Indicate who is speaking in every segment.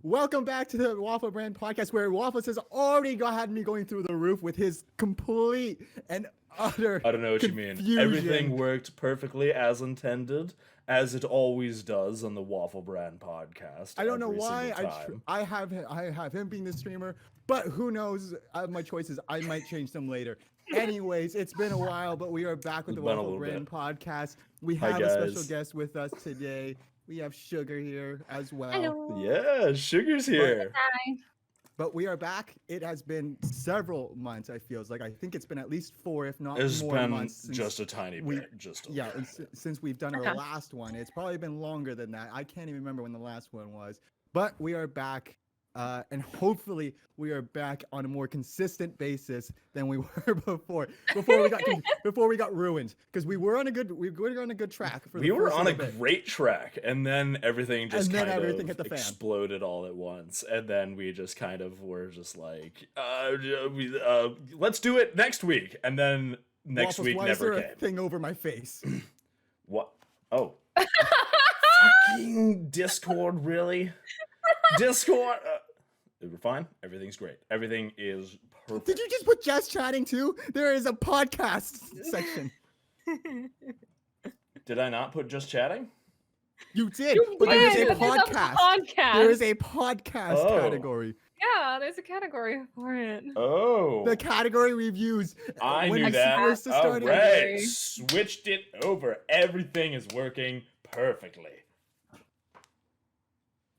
Speaker 1: Welcome back to the WaffleBran Podcast, where Waffle has already had me going through the roof with his complete and utter
Speaker 2: I don't know what
Speaker 1: confusion.
Speaker 2: you mean. Everything worked perfectly as intended, as it always does on the WaffleBran Podcast.
Speaker 1: I don't know
Speaker 2: every
Speaker 1: why
Speaker 2: single time.
Speaker 1: I have him being the streamer, but who knows? I have my choices. I might change them later. Anyways, it's been a while, but we are back with the WaffleBran Podcast. We have a special guest with us today. We have Sugar here as well.
Speaker 3: Hello.
Speaker 2: Yeah, Sugar's here.
Speaker 1: But we are back. It has been several months, I feel like. I think it's been at least 4, if not
Speaker 2: It's
Speaker 1: more
Speaker 2: been
Speaker 1: months. Since
Speaker 2: just a tiny bit.
Speaker 1: since we've done our last one. It's probably been longer than that. I can't even remember when the last one was. But we are back. And hopefully we are back on a more consistent basis than we were before we got ruined, because we were on a good track.
Speaker 2: We were on a great track, and then everything just
Speaker 1: hit the fan.
Speaker 2: Exploded all at once, and then we just kind of were just like, let's do it next week, and then next week
Speaker 1: why
Speaker 2: never
Speaker 1: is there
Speaker 2: came.
Speaker 1: a thing over my face?
Speaker 2: What? Oh. Fucking Discord, really? Discord. We're fine. Everything's great. Everything is perfect.
Speaker 1: Did you just put just chatting too? There is a podcast section.
Speaker 2: Did I not put just chatting?
Speaker 1: You did. But there's a podcast. There is a podcast category.
Speaker 3: Yeah, there's a category for it.
Speaker 2: Oh.
Speaker 1: The category reviews.
Speaker 2: I knew that. All right. Switched it over. Everything is working perfectly.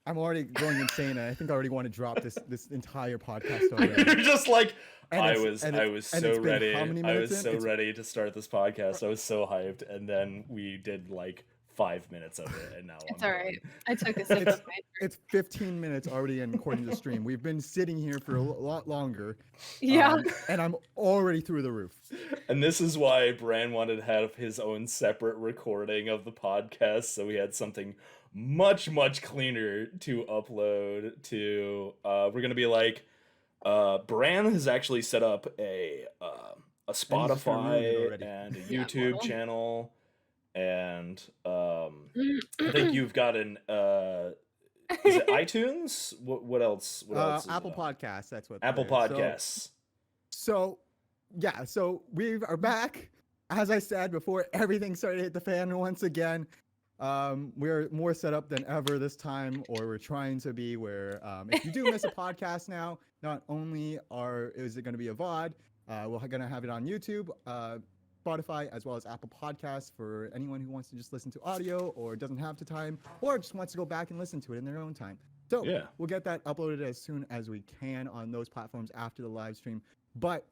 Speaker 1: I'm already going insane. I think I already want to drop this entire podcast already.
Speaker 2: You're just like, I was so ready. I was so ready to start this podcast. I was so hyped, and then we did like 5 minutes of it, and now
Speaker 3: it's all right. I took a sip of my drink.
Speaker 1: It's 15 minutes already in according to the stream. We've been sitting here for a lot longer.
Speaker 3: Yeah.
Speaker 1: And I'm already through the roof.
Speaker 2: And this is why Bran wanted to have his own separate recording of the podcast, so we had something much cleaner to upload to. We're gonna be like, Bran has actually set up a Spotify and a YouTube channel, and I think you've got an is it iTunes? What else? What else?
Speaker 1: Apple Podcasts. That's what.
Speaker 2: Apple Podcasts.
Speaker 1: So we are back. As I said before, everything started to hit the fan once again. We're more set up than ever this time, or we're trying to be, where if you do miss a podcast now, not only is it going to be a VOD, we're going to have it on YouTube, Spotify, as well as Apple Podcasts for anyone who wants to just listen to audio or doesn't have the time, or just wants to go back and listen to it in their own time. So we'll get that uploaded as soon as we can on those platforms after the live stream. But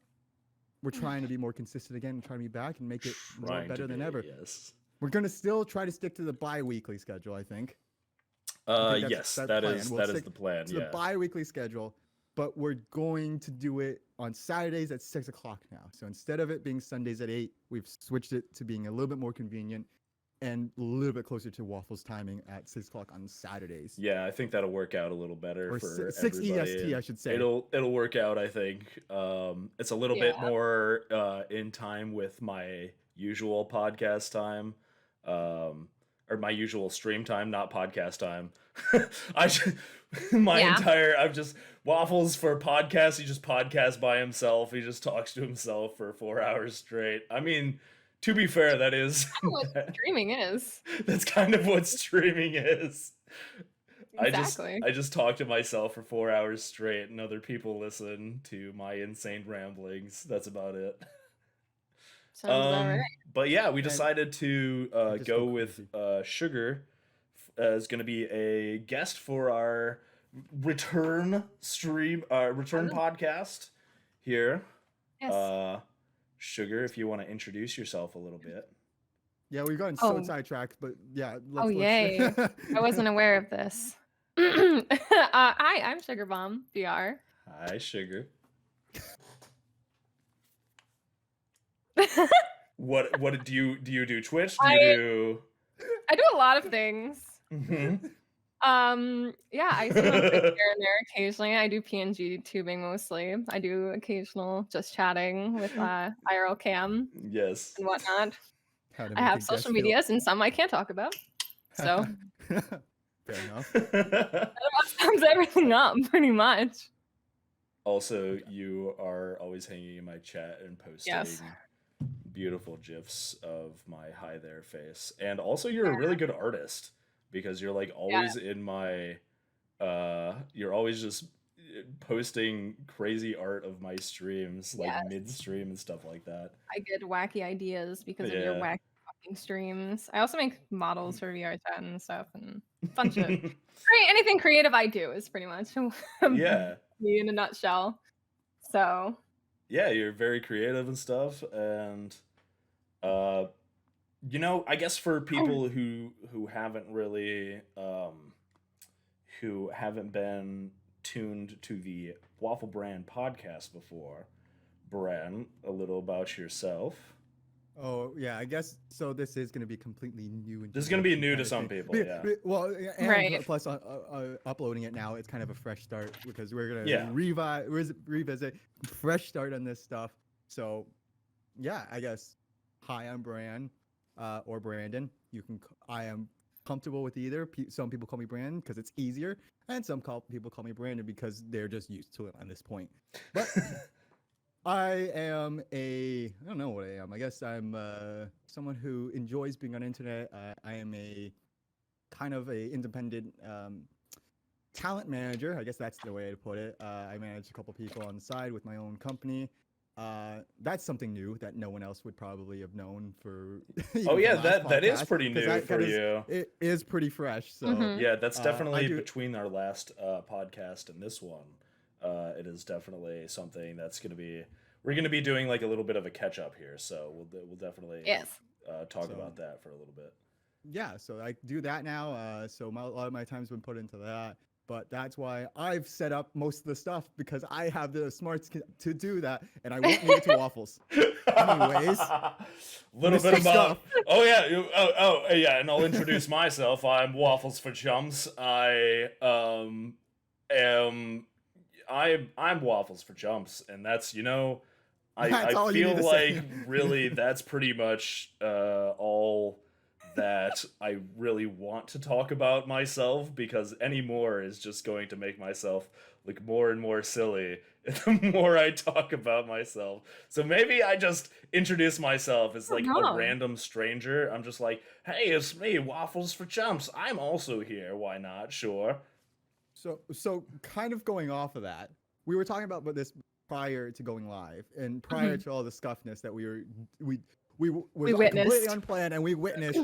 Speaker 1: we're trying to be more consistent again, and trying to be back and make it better than ever.
Speaker 2: Yes.
Speaker 1: We're gonna still try to stick to the bi-weekly schedule, I think.
Speaker 2: Yes, that is the plan.
Speaker 1: It's the bi-weekly schedule, but we're going to do it on Saturdays at 6 o'clock now. So instead of it being Sundays at 8, we've switched it to being a little bit more convenient and a little bit closer to Waffle's timing at 6 o'clock on Saturdays.
Speaker 2: Yeah, I think that'll work out a little better
Speaker 1: or
Speaker 2: for
Speaker 1: 6
Speaker 2: everybody.
Speaker 1: EST, I should say.
Speaker 2: It'll work out, I think. It's a little bit more in time with my usual podcast time. Or my usual stream time, not podcast time. I'm just Waffles for podcast. He just podcasts by himself. He just talks to himself for 4 hours straight. I mean, to be fair, that is
Speaker 3: what streaming is.
Speaker 2: That's kind of what streaming is.
Speaker 3: Exactly.
Speaker 2: I just talk to myself for 4 hours straight, and other people listen to my insane ramblings. That's about it.
Speaker 3: Sounds about right.
Speaker 2: But yeah, we decided to go with Sugar as going to be a guest for our return podcast here.
Speaker 3: Yes.
Speaker 2: Sugar, if you want to introduce yourself a little bit.
Speaker 1: Yeah, we've gotten so sidetracked, but yeah.
Speaker 3: Yay. I wasn't aware of this. Hi, I'm SugarBombVR.
Speaker 2: Hi, Sugar. What do you do? Twitch?
Speaker 3: I do a lot of things.
Speaker 2: Mm-hmm.
Speaker 3: Yeah, I stream here and there occasionally. I do PNG tubing mostly. I do occasional just chatting with IRL cam.
Speaker 2: Yes.
Speaker 3: And whatnot. I have social medias and some I can't talk about. So
Speaker 1: Fair enough.
Speaker 3: That sums everything up pretty much.
Speaker 2: Also, you are always hanging in my chat and posting
Speaker 3: Yes.
Speaker 2: beautiful gifs of my hi there face. And also you're a really good artist because you're like always in my you're always just posting crazy art of my streams like mid-stream and stuff like that.
Speaker 3: I get wacky ideas because of your
Speaker 2: Yeah.
Speaker 3: wacky fucking streams. I also make models for VR chat and stuff and fun shit. Anything creative I do is pretty much
Speaker 2: Yeah.
Speaker 3: me in a nutshell. So
Speaker 2: Yeah, you're very creative and stuff, and you know, I guess for people who haven't really who haven't been tuned to the WaffleBran podcast before, Bran, a little about yourself.
Speaker 1: Oh yeah, I guess so. This is going to be completely new.
Speaker 2: This is going to be new
Speaker 1: kind
Speaker 2: to
Speaker 1: of
Speaker 2: some
Speaker 1: thing.
Speaker 2: people, yeah.
Speaker 1: Well, and
Speaker 3: Right.
Speaker 1: plus uploading it now, it's kind of a fresh start because we're gonna
Speaker 2: Yeah.
Speaker 1: revisit, fresh start on this stuff. So, yeah, I guess. Hi, I'm Bran, or Brandon. I am comfortable with either. Some people call me Brandon because it's easier, and people call me Brandon because they're just used to it on this point. But I don't know what I am. I guess I'm someone who enjoys being on the internet. I am a kind of a independent talent manager. I guess that's the way to put it. I manage a couple people on the side with my own company. That's something new that no one else would probably have known for.
Speaker 2: Oh yeah,
Speaker 1: the last
Speaker 2: that is
Speaker 1: podcast,
Speaker 2: pretty
Speaker 1: 'cause
Speaker 2: new for you.
Speaker 1: It is pretty fresh. So
Speaker 3: Mhm.
Speaker 2: Yeah, that's
Speaker 1: I
Speaker 2: definitely
Speaker 1: do-
Speaker 2: between our last podcast and this one. It is definitely something that's going to be. We're going to be doing like a little bit of a catch up here, so we'll definitely
Speaker 3: yes.
Speaker 2: talk
Speaker 1: So-
Speaker 2: about that for a little bit.
Speaker 1: yeah, so I do that now. So a lot of my time's been put into that. But that's why I've set up most of the stuff because I have the smarts to do that, and I won't leave it to Waffles. Anyways,
Speaker 2: little bit
Speaker 1: Mr.
Speaker 2: about.
Speaker 1: Stuff.
Speaker 2: Oh yeah, yeah, and I'll introduce myself. I'm Waffles for Chumps. I'm Waffles for Chumps, and that's
Speaker 1: That's
Speaker 2: I
Speaker 1: all you
Speaker 2: feel
Speaker 1: need to say.
Speaker 2: like really that's pretty much all that I really want to talk about myself, because any more is just going to make myself look more and more silly the more I talk about myself. So maybe I just introduce myself as like a
Speaker 3: No.
Speaker 2: random stranger. I'm just like, hey, it's me, Waffles for Chumps. I'm also here. Why not? Sure.
Speaker 1: So kind of going off of that, we were talking about this prior to going live, and prior to all the scuffness that we was
Speaker 3: witnessed.
Speaker 1: completely unplanned, and we witnessed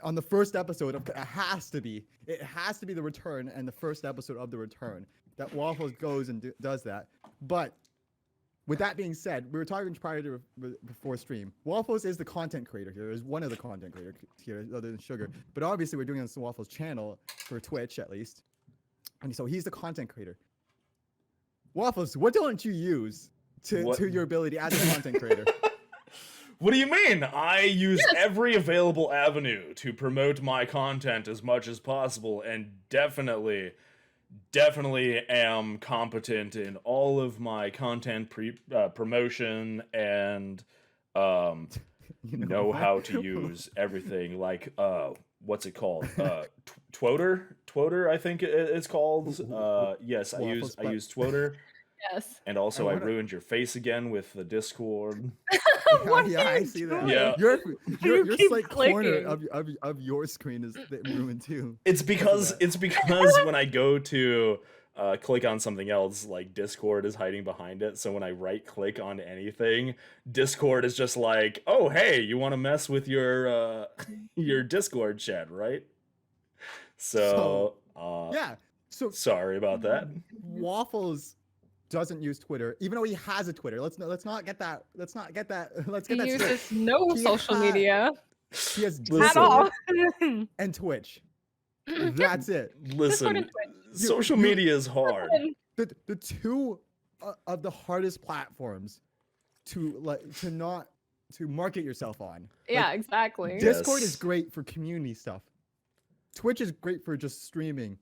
Speaker 1: on the first episode of it has to be the return, and the first episode of the return that Waffles goes and does that. But with that being said, we were talking prior to before stream. Waffles is the content creator here, is one of the content creators here, other than Sugar. But obviously, we're doing this on Waffles' channel for Twitch at least, and so he's the content creator. Waffles, what don't you use to your ability as a content creator?
Speaker 2: What do you mean? I use every available avenue to promote my content as much as possible, and definitely am competent in all of my content promotion, and know how to use everything like what's it called? Twoter, I think it's called. Yes, I use Twoter.
Speaker 3: Yes.
Speaker 2: And also, I
Speaker 1: wanna-
Speaker 2: ruined your face again with the Discord.
Speaker 3: What
Speaker 1: yeah,
Speaker 3: are
Speaker 1: I
Speaker 3: you
Speaker 1: see that.
Speaker 3: doing?
Speaker 2: Yeah.
Speaker 1: Your
Speaker 3: You keep
Speaker 1: slight corner
Speaker 3: clicking.
Speaker 1: of your screen is ruined too.
Speaker 2: It's because
Speaker 1: that.
Speaker 2: when I go to click on something else, like Discord is hiding behind it. So when I right click on anything, Discord is just like, oh hey, you want to mess with your Discord chat, right? So
Speaker 1: Yeah. So
Speaker 2: sorry about that.
Speaker 1: Waffles doesn't use Twitter, even though he has a Twitter. Let's not get that. Let's get that
Speaker 3: He
Speaker 1: straight.
Speaker 3: uses no
Speaker 1: He
Speaker 3: social
Speaker 1: ha-
Speaker 3: media
Speaker 1: He has
Speaker 2: Listen.
Speaker 3: at all.
Speaker 1: and Twitch. That's it.
Speaker 2: Listen,
Speaker 3: and Twitch.
Speaker 2: social media is hard.
Speaker 1: The two of the hardest platforms to market yourself on.
Speaker 3: Yeah, exactly.
Speaker 2: Yeah.
Speaker 1: Discord
Speaker 2: Yes.
Speaker 1: is great for community stuff. Twitch is great for just streaming,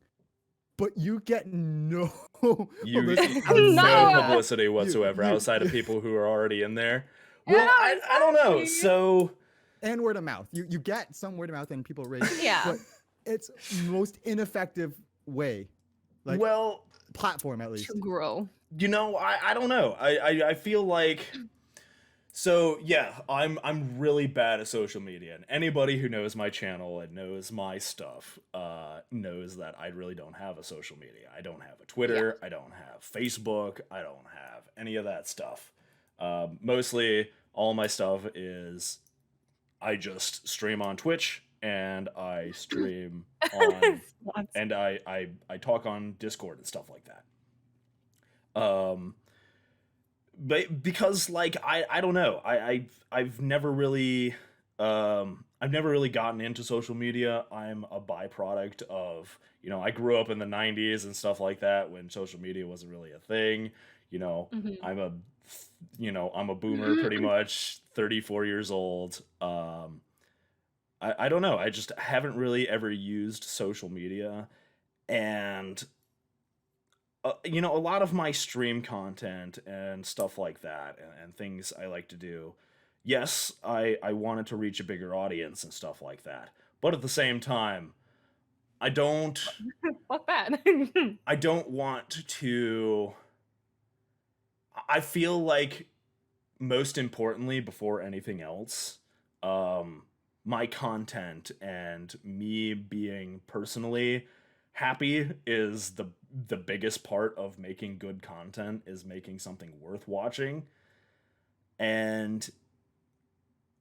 Speaker 1: but you get no
Speaker 2: You
Speaker 1: publicity
Speaker 2: no
Speaker 3: No.
Speaker 2: publicity whatsoever
Speaker 1: you-
Speaker 2: outside of people who are already in there.
Speaker 3: Yeah,
Speaker 2: Well, I don't know.
Speaker 3: exactly.
Speaker 2: So
Speaker 1: and word of mouth. You get some word of mouth and people rate.
Speaker 3: Yeah.
Speaker 1: But it's most ineffective way, like
Speaker 2: well,
Speaker 1: platform at least.
Speaker 3: To grow.
Speaker 2: you know, I don't know. I feel like so yeah, I'm really bad at social media, and anybody who knows my channel and knows my stuff knows that I really don't have a social media. I don't have a Twitter. I don't have Facebook. I don't have any of that stuff. Mostly, all my stuff is I just stream on Twitch and I stream on and I talk on Discord and stuff like that. But because like I don't know, I've never really gotten into social media. I'm a byproduct of, you know, I grew up in the 90s and stuff like that when social media wasn't really a thing. You know, I'm a boomer pretty much, 34 years old. I don't know. I just haven't really ever used social media, and you know, a lot of my stream content and stuff like that, and things I like to do. Yes, I wanted to reach a bigger audience and stuff like that, but at the same time, I don't
Speaker 3: Fuck that.
Speaker 2: I don't want to. I feel like most importantly, before anything else, my content and me being personally happy is the biggest part of making good content, is making something worth watching. And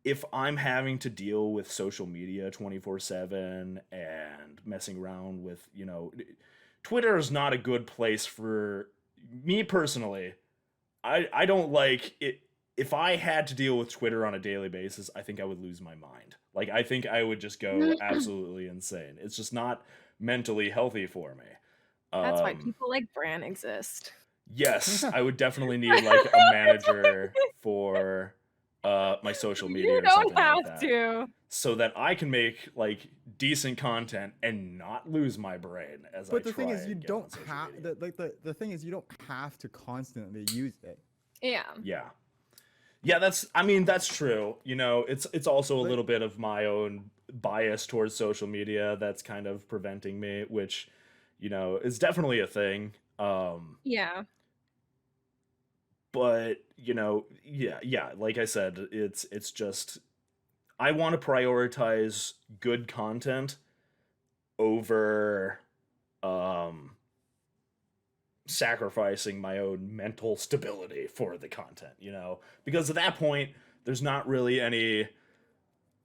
Speaker 2: if I'm having to deal with social media 24/7 and messing around with, you know, Twitter is not a good place for me personally. I don't like it. If I had to deal with Twitter on a daily basis, I think I would lose my mind. Like, I think I would just go absolutely insane. It's just not mentally healthy for me.
Speaker 3: That's why people like Bran exist.
Speaker 2: Yes, I would definitely need like a manager for my social media
Speaker 3: You
Speaker 2: or
Speaker 3: don't
Speaker 2: something
Speaker 3: have
Speaker 2: like that,
Speaker 3: to.
Speaker 2: so that I can make like decent content and not lose my brain as
Speaker 1: But
Speaker 2: I
Speaker 1: the
Speaker 2: try
Speaker 1: thing is, you
Speaker 2: and get on
Speaker 1: don't
Speaker 2: social
Speaker 1: have
Speaker 2: media.
Speaker 1: the thing is, you don't have to constantly use it.
Speaker 3: Yeah.
Speaker 2: Yeah, that's true. You know, it's also a
Speaker 1: Like-
Speaker 2: little bit of my own bias towards social media that's kind of preventing me, which, you know, is definitely a thing.
Speaker 3: Yeah.
Speaker 2: But, you know, yeah, like I said, it's just I want to prioritize good content over sacrificing my own mental stability for the content, you know? Because at that point, there's not really any,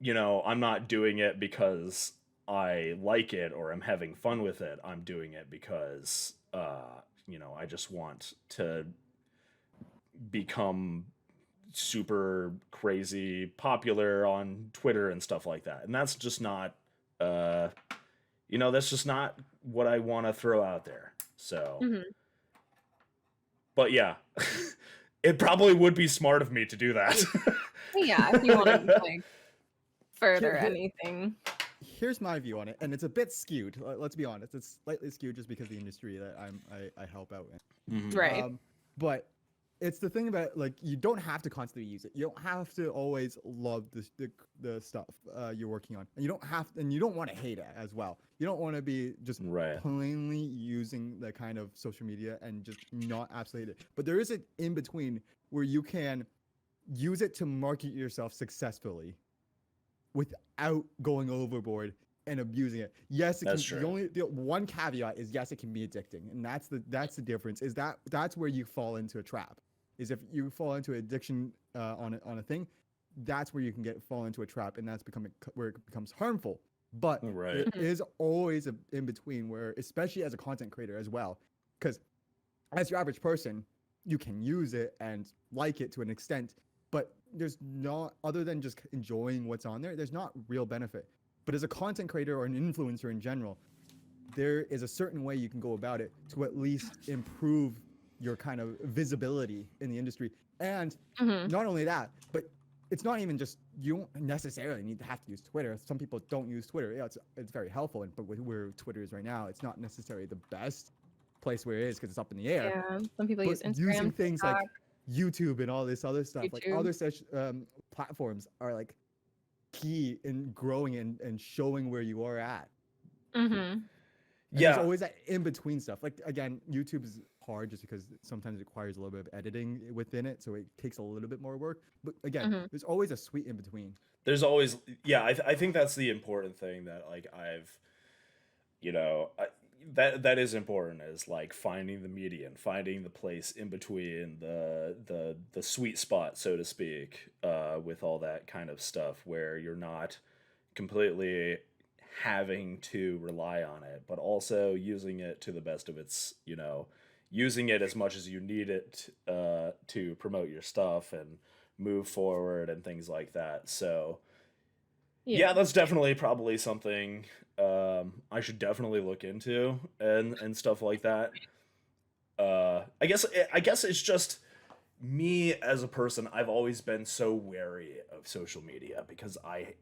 Speaker 2: you know, I'm not doing it because I like it or I'm having fun with it. I'm doing it because, you know, I just want to become super crazy popular on Twitter and stuff like that. And that's just not, you know, that's just not what I want to throw out there. So, but yeah, it probably would be smart of me to do that.
Speaker 3: Yeah, if you want to like further
Speaker 1: Here-
Speaker 3: anything.
Speaker 1: Here's my view on it, and it's a bit skewed. Let's be honest, it's slightly skewed just because of the industry that I help out in.
Speaker 3: Right.
Speaker 1: But it's the thing about, like, you don't have to constantly use it. You don't have to always love the stuff you're working on, and you don't want to hate it as well. You don't want to be just
Speaker 2: Right.
Speaker 1: plainly using the kind of social media and just not absolutely hate it. But there is an in between where you can use it to market yourself successfully without going overboard and abusing it. Yes, it
Speaker 2: That's
Speaker 1: can,
Speaker 2: true.
Speaker 1: the one caveat is, yes, it can be addicting, and that's the difference. Is that's where you fall into a trap. Is if you fall into addiction on a thing, that's where you can fall into a trap, and that's where it becomes harmful. But
Speaker 2: Right.
Speaker 1: there is always a in between where, especially as a content creator as well, because as your average person, you can use it and like it to an extent, but there's not, other than just enjoying what's on there, there's not real benefit. But as a content creator or an influencer in general, there is a certain way you can go about it to at least improve your kind of visibility in the industry. And not only that, but it's not even just, you don't necessarily need to have to use Twitter. Some people don't use Twitter. Yeah, it's very helpful, but where Twitter is right now, it's not necessarily the best place where it is because it's up in the air.
Speaker 3: Yeah. Some people
Speaker 1: But
Speaker 3: use Instagram,
Speaker 1: using things like
Speaker 3: TikTok.
Speaker 1: YouTube and all this other stuff, like
Speaker 3: YouTube.
Speaker 1: other such platforms are like key in growing and showing where you are at.
Speaker 3: Mm-hmm.
Speaker 1: And
Speaker 2: Yeah,
Speaker 1: there's always that in between stuff. Like again, YouTube is hard just because sometimes it requires a little bit of editing within it, so it takes a little bit more work. But again,
Speaker 3: Mm-hmm.
Speaker 1: there's always a sweet in between.
Speaker 2: there's always, yeah, I think that's the important thing that like I've, you know, that is important, is like finding the median, finding the place in between the sweet spot, so to speak, with all that kind of stuff where you're not completely having to rely on it, but also using it to the best of its, using it as much as you need it to promote your stuff and move forward and things like that. So yeah,
Speaker 3: Yeah.
Speaker 2: that's definitely probably something I should definitely look into and stuff like that. I guess it's just me as a person. I've always been so wary of social media because I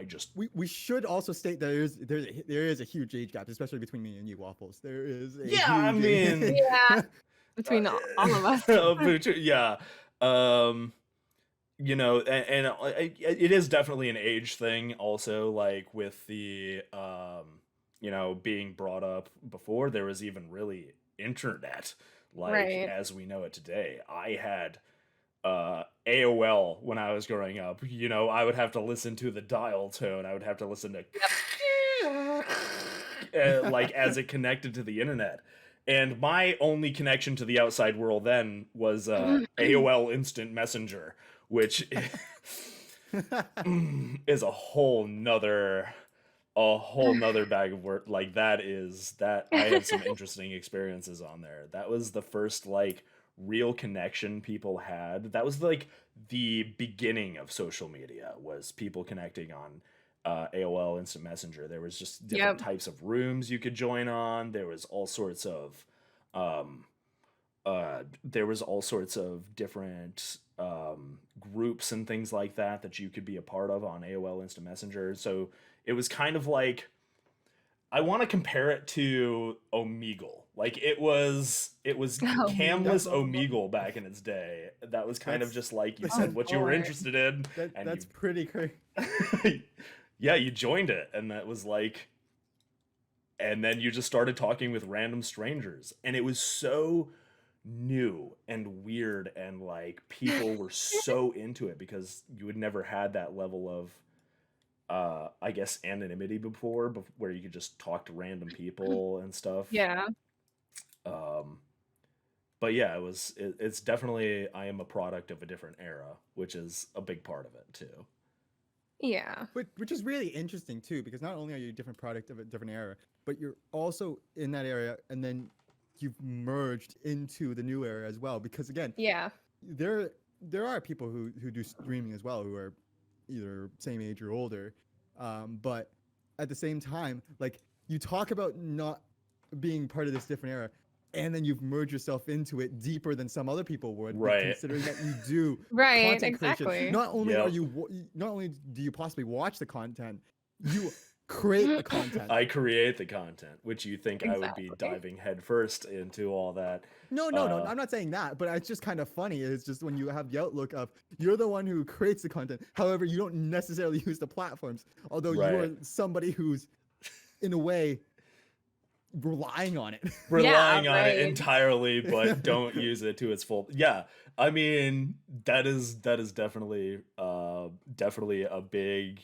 Speaker 2: just
Speaker 1: We should also state that there is a huge age gap, especially between me and you, Waffles. There is a
Speaker 2: yeah, I
Speaker 1: huge age-
Speaker 2: mean,
Speaker 3: Yeah. Between all of us.
Speaker 2: yeah. Um, it is definitely an age thing also, like with the being brought up before there was even really internet, like
Speaker 3: Right.
Speaker 2: as we know it today. I had AOL when I was growing up. I would have to listen to the dial tone. I would have to listen to like as it connected to the internet. And my only connection to the outside world then was AOL Instant Messenger, which is a whole nother bag of work. Like that I had some interesting experiences on there. That was the first like real connection people had. That was like the beginning of social media, was people connecting on AOL Instant Messenger. There was just different
Speaker 3: Yep.
Speaker 2: types of rooms you could join on. There was all sorts of different groups and things like that you could be a part of on AOL Instant Messenger. So it was kind of like, I want to compare it to Omegle. Like it was
Speaker 3: Oh,
Speaker 2: camless
Speaker 1: That's-
Speaker 2: Omegle back in its day. That was kind of
Speaker 1: That's-
Speaker 2: just like you
Speaker 1: that's
Speaker 2: said what you were
Speaker 3: boring.
Speaker 2: interested in, and
Speaker 1: that's pretty crazy.
Speaker 2: yeah, you joined it, and that was like, and then you just started talking with random strangers, and it was so new and weird, and like people were so into it because you had never had that level of I guess anonymity before, where you could just talk to random people and stuff.
Speaker 3: Yeah.
Speaker 2: But yeah, it's definitely, I am a product of a different era, which is a big part of it too.
Speaker 3: Yeah.
Speaker 1: Which is really interesting too, because not only are you a different product of a different era, but you're also in that area, and then you've merged into the new era as well. Because again,
Speaker 3: Yeah.
Speaker 1: there are people who do streaming as well, who are either same age or older, but at the same time, like you talk about not being part of this different era, and then you've merged yourself into it deeper than some other people would,
Speaker 2: Right.
Speaker 1: considering that you do
Speaker 3: Right.
Speaker 1: content creation.
Speaker 3: Exactly.
Speaker 1: Not only
Speaker 2: Yep.
Speaker 1: are you not only do you possibly watch the content, you create the content.
Speaker 2: I create the content, which you think I would be
Speaker 3: Exactly.
Speaker 2: diving headfirst into all that.
Speaker 1: No, I'm not saying that, but it's just kind of funny. It's just when you have the outlook of you're the one who creates the content. However, you don't necessarily use the platforms, although you are
Speaker 2: Right.
Speaker 1: somebody who's, in a way, relying on it.
Speaker 2: Relying on it
Speaker 3: right.
Speaker 2: entirely, but don't use it to its full. Yeah, I mean that is definitely a big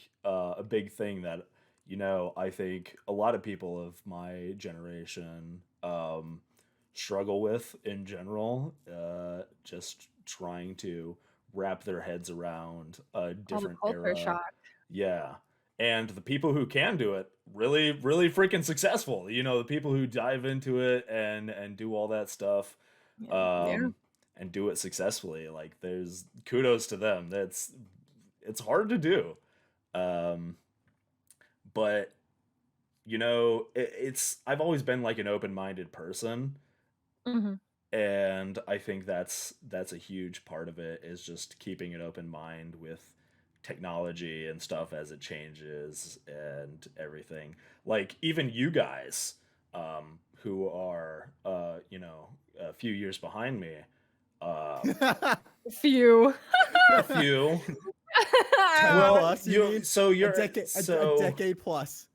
Speaker 2: thing that I think a lot of people of my generation struggle with in general, just trying to wrap their heads around a
Speaker 3: All the
Speaker 2: different
Speaker 3: culture
Speaker 2: era.
Speaker 3: shock.
Speaker 2: Yeah. And the people who can do it, really, really freaking successful. The people who dive into it and do all that stuff,
Speaker 3: Yeah.
Speaker 2: and do it successfully. Like there's kudos to them. It's hard to do. But I've always been like an open-minded person,
Speaker 3: Hmm.
Speaker 2: and I think that's a huge part of it, is just keeping an open mind with technology and stuff as it changes and everything. Like even you guys, who are a few years behind me,
Speaker 3: Few.
Speaker 2: a few.
Speaker 1: 10
Speaker 2: Well,
Speaker 1: plus, you mean?
Speaker 2: so you're
Speaker 1: a decade
Speaker 2: so
Speaker 1: a decade plus.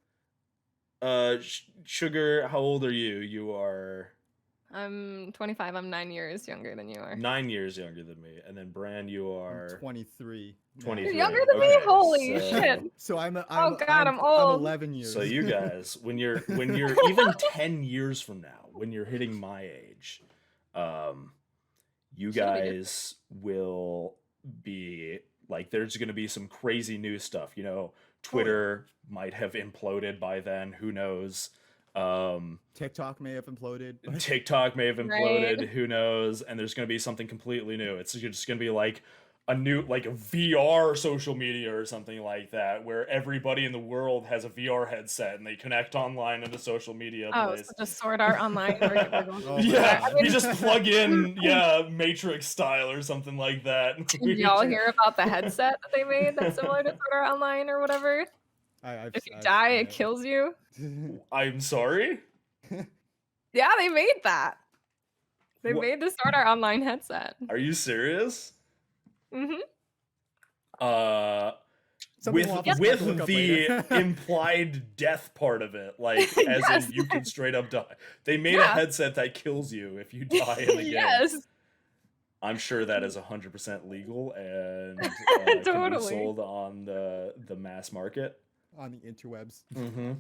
Speaker 2: Sugar, how old are you? You are
Speaker 3: I'm 25. I'm 9 years younger than you are.
Speaker 2: 9 years younger than me, and then Bran, you
Speaker 1: I'm
Speaker 2: are
Speaker 1: 23. now.
Speaker 2: 23.
Speaker 3: You're younger than me?
Speaker 2: Okay,
Speaker 3: Holy
Speaker 2: so-
Speaker 3: shit.
Speaker 1: So I'm
Speaker 3: Oh God, I'm old.
Speaker 1: 11 years.
Speaker 2: So you guys, when you're even 10 years from now, when you're hitting my age, you
Speaker 3: Should be
Speaker 2: guys will be like, there's going to be some crazy new stuff. You know, Twitter might have imploded by then. Who knows?
Speaker 1: TikTok may have imploded.
Speaker 2: TikTok may have imploded.
Speaker 3: Right.
Speaker 2: Who knows? And there's going to be something completely new. It's just going to be like a new, like a VR social media or something like that, where everybody in the world has a VR headset and they connect online in a social media
Speaker 3: Oh,
Speaker 2: place.
Speaker 3: so just Sword Art Online. We're going
Speaker 1: Oh my
Speaker 2: Yeah,
Speaker 1: God.
Speaker 2: you just plug in, Matrix style or something like that.
Speaker 3: Did y'all hear about the headset that they made that's similar to Sword Art Online or whatever? If you die, it kills you.
Speaker 2: I'm sorry?
Speaker 3: Yeah, they made that. They
Speaker 2: What?
Speaker 3: made the Sword Art Online headset.
Speaker 2: Are you serious?
Speaker 3: Mm-hmm.
Speaker 1: Something we'll have to look
Speaker 2: With
Speaker 1: up
Speaker 2: the
Speaker 1: later.
Speaker 2: implied death part of it, like as
Speaker 3: Yes.
Speaker 2: in you can straight up die. They made a
Speaker 3: Yeah.
Speaker 2: headset that kills you if you die in the game.
Speaker 3: Yes.
Speaker 2: I'm sure that is 100% legal and can be
Speaker 3: Totally.
Speaker 2: sold on the mass market.
Speaker 1: On the interwebs.
Speaker 2: Mm-hmm.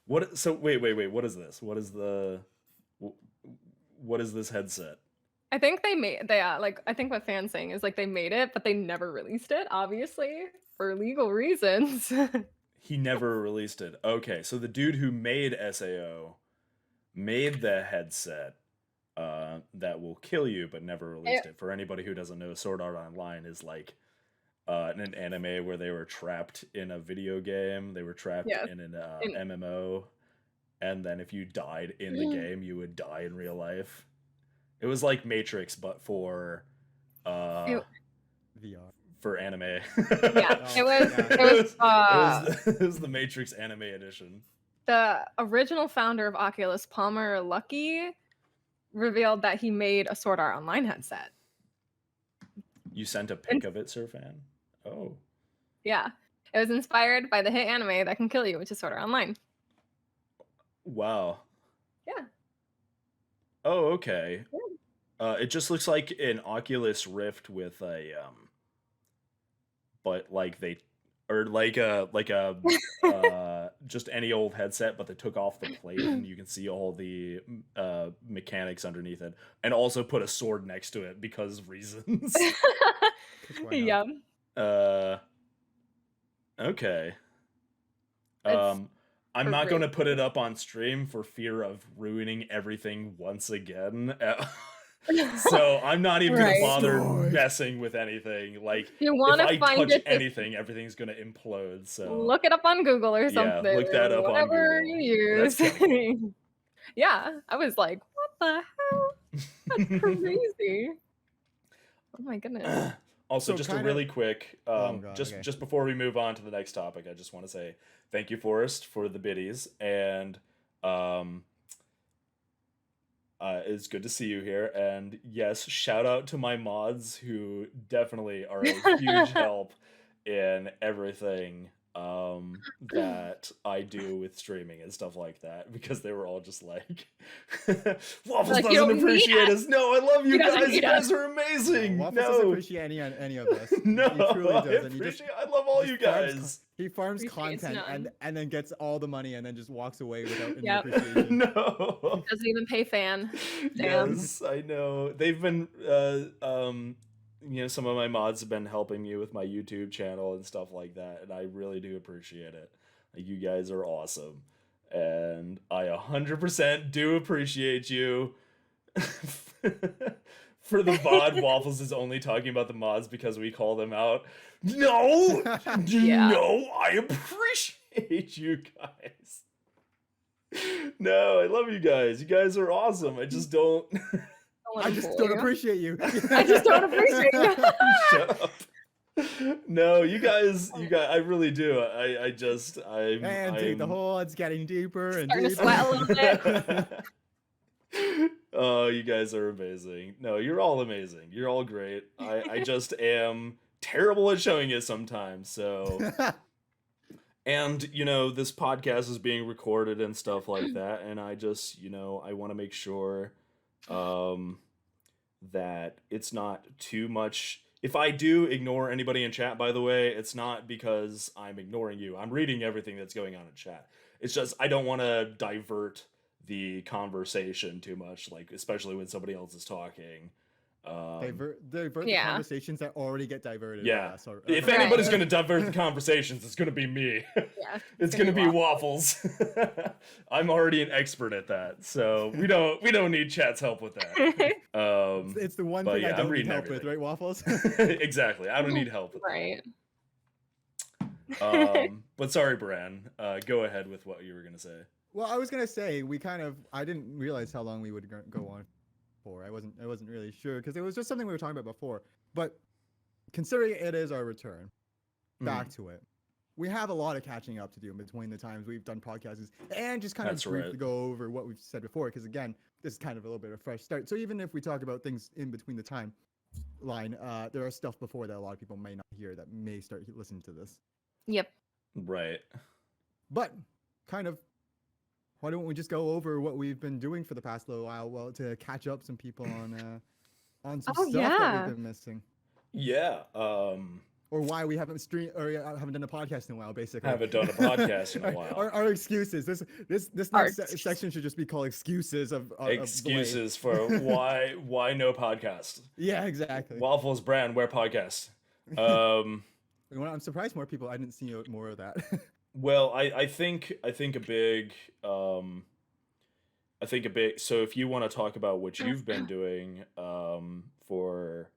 Speaker 2: What? So wait. What is this? What is this headset?
Speaker 3: I think I think what fans saying is like they made it, but they never released it, obviously, for legal reasons.
Speaker 2: He never released it. Okay, so the dude who made SAO made the headset that will kill you, but never released it. For anybody who doesn't know, Sword Art Online is like an anime where they were trapped in a video game. They were trapped in an MMO, and then if you died in the game, you would die in real life. It was like Matrix, but for
Speaker 1: VR.
Speaker 2: for anime.
Speaker 3: Yeah,
Speaker 2: It was the Matrix anime edition.
Speaker 3: the original founder of Oculus, Palmer Luckey, revealed that he made a Sword Art Online headset.
Speaker 2: You sent a pic of it, Surfan? Oh.
Speaker 3: Yeah. It was inspired by the hit anime that can kill you, which is Sword Art Online.
Speaker 2: Wow.
Speaker 3: Yeah.
Speaker 2: Oh, okay. It just looks like an Oculus Rift with a but like they or like a just any old headset, but they took off the plate and you can see all the mechanics underneath it, and also put a sword next to it because reasons.
Speaker 3: Yeah.
Speaker 2: Okay.
Speaker 3: It's
Speaker 2: I'm
Speaker 3: for
Speaker 2: not going to
Speaker 3: great
Speaker 2: put it up on stream for fear of ruining everything once again. So I'm not even
Speaker 3: Right.
Speaker 2: gonna bother
Speaker 1: Story.
Speaker 2: messing with anything. Like
Speaker 3: You
Speaker 2: if
Speaker 3: want
Speaker 2: I
Speaker 3: to find
Speaker 2: touch
Speaker 3: it,
Speaker 2: anything, everything's gonna implode. So
Speaker 3: look it up on Google or
Speaker 2: Yeah,
Speaker 3: something.
Speaker 2: look that up on
Speaker 3: whatever
Speaker 2: Google.
Speaker 3: you
Speaker 2: That's
Speaker 3: use.
Speaker 2: kinda
Speaker 3: Yeah, I was like, what the hell? That's crazy. Oh my goodness.
Speaker 2: Also,
Speaker 1: So
Speaker 2: just a
Speaker 1: kinda-
Speaker 2: really quick,
Speaker 1: God,
Speaker 2: just
Speaker 1: okay.
Speaker 2: just before we move on to the next topic, I just want to say thank you, Forrest, for the biddies, and it's good to see you here. And yes, shout out to my mods who definitely are a huge help in everything that I do with streaming and stuff like that, because they were all just like, Waffles
Speaker 3: Like, you
Speaker 2: doesn't
Speaker 3: don't need
Speaker 2: appreciate
Speaker 3: us.
Speaker 2: us. No, I love you
Speaker 3: He doesn't
Speaker 2: guys. You
Speaker 3: need
Speaker 2: guys
Speaker 3: us.
Speaker 2: are amazing.
Speaker 1: Waffles doesn't
Speaker 2: No,
Speaker 1: appreciate any of this.
Speaker 2: no,
Speaker 1: He truly
Speaker 2: I
Speaker 1: does. And he just,
Speaker 2: appreciate. I love all
Speaker 1: just
Speaker 2: you
Speaker 1: farms
Speaker 2: guys.
Speaker 1: He farms
Speaker 3: Appreciates
Speaker 1: content
Speaker 3: none.
Speaker 1: and then gets all the money and then just walks away without any
Speaker 3: Yep.
Speaker 1: appreciation.
Speaker 2: No.
Speaker 3: Doesn't even pay fan. Damn.
Speaker 2: Yes, I know. They've been some of my mods have been helping me with my YouTube channel and stuff like that, and I really do appreciate it. Like, you guys are awesome. And I 100% do appreciate you. For the VOD, Waffles is only talking about the mods because we call them out. No!
Speaker 3: Yeah.
Speaker 2: No, I appreciate you guys. No, I love you guys. You guys are awesome. I just don't.
Speaker 1: I just don't appreciate you.
Speaker 3: I just don't appreciate you.
Speaker 2: Shut up. No, you guys, I really do. I'm
Speaker 1: And dude, the hole, it's getting deeper and
Speaker 3: Starting to
Speaker 1: deeper.
Speaker 3: sweat a little bit.
Speaker 2: Oh, you guys are amazing. No, you're all amazing. You're all great. I just am terrible at showing it sometimes. So And this podcast is being recorded and stuff like that, and I just I want to make sure um that it's not too much. If I do ignore anybody in chat, by the way, it's not because I'm ignoring you. I'm reading everything that's going on in chat. It's just I don't want to divert the conversation too much, like especially when somebody else is talking.
Speaker 1: Divert the
Speaker 3: Yeah.
Speaker 1: conversations that already get diverted.
Speaker 2: Yeah.
Speaker 1: Sorry.
Speaker 2: If
Speaker 3: Right.
Speaker 2: anybody's going to divert the conversations, it's going to be me.
Speaker 3: Yeah.
Speaker 2: It's going to be Waffles. I'm already an expert at that, so we don't need chat's help with that.
Speaker 1: It's the one
Speaker 2: but
Speaker 1: thing
Speaker 2: yeah,
Speaker 1: I
Speaker 2: I'm
Speaker 1: don't need
Speaker 2: reading
Speaker 1: help with,
Speaker 2: everything.
Speaker 1: right, Waffles?
Speaker 2: Exactly. I don't need help with
Speaker 3: Right.
Speaker 2: that. But sorry, Bran. Go ahead with what you were going to say.
Speaker 1: Well, I was gonna say I didn't realize how long we would go on for. I wasn't really sure because it was just something we were talking about before. But considering it is our return back to it, we have a lot of catching up to do in between the times we've done podcasts and just kind
Speaker 2: That's
Speaker 1: of briefly
Speaker 2: right.
Speaker 1: go over what we've said before. Because again, this is kind of a little bit of a fresh start. So even if we talk about things in between the timeline, there are stuff before that a lot of people may not hear that may start listening to this.
Speaker 3: Yep.
Speaker 2: Right.
Speaker 1: But kind of, why don't we just go over what we've been doing for the past little while, well, to catch up some people on some
Speaker 3: Oh,
Speaker 1: stuff that
Speaker 3: yeah.
Speaker 1: we've been missing,
Speaker 2: Yeah.
Speaker 1: or why we haven't haven't done a podcast in a while, basically.
Speaker 2: Haven't done a podcast in a while.
Speaker 1: Our excuses. This
Speaker 3: Our
Speaker 1: next section should just be called excuses of
Speaker 2: Excuses for why no podcast.
Speaker 1: Yeah, exactly.
Speaker 2: Waffles, Bran, where podcast?
Speaker 1: Well, I'm surprised more people. I didn't see more of that.
Speaker 2: Well, I think a big so if you want to talk about what you've been doing for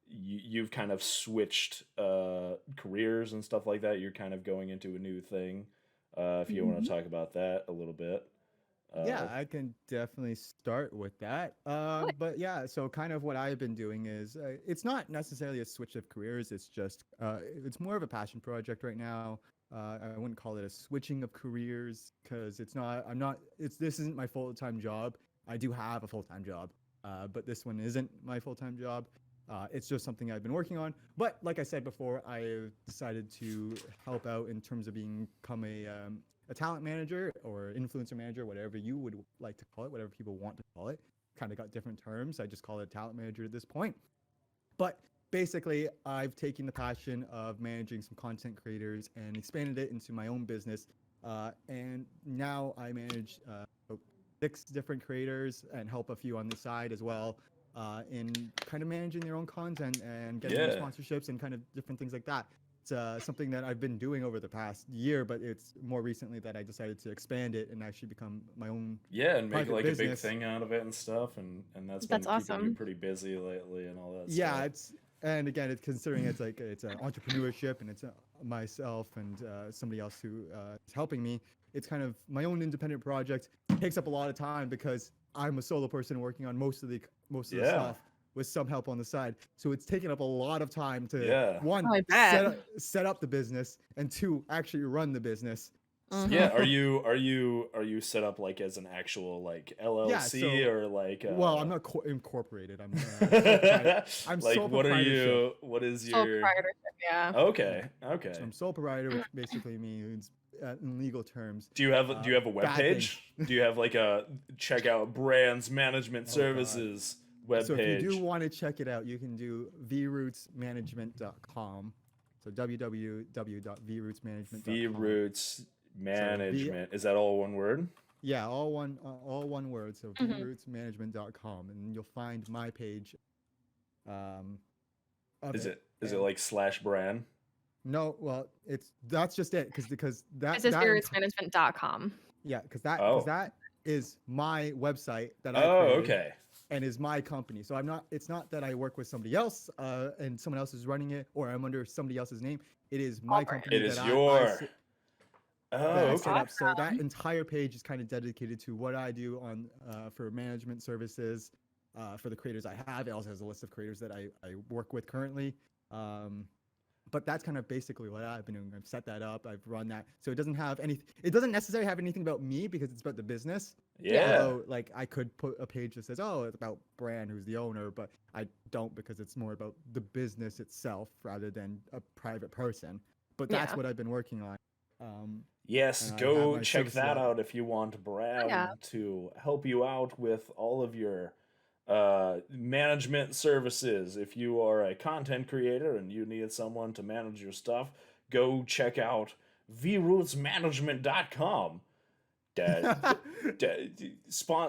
Speaker 2: you've kind of switched careers and stuff like that. You're kind of going into a new thing. If you want to talk about that a little bit.
Speaker 1: Yeah, I can definitely start with that. But yeah, so kind of what I've been doing is it's not necessarily a switch of careers. It's just it's more of a passion project right now. I wouldn't call it a switching of careers because it's not. I'm not. This isn't my full-time job. I do have a full-time job, but this one isn't my full-time job. It's just something I've been working on. But like I said before, I decided to help out in terms of become a talent manager or influencer manager, whatever you would like to call it, whatever people want to call it. Kind of got different terms. I just call it a talent manager at this point. But basically, I've taken the passion of managing some content creators and expanded it into my own business. And now I manage 6 different creators and help a few on the side as well in kind of managing their own content and getting them sponsorships and kind of different things like that. It's something that I've been doing over the past year, but it's more recently that I decided to expand it and actually become my own
Speaker 2: and make like
Speaker 1: business.
Speaker 2: a big thing out of it and stuff, and that's been keeping you pretty busy lately and all that stuff.
Speaker 1: And again, it's considering it's an entrepreneurship and it's myself and somebody else who is helping me. It's kind of my own independent project. It takes up a lot of time because I'm a solo person working on most of the stuff with some help on the side. So it's taken up a lot of time to one, set up the business, and 2, actually run the business.
Speaker 2: Yeah, are you set up like as an actual like LLC or like
Speaker 1: well, I'm not incorporated. I'm I'm
Speaker 2: like
Speaker 1: sole
Speaker 2: what are you?
Speaker 1: proprietorship.
Speaker 2: What is
Speaker 3: Sole
Speaker 2: your
Speaker 3: proprietorship, yeah.
Speaker 2: Okay.
Speaker 1: So I'm sole proprietor, which basically means in legal terms.
Speaker 2: Do you have a web page? Do you have like a check out Bran's management services web
Speaker 1: so
Speaker 2: page?
Speaker 1: If you do want to check it out, you can do vrootsmanagement.com. So www.vrootsmanagement.com.
Speaker 2: vroots management. Is that all one word?
Speaker 1: Yeah, all one word. So vrootsmanagement.com, and you'll find my page.
Speaker 2: Is it like /Bran?
Speaker 1: No, well, that's just it because that.
Speaker 3: This is vrootsmanagement.com.
Speaker 1: Yeah, because that is my website that I created.
Speaker 2: Okay.
Speaker 1: And is my company. So it's not that I work with somebody else and someone else is running it or I'm under somebody else's name. It is my company.
Speaker 2: It is
Speaker 1: that
Speaker 2: your.
Speaker 1: I set up. So that entire page is kind of dedicated to what I do on for management services for the creators I have. It also has a list of creators that I work with currently. But that's kind of basically what I've been doing. I've set that up. I've run that. So it doesn't necessarily have anything about me because it's about the business.
Speaker 2: Yeah.
Speaker 1: Although, like, I could put a page that says, "Oh, it's about Bran, who's the owner," but I don't because it's more about the business itself rather than a private person. But that's what I've been working on.
Speaker 2: Yes,
Speaker 1: and I have
Speaker 2: go
Speaker 1: my
Speaker 2: check
Speaker 1: services
Speaker 2: that
Speaker 1: out.
Speaker 2: out if you want Bran
Speaker 3: Yeah.
Speaker 2: to help you out with all of your management services. If you are a content creator and you need someone to manage your stuff, go check out vrootsmanagement.com.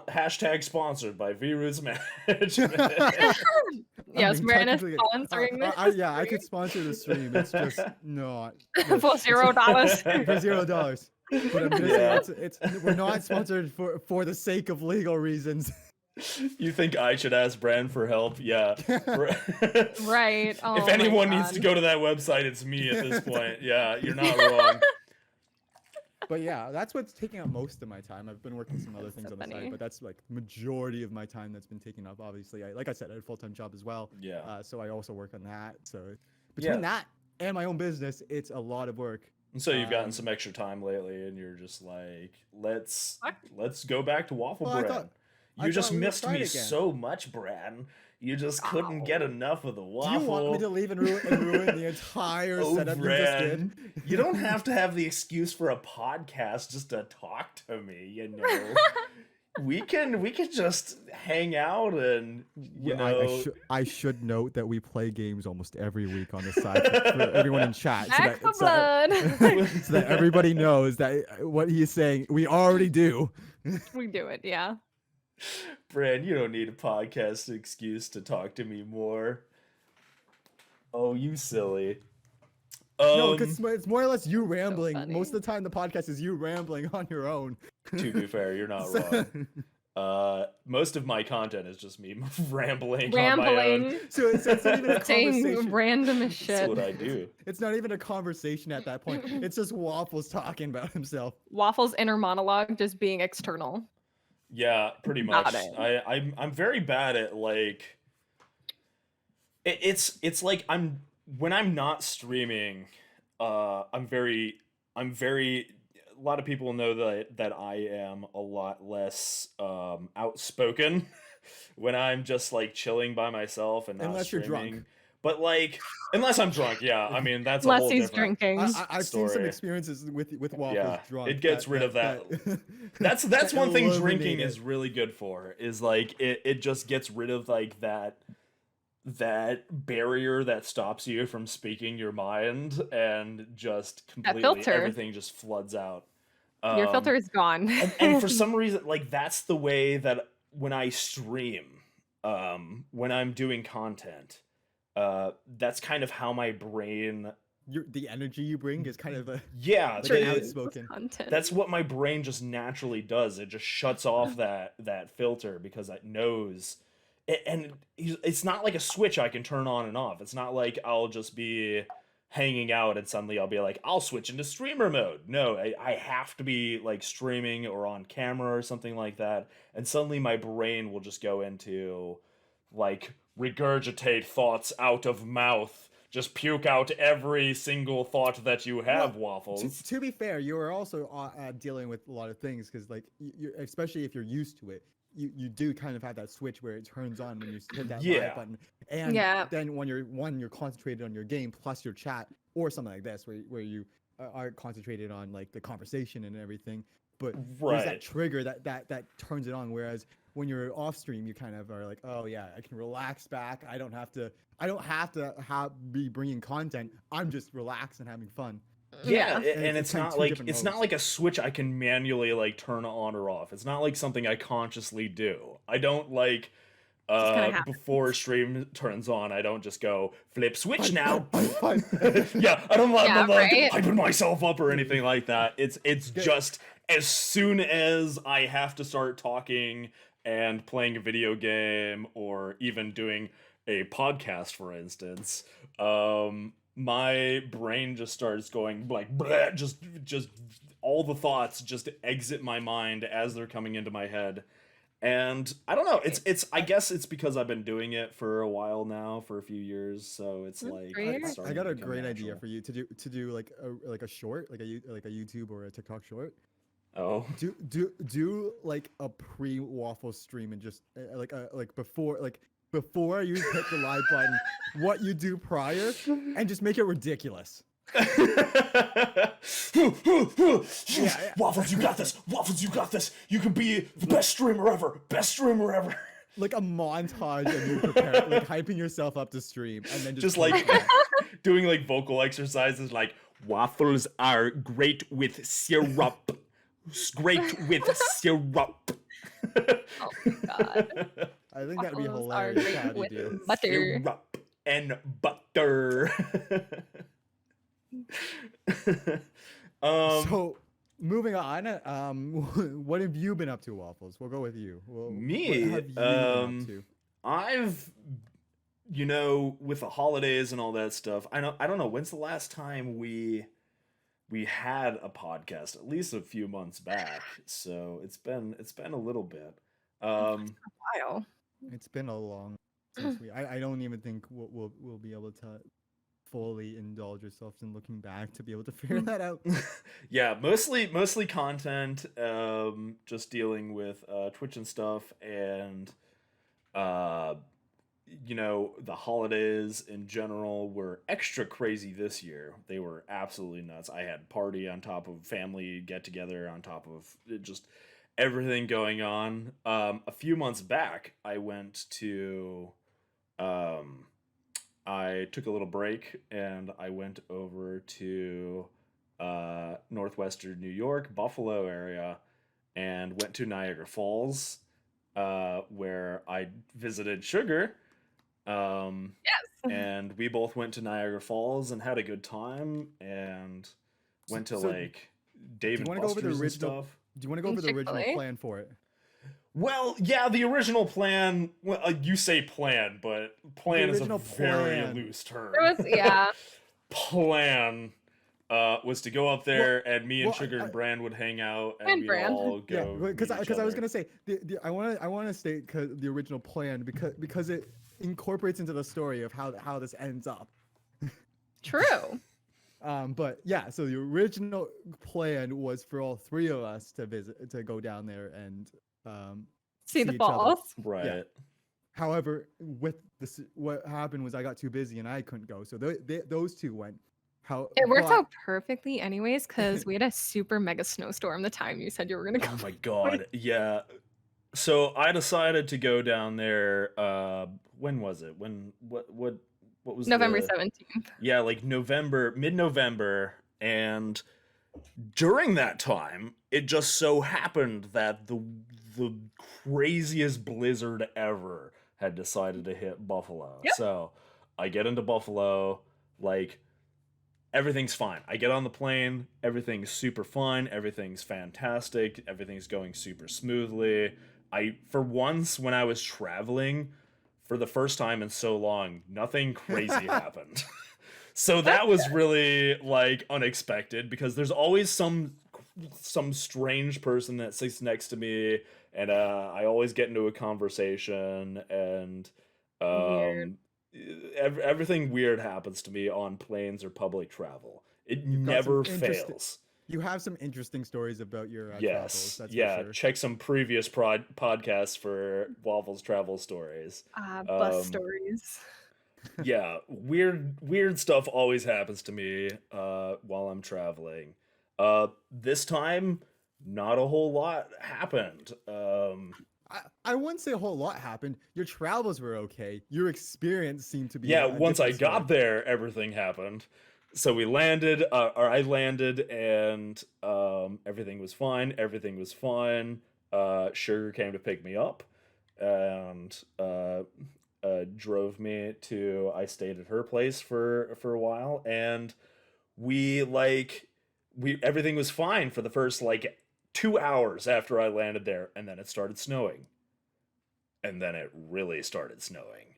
Speaker 2: Hashtag sponsored by vroots management.
Speaker 3: Yes, Bran is
Speaker 1: technically,
Speaker 3: sponsoring this.
Speaker 1: yeah, I could sponsor the stream. It's just not
Speaker 3: For $0.
Speaker 1: for $0. But I'm gonna
Speaker 2: Yeah.
Speaker 1: say it's we're not sponsored for the sake of legal reasons.
Speaker 2: You think I should ask Bran for help? Yeah.
Speaker 3: Right. Oh
Speaker 2: If
Speaker 3: my
Speaker 2: anyone needs
Speaker 3: God.
Speaker 2: to go to that website, it's me at this point. Yeah, you're not wrong.
Speaker 1: But yeah, that's what's taking up most of my time. I've been working some other
Speaker 3: That's
Speaker 1: things
Speaker 3: so
Speaker 1: on the
Speaker 3: funny.
Speaker 1: side, but that's like majority of my time that's been taken up. Obviously, like I said, I had a full-time job as well.
Speaker 2: Yeah.
Speaker 1: So I also work on that. So between that and my own business, it's a lot of work.
Speaker 2: And so you've gotten some extra time lately, and you're just like, let's go back to Waffle
Speaker 1: Well, I
Speaker 2: Bran.
Speaker 1: thought-
Speaker 2: You
Speaker 1: I
Speaker 2: just
Speaker 1: thought we were
Speaker 2: missed me
Speaker 1: friends again.
Speaker 2: so much, Bran. You just couldn't get enough of the
Speaker 1: Do
Speaker 2: waffle.
Speaker 1: you want me to leave and ruin the entire
Speaker 2: Oh,
Speaker 1: setup you just
Speaker 2: Bran,
Speaker 1: did?
Speaker 2: you don't have to have the excuse for a podcast just to talk to me, you know. we can just hang out and
Speaker 1: I should note that we play games almost every week on the side for everyone in chat,
Speaker 3: Back for blood.
Speaker 1: so that everybody knows that what he's saying we already do.
Speaker 3: We do it, yeah.
Speaker 2: Bran, you don't need a podcast excuse to talk to me more. Oh, you silly.
Speaker 1: No, because it's more or less you rambling.
Speaker 3: funny.
Speaker 1: Most of the time, the podcast is you rambling on your own.
Speaker 2: To be fair, you're not wrong. Most of my content is just me rambling on my own.
Speaker 1: So it's not even a
Speaker 3: Saying
Speaker 1: conversation.
Speaker 3: random as
Speaker 2: That's
Speaker 3: shit.
Speaker 2: what I do.
Speaker 1: It's not even a conversation at that point. It's just Waffles talking about himself.
Speaker 3: Waffle's inner monologue just being external.
Speaker 2: Yeah, pretty
Speaker 3: Got
Speaker 2: much.
Speaker 3: it.
Speaker 2: I'm very bad at like. It's like when I'm not streaming, I'm very. A lot of people know that I am a lot less outspoken when I'm just like chilling by myself and not
Speaker 1: Unless you're
Speaker 2: streaming.
Speaker 1: drunk.
Speaker 2: But like, unless I'm drunk, yeah. I mean, that's a
Speaker 3: Unless
Speaker 2: whole
Speaker 3: he's
Speaker 2: different.
Speaker 3: drinking.
Speaker 1: I've seen some
Speaker 2: story.
Speaker 1: experiences with Waffles
Speaker 2: Yeah,
Speaker 1: drunk.
Speaker 2: it gets rid of that. That's
Speaker 1: that
Speaker 2: one thing drinking
Speaker 1: eliminate
Speaker 2: is
Speaker 1: it.
Speaker 2: really good for. Is like it just gets rid of like that barrier that stops you from speaking your mind and just completely
Speaker 3: filter.
Speaker 2: everything just floods out.
Speaker 3: Your filter is gone.
Speaker 2: and for some reason, like that's the way that when I stream, when I'm doing content, that's kind of how my brain.
Speaker 1: The energy you bring is kind of a
Speaker 2: Yeah,
Speaker 1: very
Speaker 2: the-
Speaker 1: outspoken.
Speaker 3: Content.
Speaker 2: that's what my brain just naturally does. It just shuts off that filter because it knows. And it's not like a switch I can turn on and off. It's not like I'll just be hanging out and suddenly I'll be like, I'll switch into streamer mode. No, I have to be like streaming or on camera or something like that. And suddenly my brain will just go into like regurgitate thoughts out of mouth. Just puke out every single thought that you have, Waffles.
Speaker 1: To be fair, you are also dealing with a lot of things because, like, especially if you're used to it, you do kind of have that switch where it turns on when you hit that
Speaker 2: Yeah.
Speaker 1: live button, and
Speaker 3: Yeah.
Speaker 1: then when you're concentrated on your game plus your chat or something like this, where you are concentrated on like the conversation and everything. But there's that
Speaker 2: Right.
Speaker 1: trigger that turns it on. Whereas when you're off stream, you kind of are like, oh yeah, I can relax back. I don't have to be bringing content. I'm just relaxed and having fun.
Speaker 2: Yeah,
Speaker 3: Yeah.
Speaker 2: and
Speaker 1: It's
Speaker 2: it's
Speaker 1: kind of
Speaker 2: not
Speaker 1: two
Speaker 2: like
Speaker 1: different
Speaker 2: it's not
Speaker 1: modes.
Speaker 2: like a switch I can manually like turn on or off. It's not like something I consciously do. I don't like
Speaker 3: kinda happens.
Speaker 2: before stream turns on, I don't just go flip switch now.
Speaker 1: Fun.
Speaker 2: Yeah, I don't
Speaker 3: Yeah,
Speaker 2: I'm not
Speaker 3: right?
Speaker 2: hyping myself up or anything like that. It's
Speaker 1: Good.
Speaker 2: just as soon as I have to start talking and playing a video game or even doing a podcast, for instance, my brain just starts going like bleh, just all the thoughts just exit my mind as they're coming into my head. And I don't know, it's I guess it's because I've been doing it for a while now, for a few years, so it's like
Speaker 3: 3 years?
Speaker 2: it's
Speaker 1: I
Speaker 2: starting
Speaker 1: got
Speaker 2: to
Speaker 1: a
Speaker 2: become
Speaker 1: great idea
Speaker 2: natural.
Speaker 1: for you to do like a short, like a YouTube or a TikTok short.
Speaker 2: Oh.
Speaker 1: Do like a pre-waffle stream and just like before you hit the live button, what you do prior, and just make it ridiculous. Yeah.
Speaker 2: Waffles, you got this. Waffles, you got this. You can be the best streamer ever. Best streamer ever.
Speaker 1: Like a montage of you prepare, like hyping yourself up to stream, and then
Speaker 2: Just like doing like vocal exercises, like waffles are great with syrup. Great with syrup.
Speaker 3: Oh my god.
Speaker 1: I think that'd be
Speaker 3: Waffles are
Speaker 1: hilarious.
Speaker 3: great
Speaker 1: How do you
Speaker 3: with
Speaker 1: do?
Speaker 3: butter.
Speaker 2: Syrup and butter.
Speaker 1: So moving on, what have you been up to, Waffles? We'll go with you.
Speaker 2: Me,
Speaker 1: What have you been up to?
Speaker 2: I've, with the holidays and all that stuff. I don't know. When's the last time we had a podcast? At least a few months back. So it's been a little bit.
Speaker 3: Wow.
Speaker 1: It's been a long since I don't even think we'll be able to fully indulge ourselves in looking back to be able to figure that out.
Speaker 2: Yeah, mostly content, just dealing with Twitch and stuff, and the holidays in general were extra crazy this year. They were absolutely nuts. I had party on top of family get together on top of just everything going on. A few months back, I went to I took a little break and I went over to northwestern New York, Buffalo area, and went to Niagara Falls, where I visited Sugar.
Speaker 3: Yes.
Speaker 2: And we both went to Niagara Falls and had a good time, and went to
Speaker 1: So,
Speaker 2: like Dave and
Speaker 1: wanna go over the
Speaker 2: Buster's and
Speaker 1: original-
Speaker 2: stuff.
Speaker 1: Do you want to go over the original
Speaker 3: Chick-fil-A?
Speaker 1: plan for it?
Speaker 2: Well, yeah, the original plan. Well, you say plan, but plan is a
Speaker 1: original
Speaker 2: very
Speaker 1: plan.
Speaker 2: loose term.
Speaker 3: There was
Speaker 2: Plan was to go up there, and me and
Speaker 1: well,
Speaker 2: Sugar
Speaker 1: I-
Speaker 2: and Bran would hang out, and
Speaker 3: And
Speaker 2: we'd
Speaker 3: Bran.
Speaker 2: all
Speaker 1: Yeah,
Speaker 2: go.
Speaker 1: because
Speaker 2: meet each
Speaker 1: I was
Speaker 2: other.
Speaker 1: gonna say I want to state the original plan because it incorporates into the story of how this ends up.
Speaker 3: true.
Speaker 1: But yeah, so the original plan was for all three of us to go down there and
Speaker 3: See the
Speaker 1: each other.
Speaker 3: falls.
Speaker 2: Right.
Speaker 1: However, with this, what happened was I got too busy and I couldn't go. So those two went.
Speaker 3: It worked
Speaker 1: but-
Speaker 3: out perfectly anyways, because we had a super mega snowstorm the time you said you were gonna go.
Speaker 2: Oh my god. Yeah. So I decided to go down there. When was it? What was
Speaker 3: November
Speaker 2: the-
Speaker 3: 17th.
Speaker 2: Yeah, like mid-November, and during that time, it just so happened that the craziest blizzard ever had decided to hit Buffalo.
Speaker 3: Yep.
Speaker 2: So I get into Buffalo, like everything's fine. I get on the plane, everything's super fine, everything's fantastic, everything's going super smoothly. For once, when I was traveling, for the first time in so long, nothing crazy happened. So that was really like unexpected, because there's always some strange person that sits next to me, and I always get into a conversation, and
Speaker 3: Weird.
Speaker 2: everything weird happens to me on planes or public travel. It
Speaker 1: got some
Speaker 2: never
Speaker 1: interesting-
Speaker 2: fails.
Speaker 1: You have some interesting stories about your travels.
Speaker 2: Yes.
Speaker 1: That's
Speaker 2: Yeah.
Speaker 1: For sure.
Speaker 2: Check some previous podcasts for Waffle's travel stories.
Speaker 3: Bus stories.
Speaker 2: Yeah. Weird stuff always happens to me while I'm traveling. This time, not a whole lot happened.
Speaker 1: I wouldn't say a whole lot happened. Your travels were okay. Your experience seemed to be.
Speaker 2: Yeah,
Speaker 1: a
Speaker 2: once I
Speaker 1: different
Speaker 2: got
Speaker 1: story.
Speaker 2: there, everything happened. So we landed, or I landed, and everything was fine. Everything was fine. Sugar came to pick me up, and drove me to. I stayed at her place for a while, and everything was fine for the first 2 hours after I landed there, and then it started snowing, and then it really started snowing,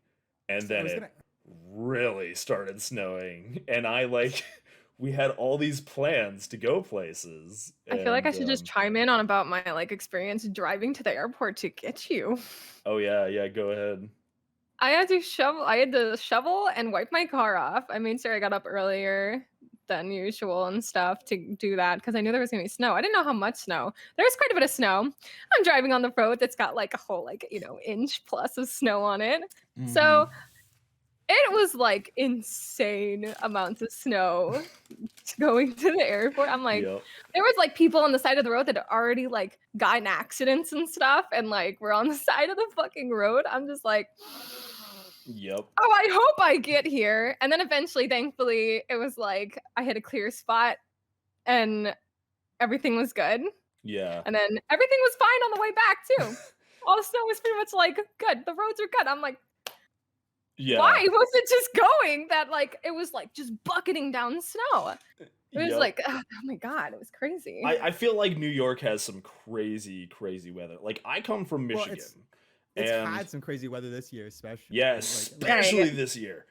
Speaker 2: and
Speaker 1: I
Speaker 2: then
Speaker 1: was
Speaker 2: it
Speaker 1: gonna-
Speaker 2: really started snowing, and we had all these plans to go places.
Speaker 3: I feel like I
Speaker 2: and,
Speaker 3: should just chime in on about my experience driving to the airport to get you.
Speaker 2: Oh yeah, go ahead.
Speaker 3: I had to shovel and wipe my car off. I made sure I got up earlier than usual and stuff to do that, because I knew there was gonna be snow. I didn't know how much snow. There's quite a bit of snow. I'm driving on the road that's got a whole inch plus of snow on it.
Speaker 2: Mm-hmm.
Speaker 3: So It was like insane amounts of snow going to the airport. I'm like,
Speaker 2: Yep.
Speaker 3: there was like people on the side of the road that had already like got in accidents and stuff, and like we're on the side of the fucking road. I'm just like,
Speaker 2: Yep.
Speaker 3: oh, I hope I get here. And then eventually, thankfully, it was like I hit a clear spot and everything was good.
Speaker 2: Yeah.
Speaker 3: And then everything was fine on the way back too. All the snow was pretty much like good. The roads are good. I'm like,
Speaker 2: Yeah.
Speaker 3: why was it just going that like it was like just bucketing down snow? It was
Speaker 2: Yep.
Speaker 3: like, oh my god, it was crazy.
Speaker 2: I feel like New York has some crazy weather. Like, I come from
Speaker 1: Well,
Speaker 2: Michigan.
Speaker 1: It's
Speaker 2: and
Speaker 1: had some crazy weather this year, especially.
Speaker 2: yeah,
Speaker 1: Like,
Speaker 2: especially this year.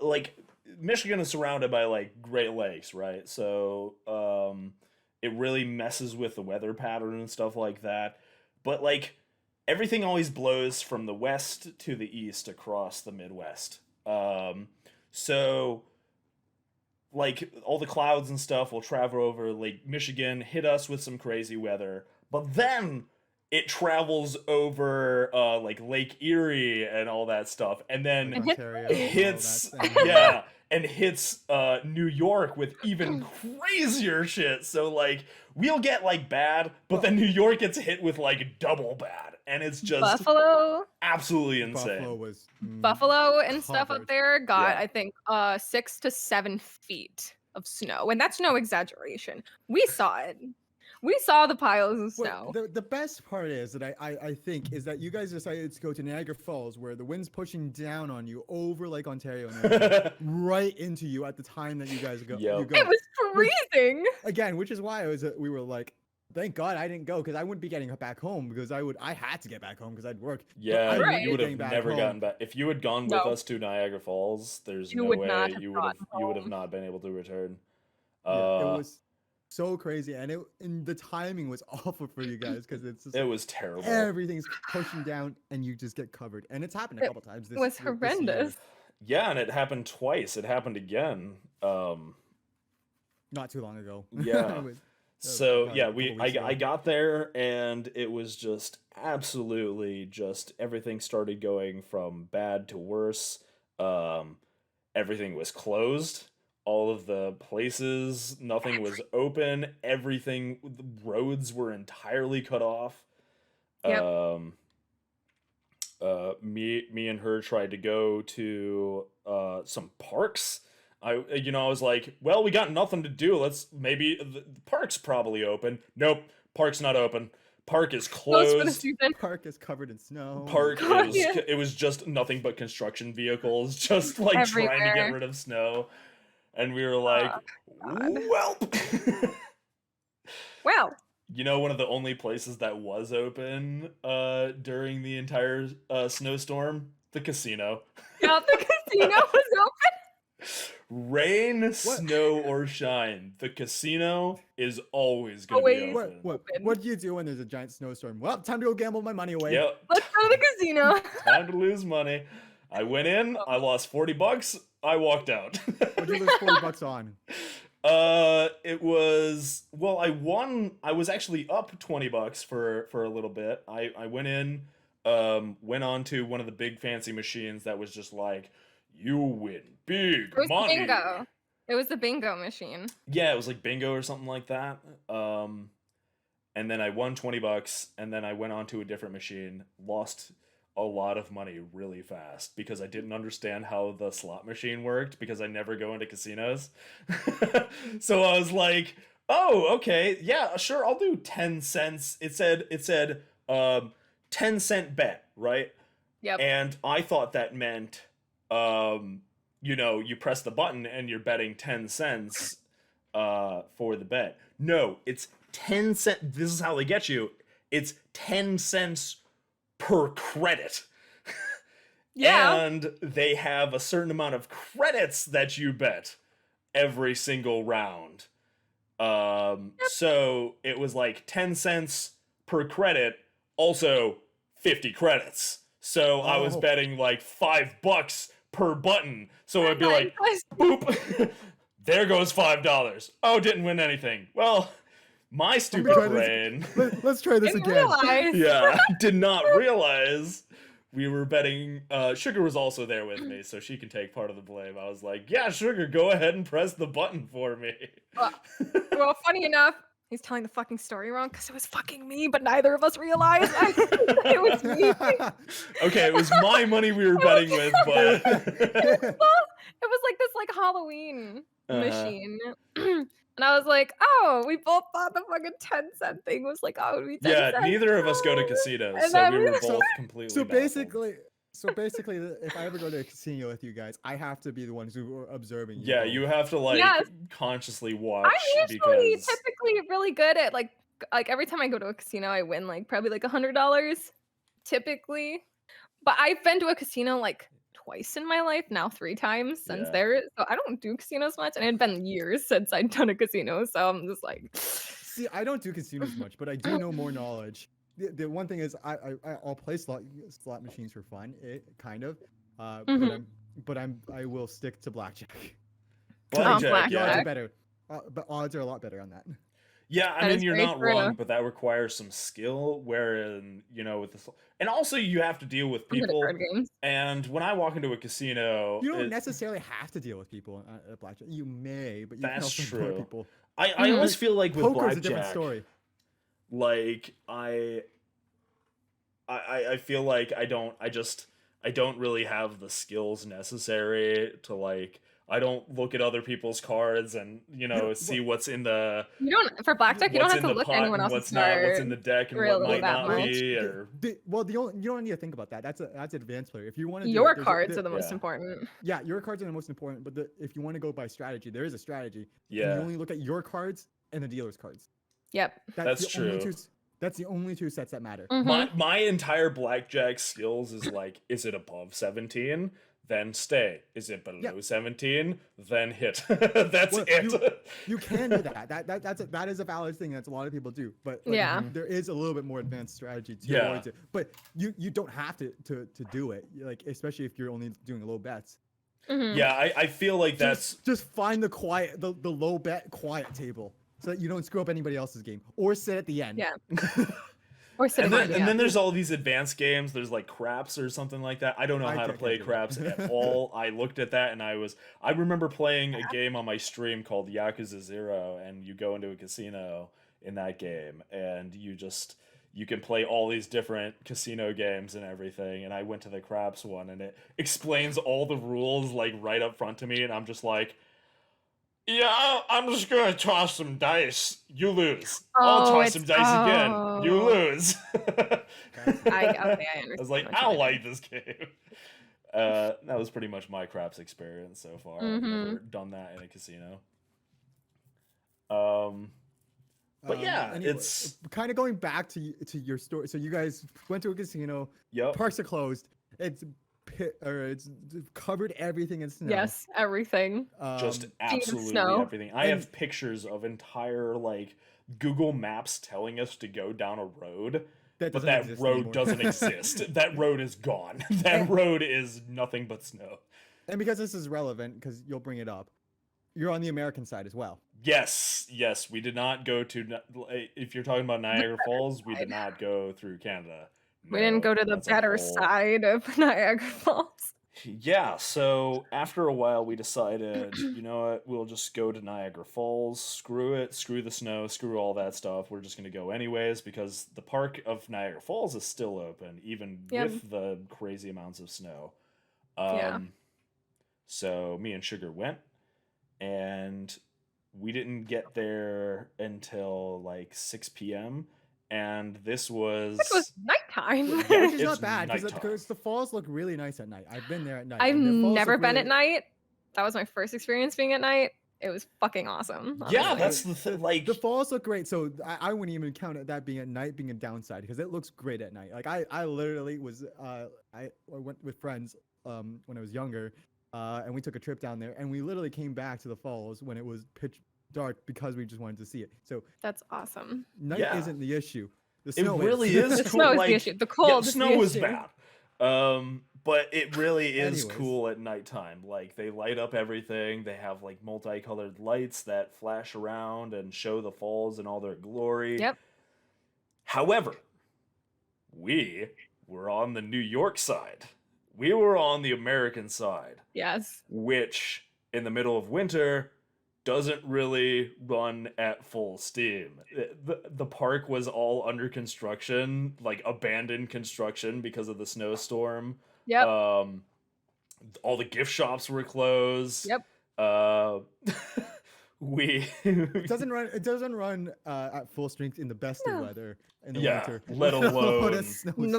Speaker 2: Like, Michigan is surrounded by like Great Lakes, right? So it really messes with the weather pattern and stuff like that. But like everything always blows from the west to the east across the Midwest. So like all the clouds and stuff will travel over Lake Michigan, hit us with some crazy weather, but then it travels over like Lake Erie and all that stuff, and then
Speaker 1: like Ontario,
Speaker 2: hits
Speaker 1: all that thing.
Speaker 2: yeah, and hits New York with even crazier shit. So like we'll get like bad, but then New York gets hit with like double bad, and it's just
Speaker 3: Buffalo
Speaker 2: absolutely insane.
Speaker 1: Buffalo was
Speaker 3: Buffalo and stuff up
Speaker 1: covered.
Speaker 3: there got,
Speaker 2: Yeah.
Speaker 3: I think, 6 to 7 feet of snow, and that's no exaggeration. We saw it. We saw the piles of snow.
Speaker 1: Well, the best part is that I think is that you guys decided to go to Niagara Falls, where the wind's pushing down on you over Lake Ontario and everything, right into you at the time that you guys go.
Speaker 2: Yep.
Speaker 1: You go.
Speaker 3: It was freezing.
Speaker 1: Again, which is why we were like, thank God I didn't go, because I wouldn't be getting back home, because I had to get back home because I'd work. But
Speaker 2: Yeah,
Speaker 1: I
Speaker 3: Right.
Speaker 2: you would have
Speaker 1: getting back
Speaker 2: never
Speaker 1: home.
Speaker 2: gotten back. If you had gone with
Speaker 3: No.
Speaker 2: us to Niagara Falls, there's
Speaker 3: You
Speaker 2: no
Speaker 3: would
Speaker 2: way
Speaker 3: not have
Speaker 2: you would have
Speaker 3: gotten home.
Speaker 2: not been able to return.
Speaker 1: Yeah, it was so crazy, and the timing was awful for you guys, because it's just
Speaker 2: It was terrible.
Speaker 1: everything's pushing down and you just get covered, and it's happened a
Speaker 3: It
Speaker 1: couple times. This
Speaker 3: was
Speaker 1: this year.
Speaker 3: horrendous.
Speaker 2: Yeah, and it happened twice. It happened again.
Speaker 1: Not too long ago.
Speaker 2: Yeah.
Speaker 1: It was
Speaker 2: So
Speaker 1: about a
Speaker 2: yeah,
Speaker 1: couple weeks
Speaker 2: I
Speaker 1: ago.
Speaker 2: got there, and it was just absolutely just everything started going from bad to worse. Everything was closed. All of the places, nothing was open. Everything, the roads were entirely cut off.
Speaker 3: Yep.
Speaker 2: Me and her tried to go to some parks. I was like, well, we got nothing to do. Maybe the park's probably open. Nope, park's not open. Park is
Speaker 3: Close for the
Speaker 2: closed.
Speaker 3: season.
Speaker 1: Park is covered in snow.
Speaker 2: Park
Speaker 3: God,
Speaker 2: is
Speaker 3: yeah.
Speaker 2: it was just nothing but construction vehicles, just like trying to get
Speaker 3: Everywhere.
Speaker 2: rid of snow. And we were like,
Speaker 3: God.
Speaker 2: well,
Speaker 3: Well,
Speaker 2: you know, one of the only places that was open during the entire snowstorm, the casino.
Speaker 3: yeah, the casino was open.
Speaker 2: Rain, snow, or shine, the casino is always going to be
Speaker 3: Always.
Speaker 2: open.
Speaker 1: What do you do when there's a giant snowstorm? Well, time to go gamble my money away.
Speaker 2: Yep,
Speaker 3: Let's go to the casino.
Speaker 2: time to lose money. I went in, I lost $40, I walked out.
Speaker 1: What'd you lose $40 on?
Speaker 2: It was, well, I won. I was actually up $20 for a little bit. I went in, went on to one of the big fancy machines that was just like, you win big
Speaker 3: It was the
Speaker 2: money.
Speaker 3: bingo. It was the bingo machine.
Speaker 2: Yeah, it was like bingo or something like that. And then I won $20, and then I went on to a different machine, lost a lot of money really fast because I didn't understand how the slot machine worked because I never go into casinos. So I was like, oh, okay, yeah, sure, I'll do 10 cents. It said 10-cent bet, right?
Speaker 3: Yep.
Speaker 2: And I thought that meant you press the button and you're betting 10 cents for the bet. No, it's 10 cents. This is how they get you. It's 10 cents per credit.
Speaker 3: Yeah.
Speaker 2: And they have a certain amount of credits that you bet every single round. So it was like 10 cents per credit, also 50 credits. So I was
Speaker 1: Oh.
Speaker 2: betting like $5 per button. So I'd be like,
Speaker 3: Nice.
Speaker 2: boop, there goes $5. Oh, didn't win anything. Well, my stupid
Speaker 1: try this.
Speaker 2: brain,
Speaker 1: Let's try this
Speaker 3: Didn't
Speaker 1: again.
Speaker 3: realize.
Speaker 2: yeah, did not realize we were betting. Sugar was also there with me, so she can take part of the blame. I was like, "Yeah, Sugar, go ahead and press the button for me."
Speaker 3: Well, funny enough, he's telling the fucking story wrong because it was fucking me, but neither of us realized it was me.
Speaker 2: Okay, it was my money we were betting with, but
Speaker 3: It was like this Halloween machine. And I was like, oh, we both thought the fucking 10-cent thing was like, oh, it would be 10
Speaker 2: yeah,
Speaker 3: cents.
Speaker 2: neither of us go to casinos,
Speaker 3: And
Speaker 2: so
Speaker 3: then
Speaker 2: we
Speaker 3: we
Speaker 2: were
Speaker 3: were-
Speaker 2: both completely
Speaker 1: So
Speaker 2: baffled.
Speaker 1: basically, if I ever go to a casino with you guys, I have to be the ones who are observing.
Speaker 2: Yeah,
Speaker 1: both.
Speaker 2: you have to like
Speaker 3: Yes.
Speaker 2: consciously watch
Speaker 3: I'm usually
Speaker 2: because
Speaker 3: typically really good at like every time I go to a casino, I win like probably like $100 typically. But I've been to a casino like twice in my life, now 3 times since
Speaker 2: Yeah.
Speaker 3: there. So I don't do casinos much, and it had been years since I'd done a casino. So I'm just like,
Speaker 1: See, I don't do casinos much, but I do know more knowledge. The one thing is, I'll play slot machines for fun, kind of.
Speaker 3: Mhm.
Speaker 1: But I will stick to blackjack.
Speaker 2: blackjack,
Speaker 3: blackjack.
Speaker 1: The odds
Speaker 2: yeah.
Speaker 1: are better, but odds are a lot better on that.
Speaker 2: Yeah, I
Speaker 3: That
Speaker 2: mean
Speaker 3: is
Speaker 2: you're
Speaker 3: very
Speaker 2: not
Speaker 3: true.
Speaker 2: wrong, but that requires some skill. Wherein with the and also you have to deal with
Speaker 3: I'm good at
Speaker 2: people.
Speaker 3: card games.
Speaker 2: And when I walk into a casino,
Speaker 1: You don't necessarily have to deal with people at blackjack. You may, but you can
Speaker 2: That's
Speaker 1: also ignore
Speaker 2: true.
Speaker 1: people.
Speaker 2: I always feel like with
Speaker 1: Poker's a different
Speaker 2: blackjack,
Speaker 1: story.
Speaker 2: like I feel like I don't really have the skills necessary to like. I don't look at other people's cards and see what's in the
Speaker 3: You don't for blackjack. You don't
Speaker 2: what's
Speaker 3: have
Speaker 2: in
Speaker 3: to
Speaker 2: the
Speaker 3: look at
Speaker 2: pot
Speaker 3: anyone
Speaker 2: and
Speaker 3: else's
Speaker 2: what's not, what's in the
Speaker 3: card.
Speaker 2: deck and what
Speaker 3: really
Speaker 2: might
Speaker 3: that
Speaker 2: not
Speaker 3: much.
Speaker 2: be. Or
Speaker 1: Well, you don't need to think about that. That's advanced player. If you want to,
Speaker 3: Your cards are the most
Speaker 2: yeah.
Speaker 3: important.
Speaker 1: Yeah, your cards are the most important. But if you want to go by strategy, there is a strategy. And
Speaker 2: yeah,
Speaker 1: you only look at your cards and the dealer's cards.
Speaker 3: Yep.
Speaker 2: That's
Speaker 1: the only
Speaker 2: true.
Speaker 1: That's the only 2 sets that matter.
Speaker 3: Mhm.
Speaker 2: my entire blackjack skills is like, is it above 17? Then stay. Is it below 17? Then hit. That's
Speaker 1: Well,
Speaker 2: it.
Speaker 1: You can do that. That is a valid thing. That's a lot of people do. But
Speaker 3: Yeah.
Speaker 1: there is a little bit more advanced strategy
Speaker 2: Yeah.
Speaker 1: towards it. But you don't have to do it. Like especially if you're only doing low bets.
Speaker 3: Mhm.
Speaker 2: Yeah, I feel like that's
Speaker 1: Just find the low bet quiet table so that you don't screw up anybody else's game or sit at the end.
Speaker 3: Yeah. Or sitting
Speaker 2: and then there's all these advanced games. There's like craps or something like that. I don't know
Speaker 1: I
Speaker 2: how to
Speaker 1: can't
Speaker 2: play
Speaker 1: do that.
Speaker 2: craps at all. I looked at that and I remember playing a game on my stream called Yakuza 0, and you go into a casino in that game and you can play all these different casino games and everything. And I went to the craps one and it explains all the rules like right up front to me, and I'm just like, yeah, I'm just gonna toss some dice. You lose. I'll toss some dice again. You lose.
Speaker 3: I understand.
Speaker 2: I was like,
Speaker 3: what
Speaker 2: I
Speaker 3: you
Speaker 2: don't
Speaker 3: mean.
Speaker 2: like this game. That was pretty much my craps experience so far. I've never done that in a casino. But yeah,
Speaker 1: anyway,
Speaker 2: it's
Speaker 1: kind of going back to your story. So you guys went to a casino.
Speaker 2: yep.
Speaker 1: Parks are closed. It's covered everything in snow.
Speaker 3: Yes, everything.
Speaker 2: Just absolutely
Speaker 3: snow.
Speaker 2: everything. I have pictures of entire like Google Maps telling us to go down a road, but
Speaker 1: doesn't
Speaker 2: that
Speaker 1: exist
Speaker 2: road
Speaker 1: anymore.
Speaker 2: doesn't exist. That road is gone. That road is nothing but snow.
Speaker 1: And because this is relevant, because you'll bring it up, you're on the American side as well.
Speaker 2: Yes, we did not go to. If you're talking about Niagara Falls, we did not go through Canada.
Speaker 3: We didn't go to the
Speaker 2: that's a
Speaker 3: better
Speaker 2: whole-
Speaker 3: side of Niagara Falls.
Speaker 2: Yeah, so after a while, we decided, you know what, we'll just go to Niagara Falls. Screw it, screw the snow, screw all that stuff. We're just gonna go anyways because the park of Niagara Falls is still open, even with the crazy amounts of snow.
Speaker 3: Yeah.
Speaker 2: So me and Sugar went, and we didn't get there until like 6 p.m. And this was...
Speaker 3: Which was nighttime.
Speaker 2: Yeah,
Speaker 1: Which is
Speaker 2: it's
Speaker 1: not bad
Speaker 2: nighttime.
Speaker 1: because the falls look really nice at night. I've been there at night.
Speaker 3: I've
Speaker 1: and the falls
Speaker 3: never
Speaker 1: look
Speaker 3: been
Speaker 1: really-
Speaker 3: at night. That was my first experience being at night. It was fucking awesome.
Speaker 2: Yeah,
Speaker 3: honestly.
Speaker 2: that's the thing. Like,
Speaker 1: The falls look great, so I wouldn't even count it that being at night being a downside because it looks great at night. Like I literally was I went with friends when I was younger, and we took a trip down there, and we literally came back to the falls when it was pitch dark because we just wanted to see it. So
Speaker 3: That's awesome.
Speaker 1: night
Speaker 2: Yeah.
Speaker 1: isn't the issue. The
Speaker 2: it
Speaker 1: snow
Speaker 2: really
Speaker 1: is.
Speaker 2: is
Speaker 3: The
Speaker 2: cool.
Speaker 3: snow is
Speaker 2: like,
Speaker 3: the issue. The
Speaker 2: yeah,
Speaker 3: cold is
Speaker 2: snow
Speaker 3: the
Speaker 2: was
Speaker 3: issue.
Speaker 2: bad. But it really is
Speaker 1: Anyways.
Speaker 2: cool at nighttime. Like, they light up everything. They have like multicolored lights that flash around and show the falls in all their glory.
Speaker 3: Yep.
Speaker 2: However, we were on the New York side. We were on the American side,
Speaker 3: Yes.
Speaker 2: which in the middle of winter doesn't really run at full steam. The park was all under construction, like abandoned construction because of the snowstorm.
Speaker 3: Yep.
Speaker 2: All the gift shops were closed.
Speaker 3: Yep.
Speaker 1: It doesn't run at full strength in the best of
Speaker 3: No.
Speaker 1: weather in the
Speaker 2: Yeah,
Speaker 1: winter.
Speaker 2: let alone-
Speaker 1: a snowstorm.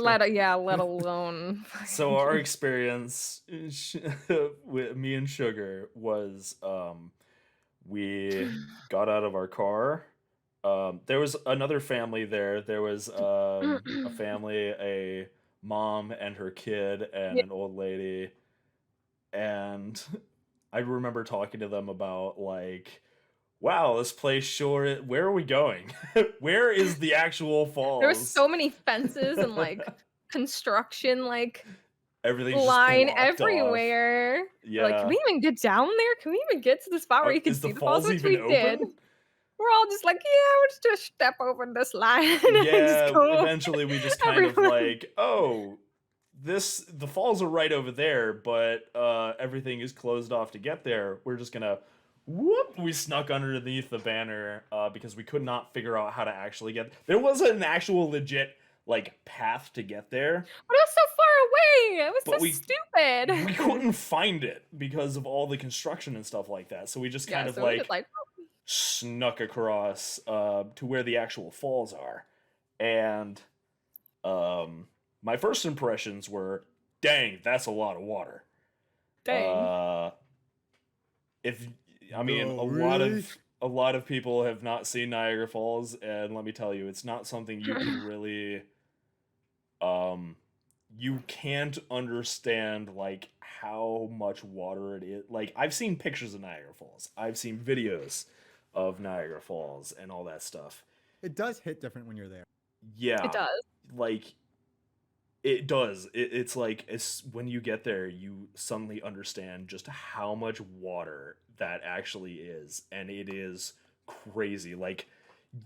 Speaker 3: Let alone.
Speaker 2: So our experience with me and Sugar was we got out of our car. There was another family there. There was a family, a mom and her kid and an old lady. And I remember talking to them about like, wow, this place sure. Where are we going? Where is the actual falls?
Speaker 3: There were so many fences and like construction like
Speaker 2: Everything's
Speaker 3: line
Speaker 2: just blocked off.
Speaker 3: everywhere.
Speaker 2: Yeah.
Speaker 3: Like, can we even get down there? Can we even get to the spot where you can
Speaker 2: Is
Speaker 3: see the falls? Which we
Speaker 2: even
Speaker 3: did.
Speaker 2: open?
Speaker 3: We're all just like, yeah, let's just step over this line and
Speaker 2: Yeah,
Speaker 3: just go.
Speaker 2: eventually we just kind of
Speaker 3: Everyone.
Speaker 2: like, oh, the falls are right over there, but everything is closed off to get there. We're just gonna whoop. We snuck underneath the banner because we could not figure out how to actually get. There wasn't an actual legit like path to get there.
Speaker 3: But it was so far away. It was
Speaker 2: But
Speaker 3: so
Speaker 2: we
Speaker 3: stupid.
Speaker 2: We couldn't find it because of all the construction and stuff like that. So we just kind of
Speaker 3: so we
Speaker 2: like
Speaker 3: just like
Speaker 2: snuck across to where the actual falls are. And my first impressions were, dang, that's a lot of water.
Speaker 3: dang.
Speaker 2: If I mean
Speaker 1: No,
Speaker 2: a lot of people have not seen Niagara Falls, and let me tell you, it's not something you can really you can't understand like how much water it is. Like I've seen pictures of Niagara Falls. I've seen videos of Niagara Falls and all that stuff.
Speaker 1: It does hit different when you're there.
Speaker 2: Yeah.
Speaker 3: It does.
Speaker 2: Like it does. It's like when you get there, you suddenly understand just how much water that actually is, and it is crazy. Like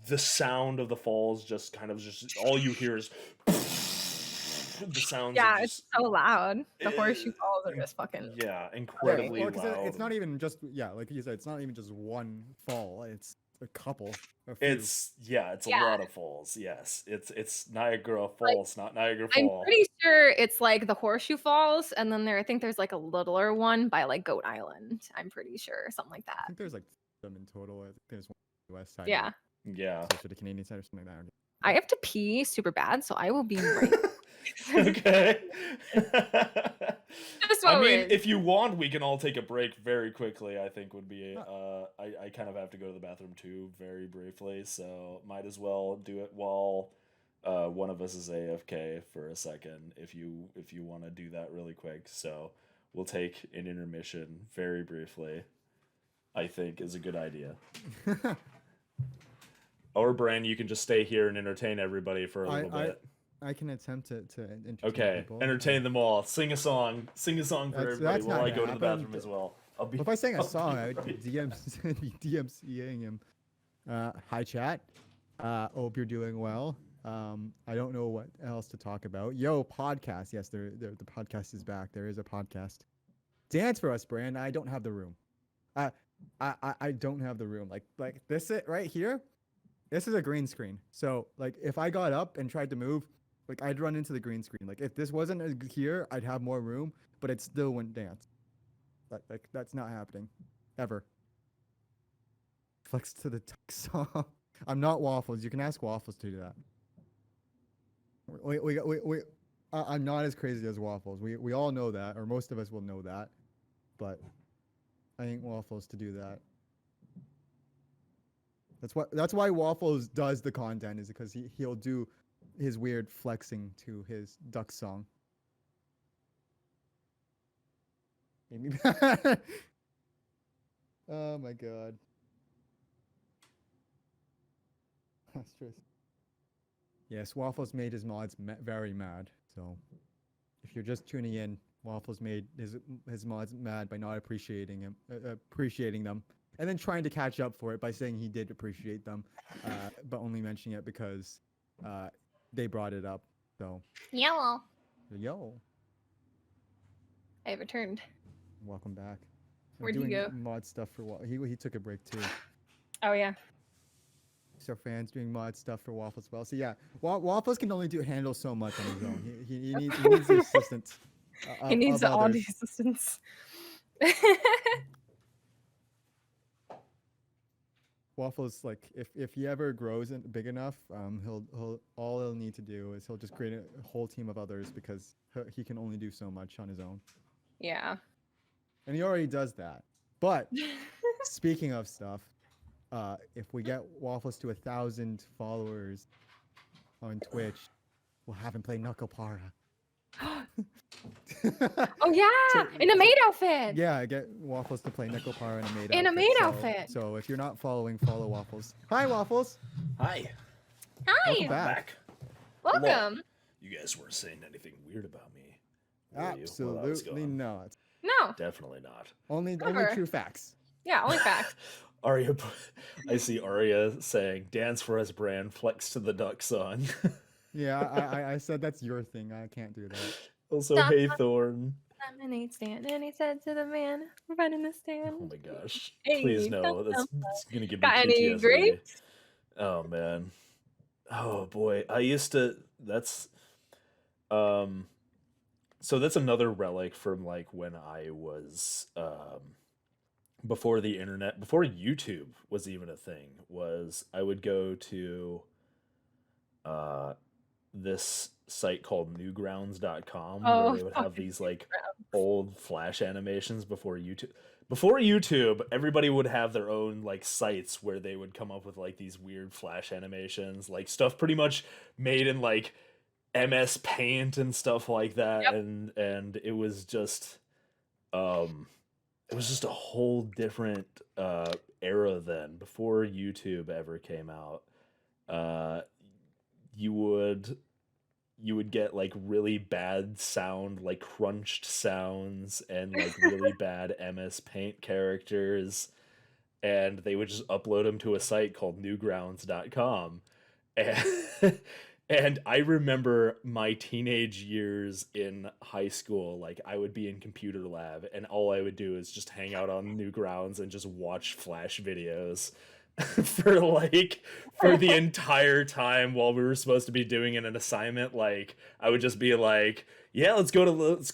Speaker 2: the sound of the falls just kind of just all you hear is the sounds.
Speaker 3: Yeah,
Speaker 2: of
Speaker 3: it's
Speaker 2: just,
Speaker 3: so loud. The horseshoe falls are just fucking.
Speaker 2: yeah, incredibly
Speaker 1: Well, 'cause
Speaker 2: loud.
Speaker 1: it's not even just like you said, it's not even just one fall. It's a couple. A few.
Speaker 2: It's a
Speaker 3: Yeah.
Speaker 2: lot of falls. Yes, it's Niagara Falls, not Niagara
Speaker 3: I'm
Speaker 2: Fall.
Speaker 3: pretty sure it's like the Horseshoe Falls, and then I think there's like a littler one by like Goat Island. I'm pretty sure something like
Speaker 1: I
Speaker 3: that.
Speaker 1: think there's like them in total. I think there's one on the west side.
Speaker 3: Yeah,
Speaker 2: Yeah.
Speaker 1: Closer to the Canadian side or something like that.
Speaker 3: I have to pee super bad, so I will be right.
Speaker 2: Okay.
Speaker 3: Just
Speaker 2: I mean,
Speaker 3: wondering.
Speaker 2: if you want, we can all take a break very quickly. I think would be. I kind of have to go to the bathroom too, very briefly. So might as well do it while one of us is AFK for a second. If you want to do that really quick, so we'll take an intermission very briefly. I think is a good idea. Or Bran, you can just stay here and entertain everybody for a little bit.
Speaker 1: I can attempt to entertain
Speaker 2: Okay,
Speaker 1: people.
Speaker 2: entertain them all. Sing a song. Sing a song for everybody
Speaker 1: that's
Speaker 2: while
Speaker 1: not
Speaker 2: I go to
Speaker 1: gonna
Speaker 2: the
Speaker 1: happen.
Speaker 2: bathroom as well. I'll be.
Speaker 1: If I sang a
Speaker 2: I'll
Speaker 1: song, I
Speaker 2: be
Speaker 1: would
Speaker 2: right
Speaker 1: be DMCing him. Hi chat. Hope you're doing well. I don't know what else to talk about. Yo, podcast. Yes, the podcast is back. There is a podcast. Dance for us, Bran. I don't have the room. I don't have the room. Like this it right here. This is a green screen. So like if I got up and tried to move, like I'd run into the green screen. Like if this wasn't here, I'd have more room, but it still wouldn't dance. Like that's not happening, ever. Flex to the tuck song. I'm not Waffles. You can ask Waffles to do that. I'm not as crazy as Waffles. We all know that, or most of us will know that, but I ain't Waffles to do that. That's why Waffles does the content, is because he'll do his weird flexing to his duck song. Made me mad. Oh my god. Yes, Waffles made his mods very mad. So if you're just tuning in, Waffles made his mods mad by not appreciating them, and then trying to catch up for it by saying he did appreciate them, but only mentioning it because they brought it up. So
Speaker 3: Yellow.
Speaker 1: Yo,
Speaker 3: I returned.
Speaker 1: welcome back. I'm
Speaker 3: Where'd you
Speaker 1: doing
Speaker 3: go?
Speaker 1: mod stuff for he took a break too.
Speaker 3: Oh yeah.
Speaker 1: So fans doing mod stuff for Waffle as well. So yeah, Waffles can only handle so much on his own. He needs the assistance.
Speaker 3: He needs
Speaker 1: of
Speaker 3: all the
Speaker 1: others.
Speaker 3: assistance.
Speaker 1: Waffles, like if he ever grows big enough, he'll need to do is he'll just create a whole team of others because he can only do so much on his own,
Speaker 3: Yeah.
Speaker 1: and he already does that. But speaking of stuff, if we get Waffles to 1,000 followers on Twitch, we'll have him play Knuckle Para.
Speaker 3: Oh yeah, in a maid outfit.
Speaker 1: Yeah, get Waffles to play Nickel Power in a maid outfit.
Speaker 3: In a maid
Speaker 1: So-
Speaker 3: outfit.
Speaker 1: So if you're not following, follow Waffles. Hi, Waffles.
Speaker 2: Hi.
Speaker 3: Hi.
Speaker 1: Welcome back.
Speaker 3: Welcome.
Speaker 2: You guys weren't saying anything weird about me. were you, while I was
Speaker 1: Absolutely
Speaker 2: gone?
Speaker 1: not.
Speaker 3: No.
Speaker 2: Definitely not.
Speaker 1: Only
Speaker 3: Never.
Speaker 1: true facts.
Speaker 3: Yeah, only facts.
Speaker 2: Arya, I see Arya saying, "Dance for us, Bran. Flex to the duck song."
Speaker 1: Yeah, I said that's your thing. I can't do that.
Speaker 2: Also,
Speaker 3: Stop.
Speaker 2: hey Thorn.
Speaker 3: Lemonade stand, and he said to the man right in the stand.
Speaker 2: Oh my gosh!
Speaker 3: Hey,
Speaker 2: Please no,
Speaker 3: dum,
Speaker 2: that's
Speaker 3: dum,
Speaker 2: gonna give me
Speaker 3: Got any
Speaker 2: PTSD.
Speaker 3: grapes?
Speaker 2: Oh man. Oh boy, I used to. That's So that's another relic from like when I was before the internet, before YouTube was even a thing. Was I would go to this site called newgrounds.com
Speaker 3: Oh,
Speaker 2: where they would have
Speaker 3: fucking
Speaker 2: these like
Speaker 3: Newgrounds.
Speaker 2: old flash animations before YouTube. Before YouTube, everybody would have their own like sites where they would come up with like these weird flash animations, like stuff pretty much made in like MS Paint and stuff like that.
Speaker 3: Yep.
Speaker 2: And it was just a whole different era then, before YouTube ever came out. You would get like really bad sound, like crunched sounds, and like really bad MS Paint characters, and they would just upload them to a site called newgrounds.com. And and I remember my teenage years in high school, like I would be in computer lab and all I would do is just hang out on Newgrounds and just watch Flash videos for the entire time while we were supposed to be doing an assignment. Like I would just be like, yeah, let's go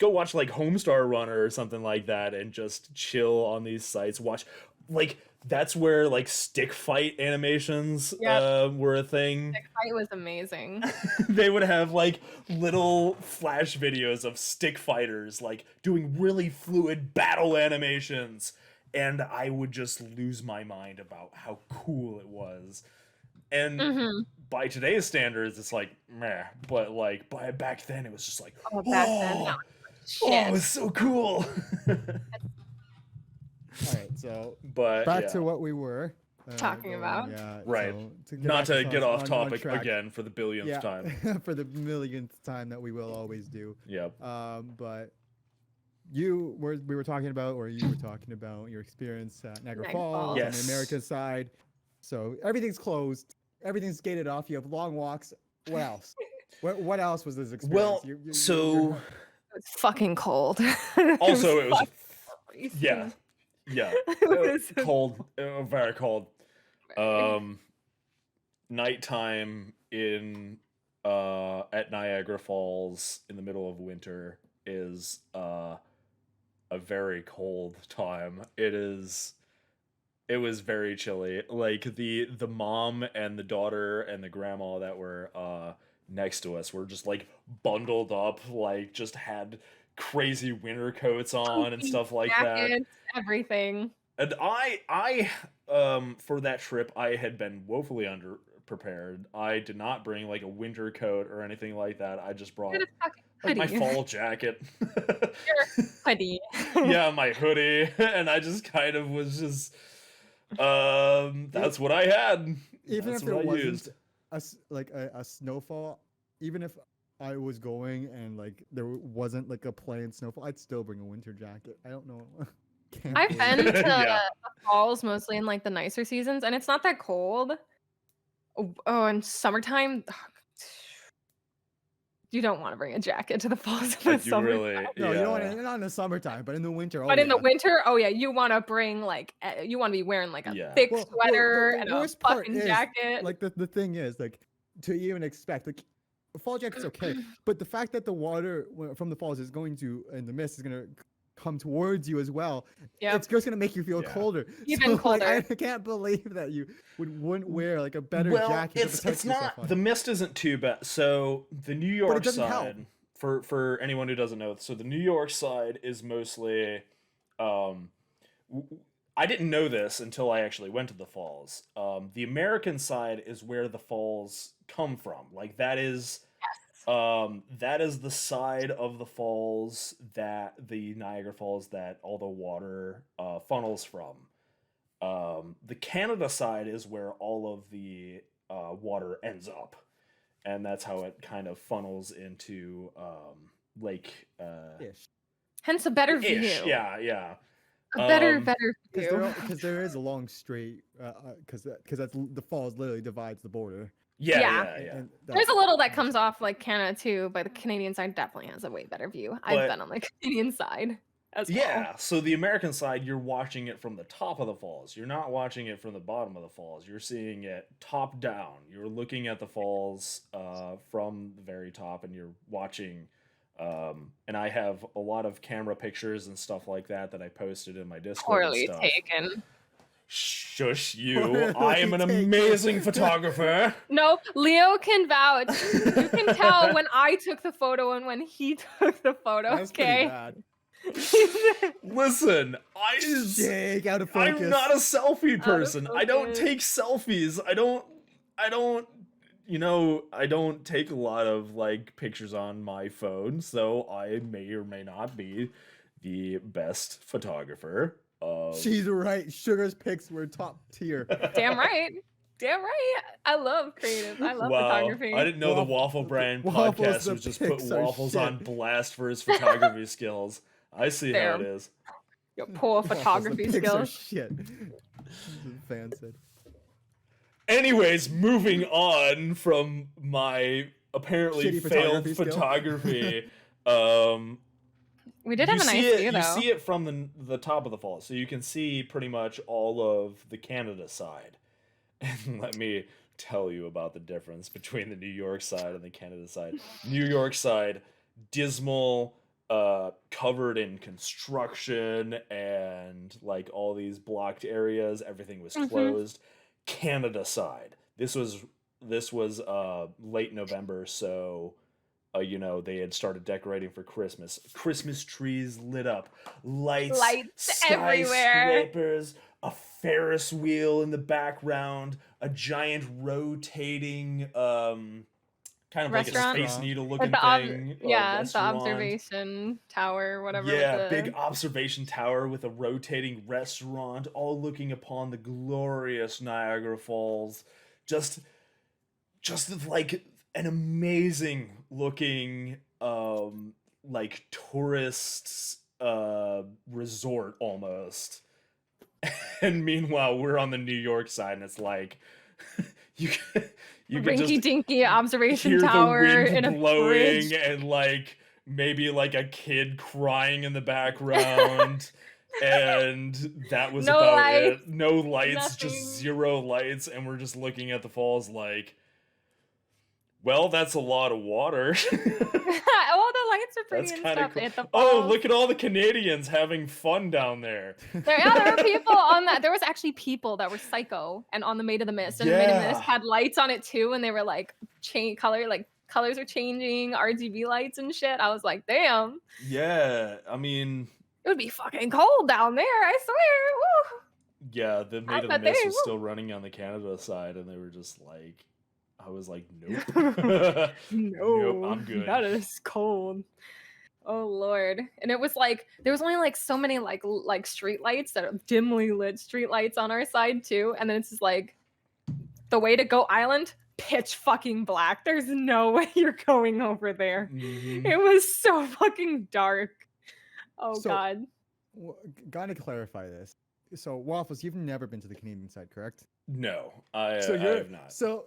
Speaker 2: watch like Homestar Runner or something like that and just chill on these sites. Watch, like, that's where like stick fight animations were a thing.
Speaker 3: That fight was amazing.
Speaker 2: They would have like little flash videos of stick fighters like doing really fluid battle animations, and I would just lose my mind about how cool it was. And by today's standards, it's like meh, but like back then it was just like,
Speaker 3: Oh, back then,
Speaker 2: oh,
Speaker 3: that
Speaker 2: oh,
Speaker 3: shit.
Speaker 2: it was so cool.
Speaker 1: All right, so
Speaker 2: But
Speaker 1: back
Speaker 2: yeah.
Speaker 1: to what we were
Speaker 3: Talking about.
Speaker 1: Yeah,
Speaker 2: Right.
Speaker 1: so
Speaker 2: Not to
Speaker 1: back
Speaker 2: get off
Speaker 1: on
Speaker 2: topic
Speaker 1: track.
Speaker 2: again for the billionth
Speaker 1: Yeah,
Speaker 2: time.
Speaker 1: for the millionth time that we will always do.
Speaker 2: Yep.
Speaker 1: But we were talking about your experience at Niagara
Speaker 3: Niagara
Speaker 1: Falls
Speaker 3: Falls.
Speaker 1: on
Speaker 2: Yes.
Speaker 1: the American side. So everything's closed, everything's gated off. You have long walks. What else? what else was this experience?
Speaker 2: Well, so
Speaker 3: It was fucking cold.
Speaker 2: also it was
Speaker 3: fucking freezing.
Speaker 2: yeah
Speaker 3: It was
Speaker 2: cold, very cold. Nighttime in at Niagara Falls in the middle of winter is a very cold time. It was very chilly. Like the mom and the daughter and the grandma that were next to us were just like bundled up, like just had crazy winter coats on and stuff like that.
Speaker 3: Jackets, everything.
Speaker 2: And I for that trip, I had been woefully underprepared. I did not bring like a winter coat or anything like that. I just brought
Speaker 3: Get a fucking
Speaker 2: like my
Speaker 3: hoodie.
Speaker 2: fall jacket.
Speaker 3: Hoodie.
Speaker 2: Yeah, my hoodie, and I just kind of was just that's what I had.
Speaker 1: Even
Speaker 2: That's
Speaker 1: if there
Speaker 2: what I
Speaker 1: wasn't
Speaker 2: used.
Speaker 1: a snowfall, even if I was going and like there wasn't like a planned snowfall, I'd still bring a winter jacket. I don't know. Can't
Speaker 3: I've
Speaker 1: believe
Speaker 3: been to
Speaker 1: it.
Speaker 2: Yeah.
Speaker 3: the falls mostly in like the nicer seasons, and it's not that cold. Oh, in summertime, You don't want to bring a jacket to the falls in
Speaker 2: Like,
Speaker 3: the
Speaker 2: you
Speaker 3: summer.
Speaker 2: really,
Speaker 1: No, you don't want
Speaker 2: yeah.
Speaker 1: to, not in the summertime, but in the winter.
Speaker 3: But
Speaker 1: oh,
Speaker 3: in the
Speaker 1: yeah.
Speaker 3: winter, oh yeah, you want to bring like you want to be wearing like a
Speaker 2: Yeah.
Speaker 3: thick
Speaker 1: Well,
Speaker 3: sweater
Speaker 1: the
Speaker 3: and a
Speaker 1: worst part
Speaker 3: fucking
Speaker 1: is,
Speaker 3: jacket.
Speaker 1: like, the thing is, like, to even expect, like, a fall jacket's okay, but the fact that the water from the falls is going to, and the mist is going to come towards you as well,
Speaker 3: Yep.
Speaker 1: it's just going to make you feel
Speaker 2: Yeah.
Speaker 1: colder.
Speaker 3: Even
Speaker 1: so, like, I
Speaker 3: colder.
Speaker 1: can't believe that you wouldn't wear, like, a better
Speaker 2: Well,
Speaker 1: jacket to
Speaker 2: it's
Speaker 1: protect yourself
Speaker 2: not
Speaker 1: on.
Speaker 2: the mist isn't too bad. So the New York
Speaker 1: doesn't help.
Speaker 2: side, for anyone who doesn't know, so the New York side is mostly, I didn't know this until I actually went to the falls. The American side is where the falls come from. Like that is the side of the falls that the Niagara Falls that all the water funnels from. The Canada side is where all of the water ends up, and that's how it kind of funnels into Lake
Speaker 1: Ish.
Speaker 3: Hence a better view.
Speaker 2: ish. Yeah.
Speaker 3: A better
Speaker 2: Um,
Speaker 3: view.
Speaker 1: Because there is a long straight, because that's the falls literally divides the border.
Speaker 2: Yeah.
Speaker 1: And
Speaker 3: There's a little that comes off like Canada too, but the Canadian side definitely has a way better view. I've
Speaker 2: But-
Speaker 3: been on the Canadian side as well.
Speaker 2: Yeah, so the American side, you're watching it from the top of the falls. You're not watching it from the bottom of the falls. You're seeing it top down. You're looking at the falls from the very top, and you're watching. And I have a lot of camera pictures and stuff like that I posted in my Discord.
Speaker 3: Poorly
Speaker 2: and stuff.
Speaker 3: taken.
Speaker 2: Shush you!
Speaker 1: Poorly
Speaker 2: I am an
Speaker 1: taken.
Speaker 2: amazing photographer.
Speaker 3: No, Leo can vouch. You can tell when I took the photo and when he took the photo.
Speaker 1: That's pretty
Speaker 3: Okay.
Speaker 1: bad.
Speaker 2: Listen,
Speaker 1: Shake out of focus.
Speaker 2: I'm not a selfie
Speaker 3: of
Speaker 2: person. I don't
Speaker 3: focus.
Speaker 2: take selfies. I don't I don't take a lot of like pictures on my phone, so I may or may not be the best photographer.
Speaker 1: She's right. Sugar's pics were top tier.
Speaker 3: Damn right. Damn right. I love creative. I love
Speaker 2: wow,
Speaker 3: photography.
Speaker 2: I didn't know the
Speaker 1: Waffle-
Speaker 2: WaffleBran
Speaker 1: Waffles,
Speaker 2: podcast
Speaker 1: the
Speaker 2: would just put
Speaker 1: pics are
Speaker 2: Waffles on
Speaker 1: shit.
Speaker 2: blast for his photography skills. I see how it
Speaker 3: Damn.
Speaker 2: is.
Speaker 3: Your poor
Speaker 1: Waffles, the
Speaker 3: photography
Speaker 1: pics are
Speaker 3: skills.
Speaker 1: shit. The fan said.
Speaker 2: Anyways, moving on from my apparently
Speaker 1: Shitty
Speaker 2: failed
Speaker 1: photography skill.
Speaker 2: photography.
Speaker 3: We did have a nice view though.
Speaker 2: You see it from the top of the falls, so you can see pretty much all of the Canada side. And let me tell you about the difference between the New York side and the Canada side. New York side, dismal, covered in construction and like all these blocked areas. Everything was
Speaker 3: Mhm.
Speaker 2: closed. Canada side, this was late November, so they had started decorating for Christmas. Christmas trees lit up, lights
Speaker 3: everywhere.
Speaker 2: skyscrapers, a Ferris wheel in the background, a giant rotating kind of
Speaker 3: Restaurant?
Speaker 2: like a Space Needle
Speaker 3: Like
Speaker 2: looking
Speaker 3: the
Speaker 2: thing.
Speaker 3: the
Speaker 2: restaurant.
Speaker 3: observation tower, whatever.
Speaker 2: Yeah,
Speaker 3: with the...
Speaker 2: big observation tower with a rotating restaurant, all looking upon the glorious Niagara Falls. Just like an amazing looking like tourist resort almost. And meanwhile, we're on the New York side, and it's like you can just
Speaker 3: rinky-dinky observation
Speaker 2: hear
Speaker 3: tower
Speaker 2: the wind
Speaker 3: in a
Speaker 2: blowing
Speaker 3: bridge.
Speaker 2: and like maybe like a kid crying in the background. And that was
Speaker 3: No
Speaker 2: about
Speaker 3: lights,
Speaker 2: it. No lights,
Speaker 3: nothing.
Speaker 2: just 0 lights, and we're just looking at the falls like, well, that's a lot of water.
Speaker 3: All the lights are pretty
Speaker 2: That's
Speaker 3: and
Speaker 2: kind of
Speaker 3: stuff
Speaker 2: cool.
Speaker 3: at the
Speaker 2: Oh,
Speaker 3: falls.
Speaker 2: look at all the Canadians having fun down there.
Speaker 3: There were people on that. There was actually people that were psycho and on the Maid of the Mist, and the Maid of the Mist
Speaker 2: Yeah.
Speaker 3: had lights on it too, and they were like colors are changing, RGB lights and shit. I was like, damn,
Speaker 2: Yeah, I mean,
Speaker 3: it would be fucking cold down there. I swear. Woo.
Speaker 2: yeah, the Maid of the
Speaker 3: bet
Speaker 2: Mist
Speaker 3: they
Speaker 2: was
Speaker 3: will.
Speaker 2: still running on the Canada side, and they were just like, I was like, nope. Nope, I'm good.
Speaker 3: That is cold. Oh lord. And it was like there was only like so many like street lights that are dimly lit street lights on our side too. And then it's just like the way to go island, pitch fucking black. There's no way you're going over there.
Speaker 2: Mhm.
Speaker 3: It was so fucking dark. Oh
Speaker 1: So-
Speaker 3: god.
Speaker 1: Gotta clarify this. so Waffles, you've never been to the Canadian side, correct?
Speaker 2: No,
Speaker 1: So
Speaker 2: I
Speaker 1: you're
Speaker 2: have not.
Speaker 1: so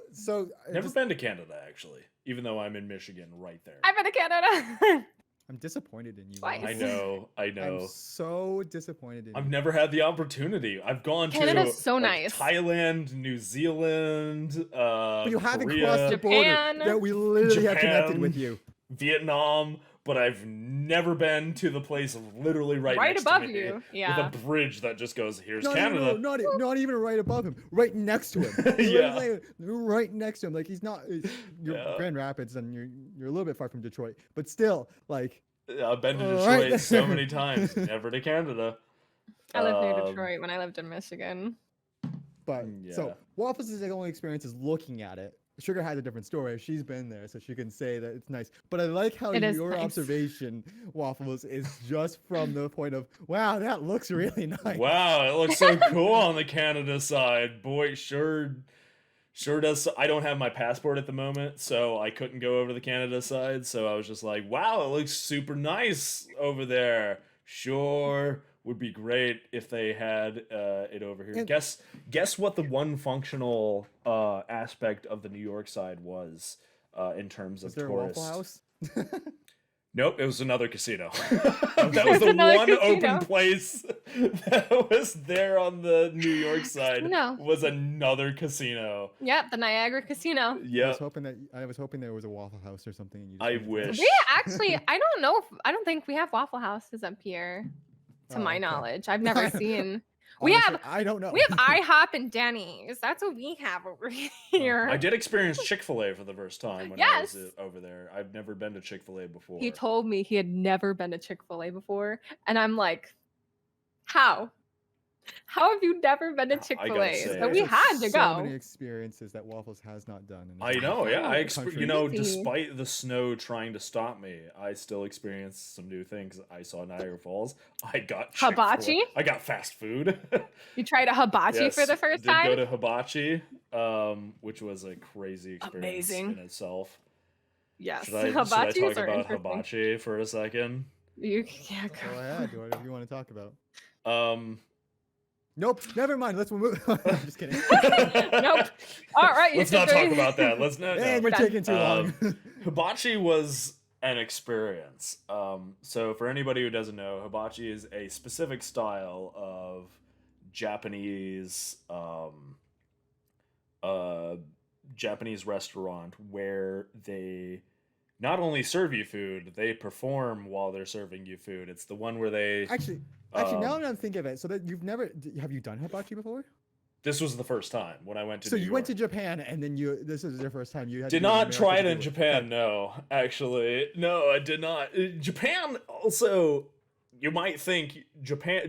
Speaker 2: Never
Speaker 1: just-
Speaker 2: been to Canada actually, even though I'm in Michigan, right there.
Speaker 3: I've been to Canada.
Speaker 1: I'm disappointed in you.
Speaker 3: Twice.
Speaker 2: I
Speaker 1: Waffles.
Speaker 2: know.
Speaker 1: I'm so disappointed in
Speaker 2: I've
Speaker 1: you.
Speaker 2: never had the opportunity. I've gone
Speaker 3: Canada's
Speaker 2: to
Speaker 3: so
Speaker 2: like,
Speaker 3: nice.
Speaker 2: Thailand, New Zealand,
Speaker 1: But you haven't
Speaker 2: Korea,
Speaker 1: crossed the border
Speaker 3: Japan.
Speaker 1: that we literally have connected
Speaker 2: Japan.
Speaker 1: with you.
Speaker 2: Vietnam, but I've never been to the place literally right next
Speaker 3: above
Speaker 2: to me
Speaker 3: you. Yeah.
Speaker 2: with a bridge that just goes, here's
Speaker 1: No,
Speaker 2: Canada.
Speaker 1: not even right above him, right next to him.
Speaker 2: Yeah.
Speaker 1: Literally, right next to him. Like he's not. You're
Speaker 2: Yeah.
Speaker 1: Grand Rapids, and you're a little bit far from Detroit, but still, like.
Speaker 2: I've been to
Speaker 1: Right.
Speaker 2: Detroit so many times, never to Canada.
Speaker 3: I lived near
Speaker 2: Um,
Speaker 3: Detroit when I lived in Michigan.
Speaker 1: But
Speaker 2: Yeah.
Speaker 1: so Waffles' only experience is looking at it. Sugar has a different story. She's been there, so she can say that it's nice. But I like how
Speaker 3: It is
Speaker 1: your
Speaker 3: nice.
Speaker 1: observation, Waffles, is just from the point of, wow, that looks really nice.
Speaker 2: Wow, it looks so cool on the Canada side. Boy, sure does. I don't have my passport at the moment, so I couldn't go over to the Canada side. So I was just like, wow, it looks super nice over there. Sure, would be great if they had it over here.
Speaker 1: And-
Speaker 2: Guess what the one functional aspect of the New York side was in terms of
Speaker 1: Is there
Speaker 2: tourists.
Speaker 1: a Waffle House?
Speaker 2: Nope, it was another casino. That was the
Speaker 3: Another
Speaker 2: one
Speaker 3: casino.
Speaker 2: open place that was there on the New York side.
Speaker 3: Casino.
Speaker 2: Was another casino.
Speaker 3: Yep, the Niagara Casino.
Speaker 2: Yeah,
Speaker 1: I was hoping there was a Waffle House or something. And you just
Speaker 2: I
Speaker 1: went there.
Speaker 2: wish.
Speaker 3: We actually, I don't know. I don't think we have Waffle Houses up here, to
Speaker 1: Oh,
Speaker 3: my
Speaker 1: okay.
Speaker 3: knowledge. I've never seen. We
Speaker 1: Honestly,
Speaker 3: have
Speaker 1: I don't know.
Speaker 3: we have IHOP and Denny's. That's what we have over here.
Speaker 2: I did experience Chick-fil-A for the first time when I was
Speaker 3: Yes.
Speaker 2: over there. I've never been to Chick-fil-A before.
Speaker 3: He told me he had never been to Chick-fil-A before, and I'm like, how? How have you never been to
Speaker 2: I gotta
Speaker 3: Chick-fil-A?
Speaker 2: say,
Speaker 3: So we
Speaker 1: There's
Speaker 3: had to
Speaker 1: so many
Speaker 3: go.
Speaker 1: experiences that Waffles has not done. In
Speaker 2: I
Speaker 1: his
Speaker 2: know, yeah.
Speaker 1: entire country.
Speaker 2: You know,
Speaker 3: Crazy.
Speaker 2: despite the snow trying to stop me, I still experienced some new things. I saw Niagara Falls. I got Chick-fil-A.
Speaker 3: Hibachi?
Speaker 2: I got fast food.
Speaker 3: You tried a hibachi for
Speaker 2: Yes,
Speaker 3: the first
Speaker 2: did go
Speaker 3: time?
Speaker 2: to Hibachi, which was a crazy experience
Speaker 3: Amazing.
Speaker 2: in itself.
Speaker 3: Yes,
Speaker 2: Should I
Speaker 3: hibachis
Speaker 2: talk
Speaker 3: are
Speaker 2: about
Speaker 3: interesting.
Speaker 2: hibachi for a second?
Speaker 3: Yeah,
Speaker 1: Go ahead. Whatever you want to talk about.
Speaker 2: Um,
Speaker 1: Nope. Never mind. Let's move. I'm just kidding.
Speaker 3: Nope. All right, you
Speaker 2: let's not
Speaker 3: should
Speaker 2: talk
Speaker 3: go-
Speaker 2: about that. Let's not.
Speaker 1: And
Speaker 2: No.
Speaker 1: we're taking too long.
Speaker 2: Hibachi was an experience. So for anybody who doesn't know, hibachi is a specific style of Japanese Japanese restaurant where they not only serve you food, they perform while they're serving you food. It's the one where they
Speaker 1: Actually, now that I'm thinking of it, so that you've never have you done hibachi before?
Speaker 2: this was the first time when I went to
Speaker 1: So
Speaker 2: New
Speaker 1: you went to
Speaker 2: York.
Speaker 1: Japan, and then this is your first time. You had
Speaker 2: Did
Speaker 1: to go to
Speaker 2: not try it
Speaker 1: America
Speaker 2: in
Speaker 1: to do
Speaker 2: Japan, no. Actually, no, I did not. Japan also, you might think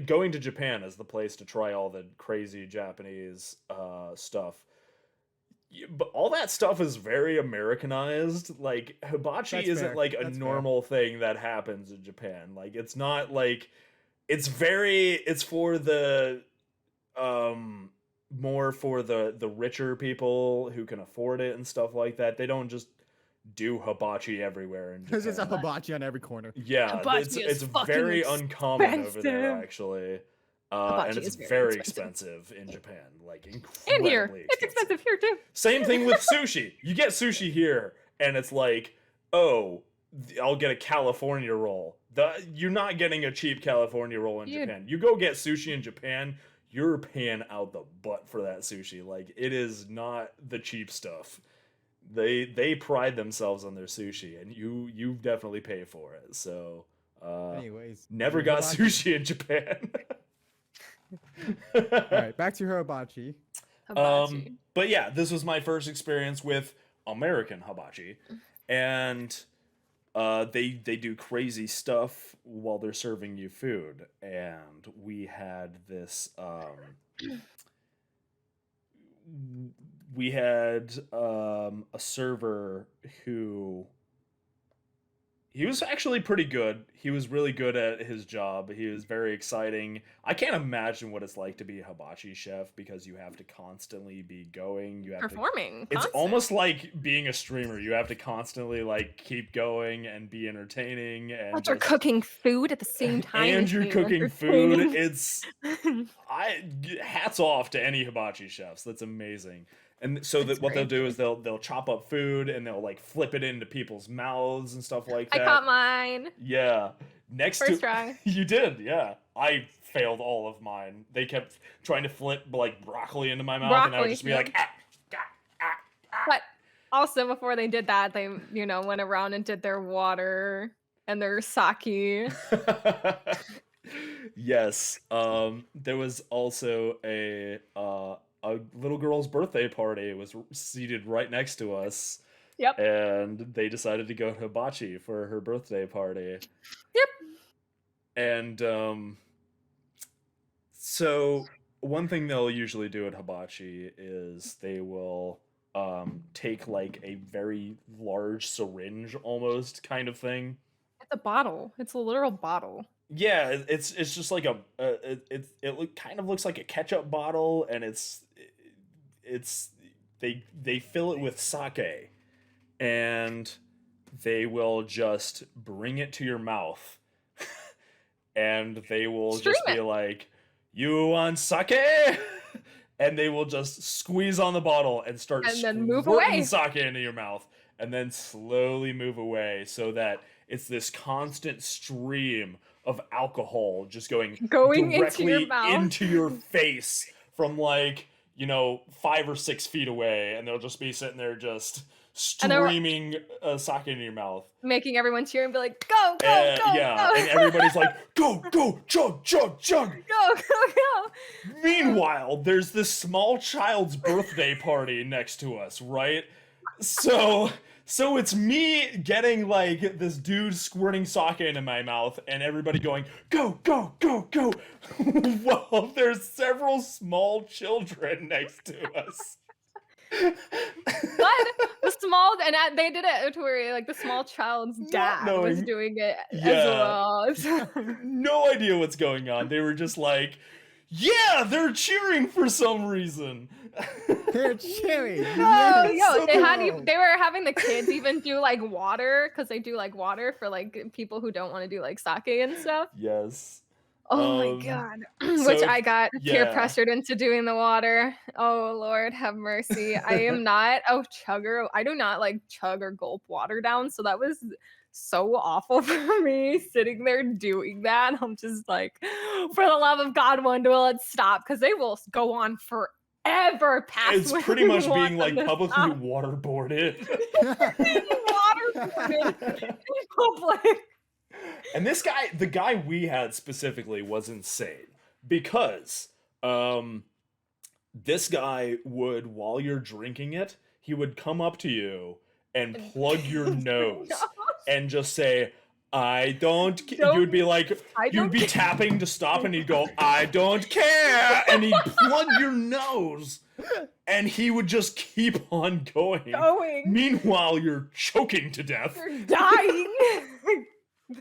Speaker 2: going to Japan is the place to try all the crazy Japanese stuff. But all that stuff is very Americanized. Like hibachi
Speaker 1: That's
Speaker 2: isn't
Speaker 1: fair.
Speaker 2: like a
Speaker 1: That's fair.
Speaker 2: normal thing that happens in Japan. Like it's not like it's for the more for the richer people who can afford it and stuff like that. They don't just do hibachi everywhere in Japan.
Speaker 1: There's just a hibachi on every corner.
Speaker 2: Yeah,
Speaker 3: Hibachi is
Speaker 2: it's
Speaker 3: fucking
Speaker 2: very uncommon over there
Speaker 3: expensive.
Speaker 2: actually.
Speaker 3: Hibachi
Speaker 2: And it's
Speaker 3: is very
Speaker 2: very
Speaker 3: expensive.
Speaker 2: expensive in Japan, like
Speaker 3: And
Speaker 2: incredibly
Speaker 3: here, it's expensive here too.
Speaker 2: Same thing with sushi. You get sushi here, and it's like, oh, I'll get a California roll. You're not getting a cheap California roll in Japan. You go get sushi in Japan, you're paying out the butt for that sushi. Like it is not the cheap stuff. They pride themselves on their sushi, and you definitely pay for it. So,
Speaker 1: Anyways,
Speaker 2: never
Speaker 1: your
Speaker 2: got
Speaker 1: hibachi-
Speaker 2: sushi in Japan.
Speaker 1: All right, back to your hibachi.
Speaker 3: Hibachi.
Speaker 2: But yeah, this was my first experience with American hibachi, and they do crazy stuff while they're serving you food. And we had this a server who He was actually pretty good. He was really good at his job. He was very exciting. I can't imagine what it's like to be a hibachi chef because you have to constantly be going. You have
Speaker 3: Performing.
Speaker 2: It's almost like being a streamer. You have to constantly like keep going and be entertaining, and
Speaker 3: But you're cooking food at the same time.
Speaker 2: And you're cooking food.
Speaker 3: entertaining.
Speaker 2: It's hats off to any hibachi chefs. That's amazing. And so that what they'll do is they'll chop up food and they'll like flip it into people's mouths and stuff like that.
Speaker 3: I caught mine.
Speaker 2: Yeah.
Speaker 3: First try.
Speaker 2: You did, yeah. I failed all of mine. They kept trying to flip like broccoli into my mouth, and I would just be like,
Speaker 3: But also before they did that, they went around and did their water and their sake.
Speaker 2: Yes. There was also a little girl's birthday party was seated right next to us.
Speaker 3: Yep.
Speaker 2: And they decided to go to hibachi for her birthday party.
Speaker 3: Yep.
Speaker 2: And so one thing they'll usually do at hibachi is they will take like a very large syringe almost kind of thing.
Speaker 3: It's a bottle. It's a literal bottle.
Speaker 2: Yeah, it's just like it kind of looks like a ketchup bottle, and they fill it with sake, and they will just bring it to your mouth, and they will just be like, "You want sake?" And they will just squeeze on the bottle and start squirting sake into your mouth, and then slowly move away, so that it's this constant stream of alcohol just going directly into your face from like 5 or 6 feet away, and they'll just be sitting there just streaming sake into your mouth,
Speaker 3: making everyone cheer and be like, "Go, go, go!"
Speaker 2: Yeah, and everybody's like, "Go, go, chug, chug, chug!"
Speaker 3: Go, go, go!
Speaker 2: Meanwhile, there's this small child's birthday party next to us, right? So it's me getting like this dude squirting sake into my mouth, and everybody going, "Go, go, go, go!" Well, there's several small children next to us.
Speaker 3: But they did it to where like the small child's dad was doing it as well.
Speaker 2: No idea what's going on. They were just like, "Yeah, they're cheering for some reason."
Speaker 1: They're cheering.
Speaker 3: They were having the kids even do like water, because they do like water for like people who don't want to do like sake and stuff.
Speaker 2: Yes.
Speaker 3: Oh my god. Which I got peer pressured into doing the water. Oh Lord, have mercy. I am not a chugger. I do not like chug or gulp water down. So that was so awful for me sitting there doing that. I'm just like, for the love of God, when will it stop? Because they will go on forever past.
Speaker 2: It's pretty much being like publicly waterboarded.
Speaker 3: Waterboarded in public.
Speaker 2: And this guy, the guy we had specifically, was insane because this guy would, while you're drinking it, he would come up to you and plug your nose and just say, "I don't." You would be like, you'd be tapping to stop, and he'd go, "I don't care," and he'd plug your nose, and he would just keep on going. Meanwhile, you're choking to death.
Speaker 3: You're dying.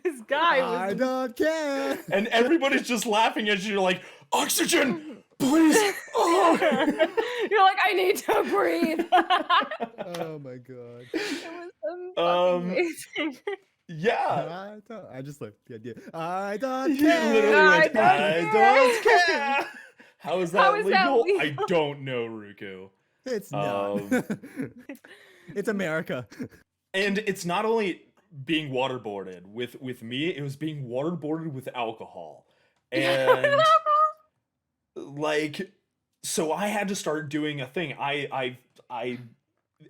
Speaker 3: This guy was...
Speaker 1: I don't care.
Speaker 2: And everybody's just laughing at you. You're like, "Oxygen, please." Oh.
Speaker 3: You're like, "I need to breathe."
Speaker 1: Oh my god.
Speaker 3: It was amazing.
Speaker 2: Yeah.
Speaker 1: I just like the idea. I don't
Speaker 2: He
Speaker 1: care.
Speaker 2: literally went, "I don't care." How is that legal?
Speaker 3: legal?
Speaker 2: I don't know, Ruku.
Speaker 1: It's not. It's America.
Speaker 2: And it's not only being waterboarded. With me, it was being waterboarded with alcohol. And like, so I had to start doing a thing.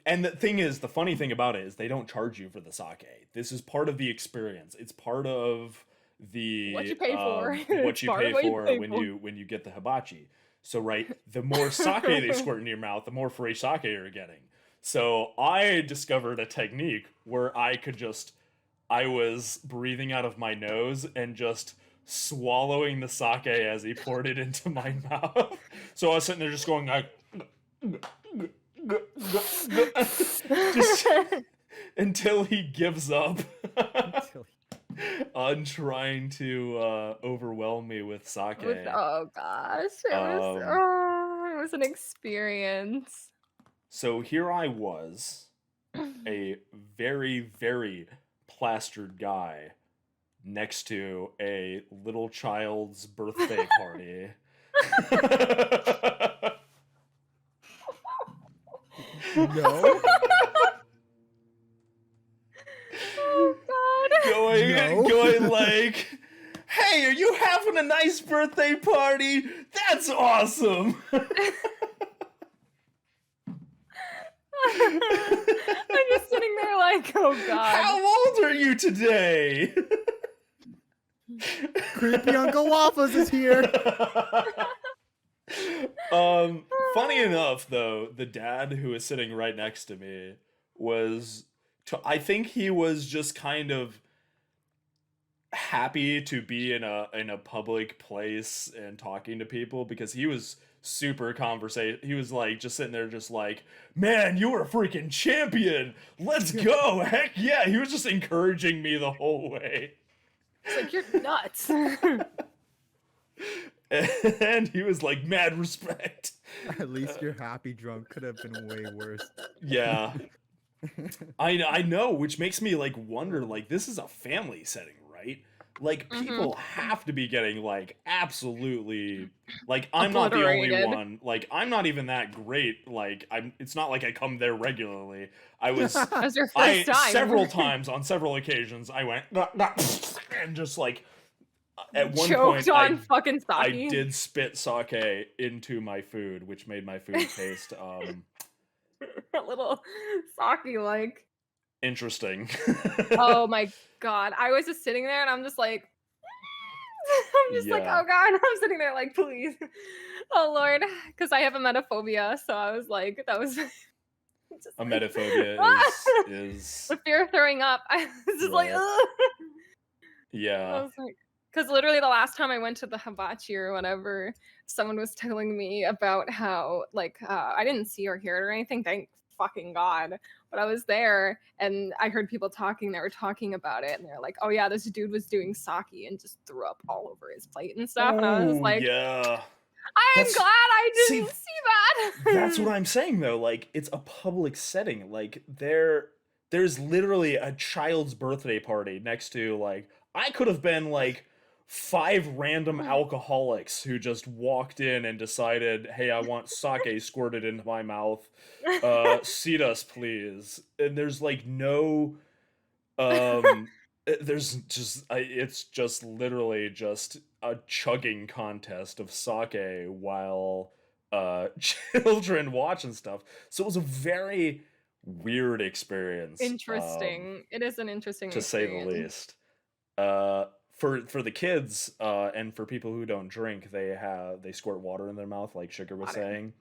Speaker 2: And the funny thing about it is they don't charge you for the sake. This is part of the experience. It's part of the
Speaker 3: what you pay for.
Speaker 2: What you pay for when you get the hibachi. So right, the more sake they squirt into your mouth, the more free sake you're getting. So I discovered a technique where I was breathing out of my nose and just swallowing the sake as he poured it into my mouth. So I was sitting there just going like, just until he gives up.
Speaker 1: Until
Speaker 2: on trying to overwhelm me with sake.
Speaker 3: Oh gosh, it was an experience.
Speaker 2: So here I was, a very, very plastered guy next to a little child's birthday party.
Speaker 1: No.
Speaker 3: Oh god.
Speaker 2: Going like, hey, are you having a nice birthday party? That's awesome.
Speaker 3: I'm just sitting there like, oh god.
Speaker 2: How old are you today?
Speaker 1: Creepy Uncle Waffles is here.
Speaker 2: Funny enough, though, the dad who was sitting right next to me was, I think he was just kind of happy to be in a public place and talking to people, because he was super conversation. He was like just sitting there just like, man, you were a freaking champion, let's go, heck yeah. He was just encouraging me the whole way.
Speaker 3: It's like, you're nuts.
Speaker 2: And he was like, mad respect.
Speaker 1: At least your happy drunk could have been way worse.
Speaker 2: Yeah. I know, which makes me like wonder, like, this is a family setting, right? Like, people have to be getting like absolutely, like, I'm not the only
Speaker 3: Obliterated.
Speaker 2: one, like, I'm not even that great, like, it's not like I come there regularly. I was
Speaker 3: That was your first time.
Speaker 2: several times on several occasions I went and just like at one
Speaker 3: Choked
Speaker 2: point
Speaker 3: on fucking sake.
Speaker 2: I did spit sake into my food, which made my food taste
Speaker 3: A little sake like.
Speaker 2: interesting.
Speaker 3: Oh my god. I was just sitting there and I'm just like I'm just like,
Speaker 2: Yeah.
Speaker 3: oh god. I'm sitting there like, please. Oh lord. Because I have a metaphobia, so I was like, that was just
Speaker 2: A
Speaker 3: like,
Speaker 2: metaphobia is
Speaker 3: the fear of throwing up. I was just like,
Speaker 2: Right.
Speaker 3: ugh. I
Speaker 2: yeah.
Speaker 3: was like, because literally the last time I went to the hibachi or whatever, someone was telling me about how like I didn't see or hear it or anything, thank fucking god, but I was there and I heard people talking. They were talking about it, and they're like, "Oh yeah, this dude was doing sake and just threw up all over his plate and stuff." And I was
Speaker 2: Ooh,
Speaker 3: like,
Speaker 2: yeah.
Speaker 3: "I'm
Speaker 2: That's-
Speaker 3: glad I
Speaker 2: see,
Speaker 3: didn't see that."
Speaker 2: That's what I'm saying though. Like, it's a public setting. Like, there's literally a child's birthday party next to, like, I could have been like 5 random alcoholics who just walked in and decided, hey, I want sake squirted into my mouth. Seat us, please. And there's like no there's just it's just literally just a chugging contest of sake while children watch and stuff. So it was a very weird experience.
Speaker 3: Interesting. It is an interesting
Speaker 2: To say the
Speaker 3: experience.
Speaker 2: least. For the kids and for people who don't drink, they squirt water in their mouth, like Sugar was
Speaker 3: Water.
Speaker 2: saying.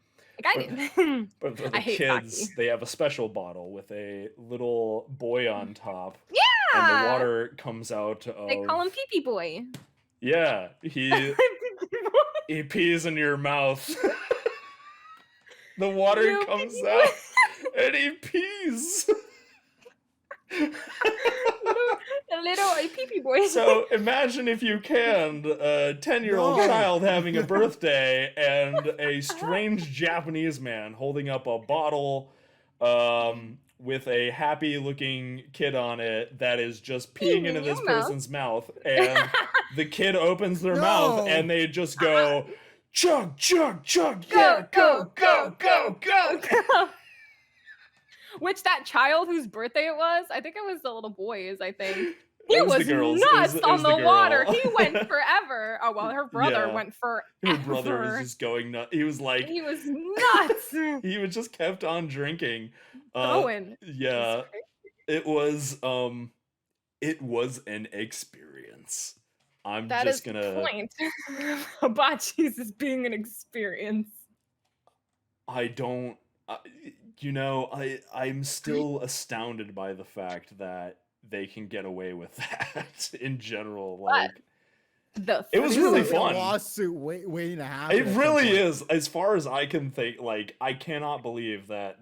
Speaker 3: Like I did.
Speaker 2: But for the
Speaker 3: I hate
Speaker 2: kids,
Speaker 3: sake.
Speaker 2: they have a special bottle with a little boy on top, and
Speaker 3: Yeah.
Speaker 2: the water comes out of.
Speaker 3: They call him Pee Pee Boy.
Speaker 2: Yeah,
Speaker 3: Pee Pee Boy.
Speaker 2: he pees in your mouth. The water
Speaker 3: Little
Speaker 2: comes
Speaker 3: pee-pee
Speaker 2: out,
Speaker 3: boy.
Speaker 2: and he pees.
Speaker 3: A little Pee Pee Boy.
Speaker 2: So imagine, if you can, a 10-year-old
Speaker 1: No.
Speaker 2: child having a birthday and a strange Japanese man holding up a bottle with a happy-looking kid on it that is just peeing
Speaker 3: Peeing
Speaker 2: into
Speaker 3: in
Speaker 2: this
Speaker 3: your mouth.
Speaker 2: person's mouth, and the kid opens their mouth
Speaker 1: No.
Speaker 2: and they just go, chug, chug, chug,
Speaker 3: Go,
Speaker 2: yeah,
Speaker 3: go,
Speaker 2: go, go, go, go.
Speaker 3: Which that child whose birthday it was, I think it was the little boys, I think. He
Speaker 2: It was the
Speaker 3: was
Speaker 2: girls.
Speaker 3: nuts
Speaker 2: It
Speaker 3: on
Speaker 2: was
Speaker 3: the
Speaker 2: the
Speaker 3: water.
Speaker 2: girl.
Speaker 3: He went forever. Oh well, her brother
Speaker 2: Yeah.
Speaker 3: went forever.
Speaker 2: Her brother was just going nuts. He was like,
Speaker 3: He was nuts.
Speaker 2: he was just kept on drinking.
Speaker 3: Going.
Speaker 2: Yeah, it was an experience. I'm
Speaker 3: That
Speaker 2: just
Speaker 3: is
Speaker 2: gonna.
Speaker 3: the point. Hibachi's is being an experience.
Speaker 2: I don't. I'm still astounded by the fact that they can get away with that in general. Like, It was
Speaker 1: There's
Speaker 2: really
Speaker 1: like a
Speaker 2: fun.
Speaker 1: lawsuit waiting to happen.
Speaker 2: it
Speaker 1: at some
Speaker 2: really
Speaker 1: point.
Speaker 2: is. As far as I can think, like, I cannot believe that,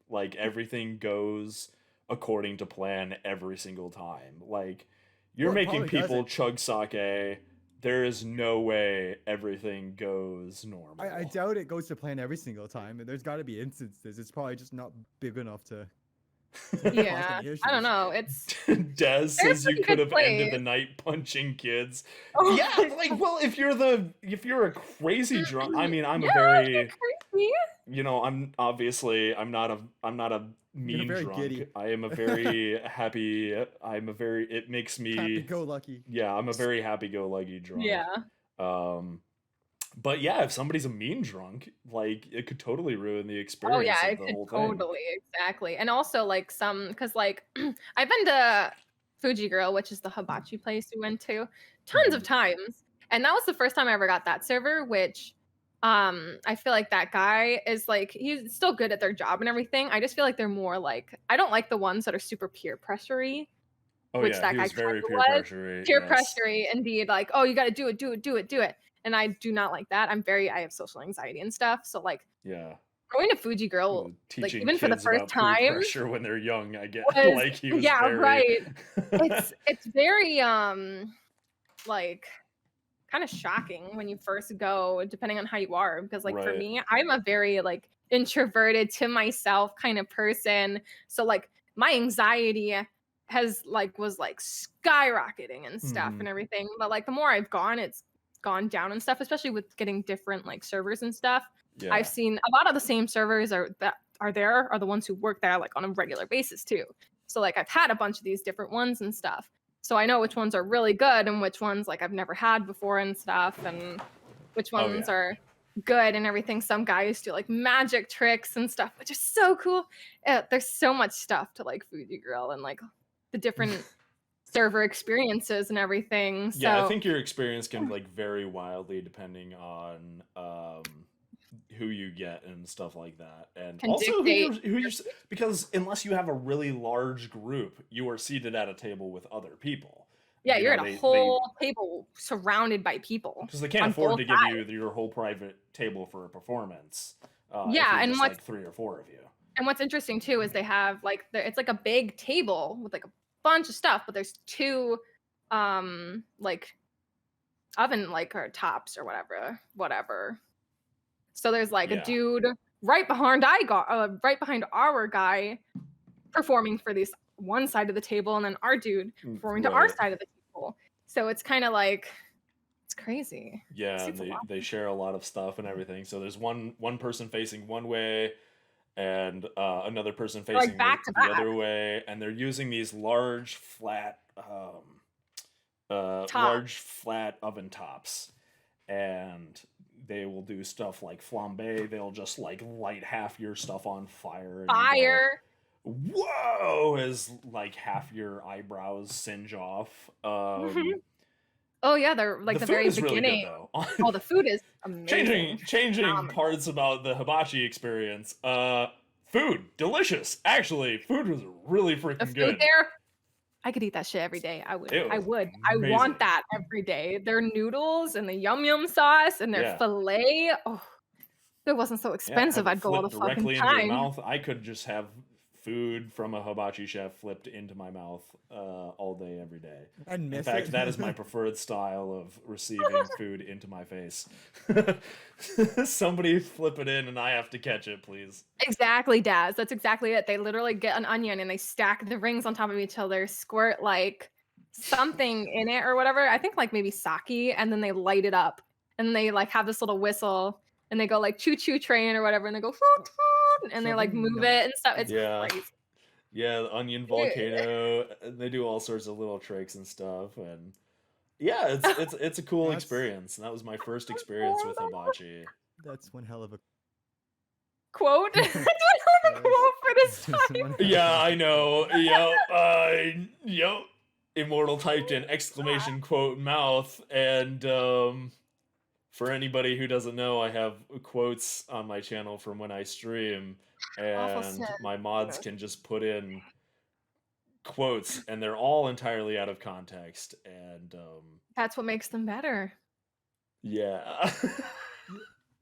Speaker 2: like, everything goes according to plan every single time. Like, You're
Speaker 1: Well, it
Speaker 2: making
Speaker 1: probably
Speaker 2: people
Speaker 1: doesn't.
Speaker 2: chug sake. There is no way everything goes normal.
Speaker 1: I doubt it goes to plan every single time, and there's got to be instances. It's probably just not big enough to cause
Speaker 3: Yeah,
Speaker 1: any issues.
Speaker 3: I don't know. It's
Speaker 2: Des says you
Speaker 3: pretty
Speaker 2: could
Speaker 3: good
Speaker 2: have ended the
Speaker 3: place.
Speaker 2: night punching kids.
Speaker 3: Oh,
Speaker 2: Yeah, like, well, if you're a crazy drunk, I mean, I'm a
Speaker 3: yeah,
Speaker 2: very,
Speaker 3: you're crazy.
Speaker 2: you know, I'm not a mean
Speaker 1: very
Speaker 2: drunk.
Speaker 1: giddy.
Speaker 2: I am a very happy. It makes me.
Speaker 1: Happy-go-lucky.
Speaker 2: Yeah, I'm a very happy-go-lucky drunk.
Speaker 3: Yeah.
Speaker 2: But yeah, if somebody's a mean drunk, like, it could totally ruin the
Speaker 3: Oh
Speaker 2: experience
Speaker 3: yeah,
Speaker 2: of
Speaker 3: it
Speaker 2: the
Speaker 3: could
Speaker 2: whole thing.
Speaker 3: totally, exactly. And also like because like I've been to Fuji Grill, which is the hibachi place we went to, tons of times. And that was the first time I ever got that server, which I feel like that guy is like he's still good at their job and everything. I just feel like they're more like I don't like the ones that are super peer pressure-y,
Speaker 2: Oh
Speaker 3: which
Speaker 2: yeah,
Speaker 3: that
Speaker 2: he
Speaker 3: guy
Speaker 2: was very
Speaker 3: kinda
Speaker 2: peer
Speaker 3: was.
Speaker 2: pressure.
Speaker 3: Peer
Speaker 2: Yes.
Speaker 3: pressure-y indeed, like, oh, you gotta do it, do it, do it, do it. And I do not like that. I have social anxiety and stuff. So like
Speaker 2: Yeah.
Speaker 3: going to Fuji Grill, like
Speaker 2: Teaching
Speaker 3: even for the
Speaker 2: kids
Speaker 3: first
Speaker 2: about peer
Speaker 3: time,
Speaker 2: pressure when they're young, I get
Speaker 3: was
Speaker 2: like he was
Speaker 3: yeah,
Speaker 2: very
Speaker 3: right. It's very like kind of shocking when you first go, depending on how you are. Because like for
Speaker 2: Right.
Speaker 3: me, I'm a very like introverted to myself kind of person. So like my anxiety was like skyrocketing and stuff
Speaker 2: Mhm.
Speaker 3: and everything. But like the more I've gone, it's gone down and stuff, especially with getting different like servers and stuff.
Speaker 2: Yeah.
Speaker 3: I've seen a lot of the same servers are the ones who work there like on a regular basis too. So like I've had a bunch of these different ones and stuff. So I know which ones are really good and which ones like I've never had before and stuff, and which
Speaker 2: Oh,
Speaker 3: ones
Speaker 2: yeah.
Speaker 3: are good and everything. Some guys do like magic tricks and stuff, which is so cool. There's so much stuff to like Fuji Grill and like the different server experiences and everything. So
Speaker 2: Yeah, I think your experience can like vary wildly depending on who you get and stuff like that, and
Speaker 3: can
Speaker 2: also
Speaker 3: dictate.
Speaker 2: because unless you have a really large group, you are seated at a table with other people.
Speaker 3: Yeah,
Speaker 2: You
Speaker 3: you're
Speaker 2: know,
Speaker 3: at a whole table surrounded by people.
Speaker 2: because they can't
Speaker 3: on
Speaker 2: afford
Speaker 3: both
Speaker 2: to give you your whole private table for a performance. If
Speaker 3: Yeah,
Speaker 2: you're
Speaker 3: and
Speaker 2: just
Speaker 3: what's
Speaker 2: like 3 or 4 of you.
Speaker 3: And what's interesting too is they have like it's like a big table with like a bunch of stuff, but there's two like oven like or tops or whatever. So there's like
Speaker 2: Yeah.
Speaker 3: a dude right behind our guy performing for this one side of the table, and then our dude performing to our
Speaker 2: Right.
Speaker 3: side of the table. So it's kind of like it's crazy.
Speaker 2: Yeah,
Speaker 3: It's a lot.
Speaker 2: they share a lot of stuff and everything. So there's one person facing one way, and another person
Speaker 3: They're, like,
Speaker 2: facing
Speaker 3: back to
Speaker 2: the
Speaker 3: back.
Speaker 2: other way, and they're using these large flat oven tops, and they will do stuff like flambe. They'll just like light half your stuff on fire. And you go,
Speaker 3: Fire.
Speaker 2: whoa! As like half your eyebrows singe off.
Speaker 3: Oh yeah, they're like the
Speaker 2: food
Speaker 3: very
Speaker 2: is really good,
Speaker 3: beginning.
Speaker 2: though.
Speaker 3: Oh, the food is amazing.
Speaker 2: Changing
Speaker 3: Phenomenal.
Speaker 2: parts about the hibachi experience. Food delicious. Actually, food was really
Speaker 3: The
Speaker 2: freaking
Speaker 3: food
Speaker 2: good.
Speaker 3: there, I could eat that shit every day. I would.
Speaker 2: It
Speaker 3: I
Speaker 2: was
Speaker 3: would. I
Speaker 2: amazing.
Speaker 3: want that every day. Their noodles and the yum yum sauce and their
Speaker 2: Yeah.
Speaker 3: filet. Oh, if it wasn't so
Speaker 2: Yeah,
Speaker 3: expensive,
Speaker 2: have it
Speaker 3: I'd go all the
Speaker 2: flipped directly
Speaker 3: fucking
Speaker 2: into your
Speaker 3: time.
Speaker 2: mouth. I could just have food from a hibachi chef flipped into my mouth all day, every day.
Speaker 1: And
Speaker 2: In
Speaker 1: miss
Speaker 2: fact,
Speaker 1: it.
Speaker 2: that is my preferred style of receiving food into my face. Somebody flip it in and I have to catch it, please.
Speaker 3: Exactly, Daz. That's exactly it. They literally get an onion and they stack the rings on top of each other, squirt like something in it or whatever. I think like maybe sake, and then they light it up. And they like have this little whistle and they go like choo choo train or whatever, and they go foot, foot, and they like
Speaker 1: Something
Speaker 3: move
Speaker 1: nuts.
Speaker 3: it and stuff. It's
Speaker 2: Yeah.
Speaker 3: crazy.
Speaker 2: Yeah, the onion volcano. They do all sorts of little tricks and stuff, and yeah, it's a cool
Speaker 1: That's-
Speaker 2: experience. And that was my first experience with hibachi.
Speaker 1: That's one hell of a
Speaker 3: Quote. That's one hell of a quote for this time.
Speaker 2: Yeah, I know. Yep. Immortal typed in exclamation quote mouth, and for anybody who doesn't know, I have quotes on my channel from when I stream,
Speaker 3: Waffle
Speaker 2: and
Speaker 3: said-
Speaker 2: my mods can just put in quotes, and they're all entirely out of context, and
Speaker 3: That's what makes them better.
Speaker 2: yeah.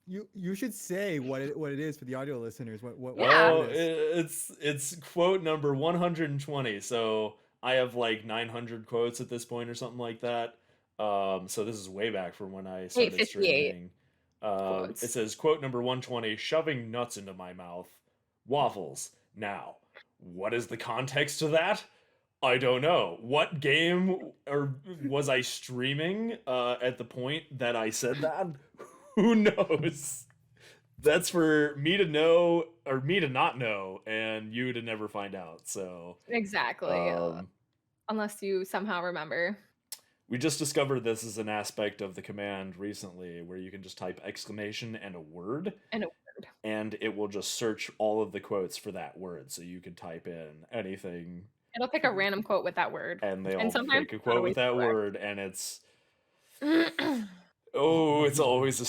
Speaker 1: You should say what it is for the audio listeners. What
Speaker 3: Yeah.
Speaker 2: Well,
Speaker 1: it is.
Speaker 2: it's quote number 120. So I have like 900 quotes at this point or something like that. So this is way back from when I started
Speaker 3: 858
Speaker 2: streaming.
Speaker 3: quotes.
Speaker 2: It says, quote number 120, shoving nuts into my mouth. Waffles. Now, what is the context to that? I don't know. What game or was I streaming at the point that I said that? Who knows? That's for me to know or me to not know and you to never find out. So
Speaker 3: Exactly. Unless you somehow remember.
Speaker 2: we just discovered this is an aspect of the command recently where you can just type exclamation and a word. And it will just search all of the quotes for that word. So you can type in anything.
Speaker 3: It'll pick a random quote with that word.
Speaker 2: And they'll
Speaker 3: sometimes
Speaker 2: pick a quote with that word, and it's it's always a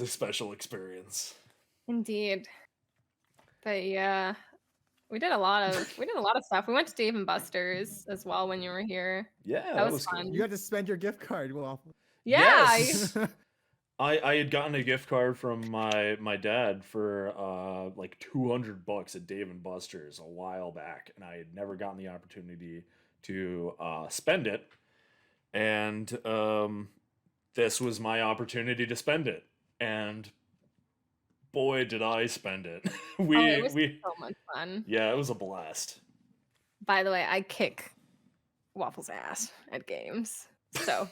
Speaker 2: special experience.
Speaker 3: Indeed. But yeah, we did a lot of stuff. We went to Dave and Buster's as well when you were here.
Speaker 2: Yeah,
Speaker 3: that was fun.
Speaker 2: cool.
Speaker 1: You had to spend your gift card, Waffle.
Speaker 3: Yeah.
Speaker 2: Yes. I had gotten a gift card from my dad for like $200 at Dave and Buster's a while back, and I had never gotten the opportunity to spend it, and this was my opportunity to spend it, and boy did I spend it.
Speaker 3: It was so much fun.
Speaker 2: Yeah, it was a blast.
Speaker 3: By the way, I kick Waffle's ass at games, so.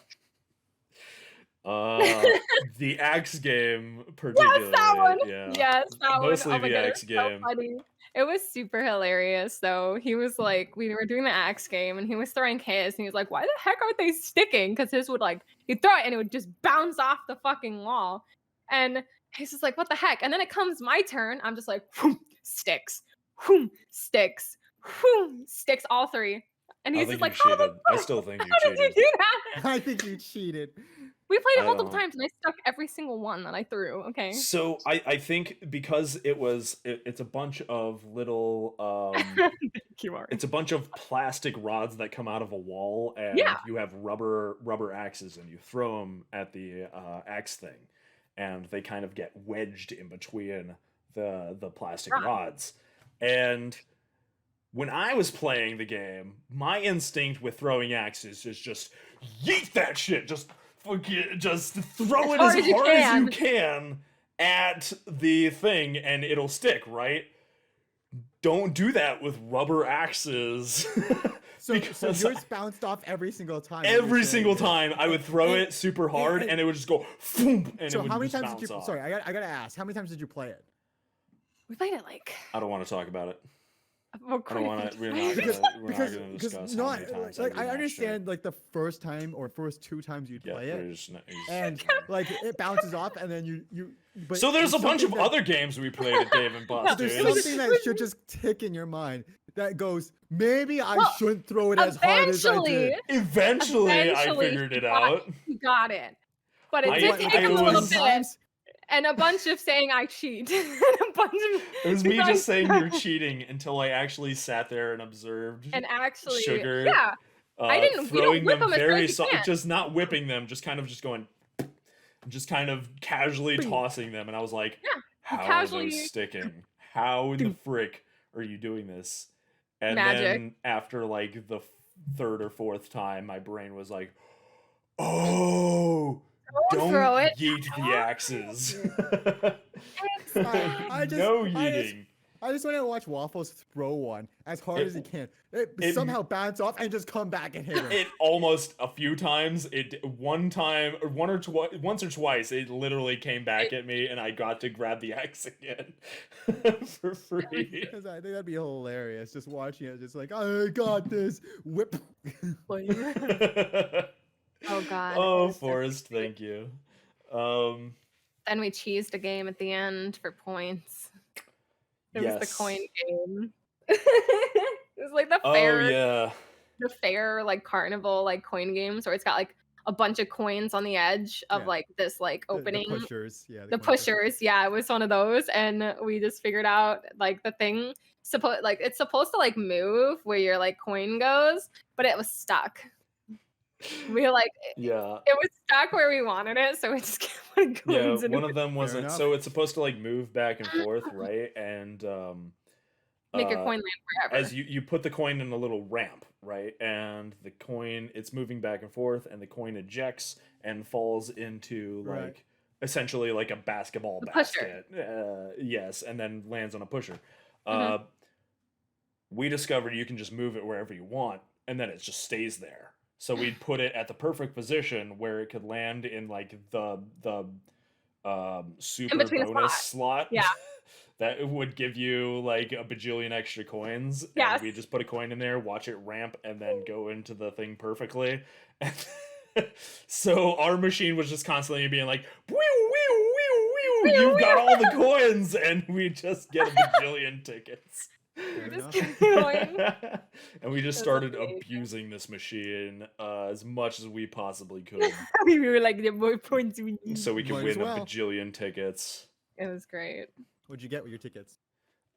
Speaker 2: The axe game particularly.
Speaker 3: Yes, that one.
Speaker 2: Yeah.
Speaker 3: Yes, that
Speaker 2: Mostly
Speaker 3: one. Oh
Speaker 2: the
Speaker 3: God,
Speaker 2: axe
Speaker 3: it was so
Speaker 2: game.
Speaker 3: funny. It was super hilarious though. He was like, we were doing the axe game and he was throwing his and he was like, why the heck aren't they sticking? Because his would like, he'd throw it and it would just bounce off the fucking wall. And he's just like, what the heck? And then it comes my turn. I'm just like, whoom, sticks, whoom, sticks, whoom, sticks, all three. And he's just like,
Speaker 2: I still think you
Speaker 3: how
Speaker 2: cheated.
Speaker 3: did you do that?
Speaker 1: I think you cheated.
Speaker 3: We played it
Speaker 2: I
Speaker 3: multiple
Speaker 2: don't-
Speaker 3: times and I stuck every single one that I threw. Okay.
Speaker 2: So I think because it's a bunch of little it's a bunch of plastic rods that come out of a wall, and
Speaker 3: Yeah.
Speaker 2: you have rubber axes, and you throw them at the axe thing, and they kind of get wedged in between the plastic
Speaker 3: Right.
Speaker 2: rods. And when I was playing the game, my instinct with throwing axes is just yeet that shit, just throw it as hard as you can at the thing and it'll stick, right? Don't do that with rubber axes.
Speaker 1: So
Speaker 2: Because
Speaker 1: yours bounced off every single time.
Speaker 2: every single time I would throw it super hard and it would just go boom, and
Speaker 1: So
Speaker 2: it would
Speaker 1: how many
Speaker 2: just
Speaker 1: times
Speaker 2: bounce
Speaker 1: did you?
Speaker 2: off.
Speaker 1: Sorry, I gotta ask. How many times did you play it?
Speaker 3: We played it like
Speaker 2: I don't want to talk about it.
Speaker 3: well,
Speaker 2: I don't want to. We're not
Speaker 1: Because
Speaker 2: gonna discuss how many times.
Speaker 1: like I
Speaker 2: rematched it.
Speaker 1: understand like the first time or first two times you'd
Speaker 2: Yeah,
Speaker 1: play
Speaker 2: we're
Speaker 1: it,
Speaker 2: just not-
Speaker 1: and like it bounces off, and then you. But
Speaker 2: So there's a bunch of
Speaker 1: something that-
Speaker 2: other games we played at Dave and
Speaker 1: There's
Speaker 2: Buster's.
Speaker 1: something that should just tick in your mind that goes, maybe I
Speaker 3: Well,
Speaker 1: shouldn't throw it as hard as I
Speaker 3: eventually,
Speaker 1: did.
Speaker 2: Eventually, I
Speaker 3: Eventually,
Speaker 2: figured it
Speaker 3: he got
Speaker 2: out.
Speaker 3: he got it. But it
Speaker 2: I-
Speaker 3: did
Speaker 2: I
Speaker 3: take him a
Speaker 2: was-
Speaker 3: little bit.
Speaker 1: Sometimes-
Speaker 3: And a bunch of saying I cheat. And a bunch of
Speaker 2: It was me
Speaker 3: like-
Speaker 2: just saying you're cheating until I actually sat there and observed
Speaker 3: and actually
Speaker 2: Sugar.
Speaker 3: yeah. I didn't- we don't
Speaker 2: throwing
Speaker 3: whip
Speaker 2: them
Speaker 3: them as hard
Speaker 2: very
Speaker 3: as you can.
Speaker 2: just not whipping them, just kind of just going, just kind of casually tossing them, and I was like,
Speaker 3: Yeah,
Speaker 2: how are
Speaker 3: casually-
Speaker 2: those sticking? How in the frick are you doing this? And
Speaker 3: Magic.
Speaker 2: then after like the third or fourth time, my brain was like, oh, don't
Speaker 3: throw it.
Speaker 2: yeet the axes.
Speaker 1: I just-
Speaker 2: no
Speaker 1: I just-
Speaker 2: yeeting.
Speaker 1: I just want to watch Waffles throw one as hard as he can. It somehow bounce off and just come back and hit him.
Speaker 2: It almost a few times. Once or twice, it literally came back at me, and I got to grab the axe again for free.
Speaker 1: Because I think that'd be hilarious, just watching it, just like, I got this, whip.
Speaker 3: Oh god.
Speaker 2: Oh, Forrest, thank you.
Speaker 3: Then we cheesed a game at the end for points. It was the coin game. It was like the fair, the fair like carnival like coin games where it's got like a bunch of coins on the edge of
Speaker 1: Yeah.
Speaker 3: like this like opening.
Speaker 1: The pushers, yeah.
Speaker 3: The
Speaker 1: coin
Speaker 3: pushers, yeah, it was one of those, and we just figured out like the thing it's supposed to like move where your like coin goes, but it was stuck. We like
Speaker 2: Yeah.
Speaker 3: it was stuck where we wanted it, so we just kept putting coins
Speaker 2: Yeah,
Speaker 3: in
Speaker 2: one
Speaker 3: it.
Speaker 2: of them wasn't.
Speaker 1: enough.
Speaker 2: So it's supposed to like move back and forth, right? And
Speaker 3: Make your coin land forever.
Speaker 2: as you put the coin in a little ramp, right? And the coin, it's moving back and forth, and the coin ejects and falls into
Speaker 1: Right.
Speaker 2: like essentially like a basketball
Speaker 3: The pusher.
Speaker 2: basket. Yes, and then lands on a pusher.
Speaker 3: Mhm.
Speaker 2: We discovered you can just move it wherever you want, and then it just stays there. So we'd put it at the perfect position where it could land in like the super
Speaker 3: between the
Speaker 2: bonus slot.
Speaker 3: Yeah.
Speaker 2: That would give you like a bajillion extra coins.
Speaker 3: Yes.
Speaker 2: And we just put a coin in there, watch it ramp, and then go into the thing perfectly. So our machine was just constantly being like, whew, whew, whew, whew, you've got all the coins, and we just get a bajillion tickets.
Speaker 1: Fair
Speaker 3: Just
Speaker 1: enough.
Speaker 3: going.
Speaker 2: And we just
Speaker 3: That's
Speaker 2: started
Speaker 3: amazing.
Speaker 2: abusing this machine as much as we possibly could,
Speaker 3: We were like, the more points we need.
Speaker 2: so we could
Speaker 1: Might as
Speaker 2: win
Speaker 1: well.
Speaker 2: a bajillion tickets.
Speaker 3: It was great.
Speaker 1: What'd you get with your tickets?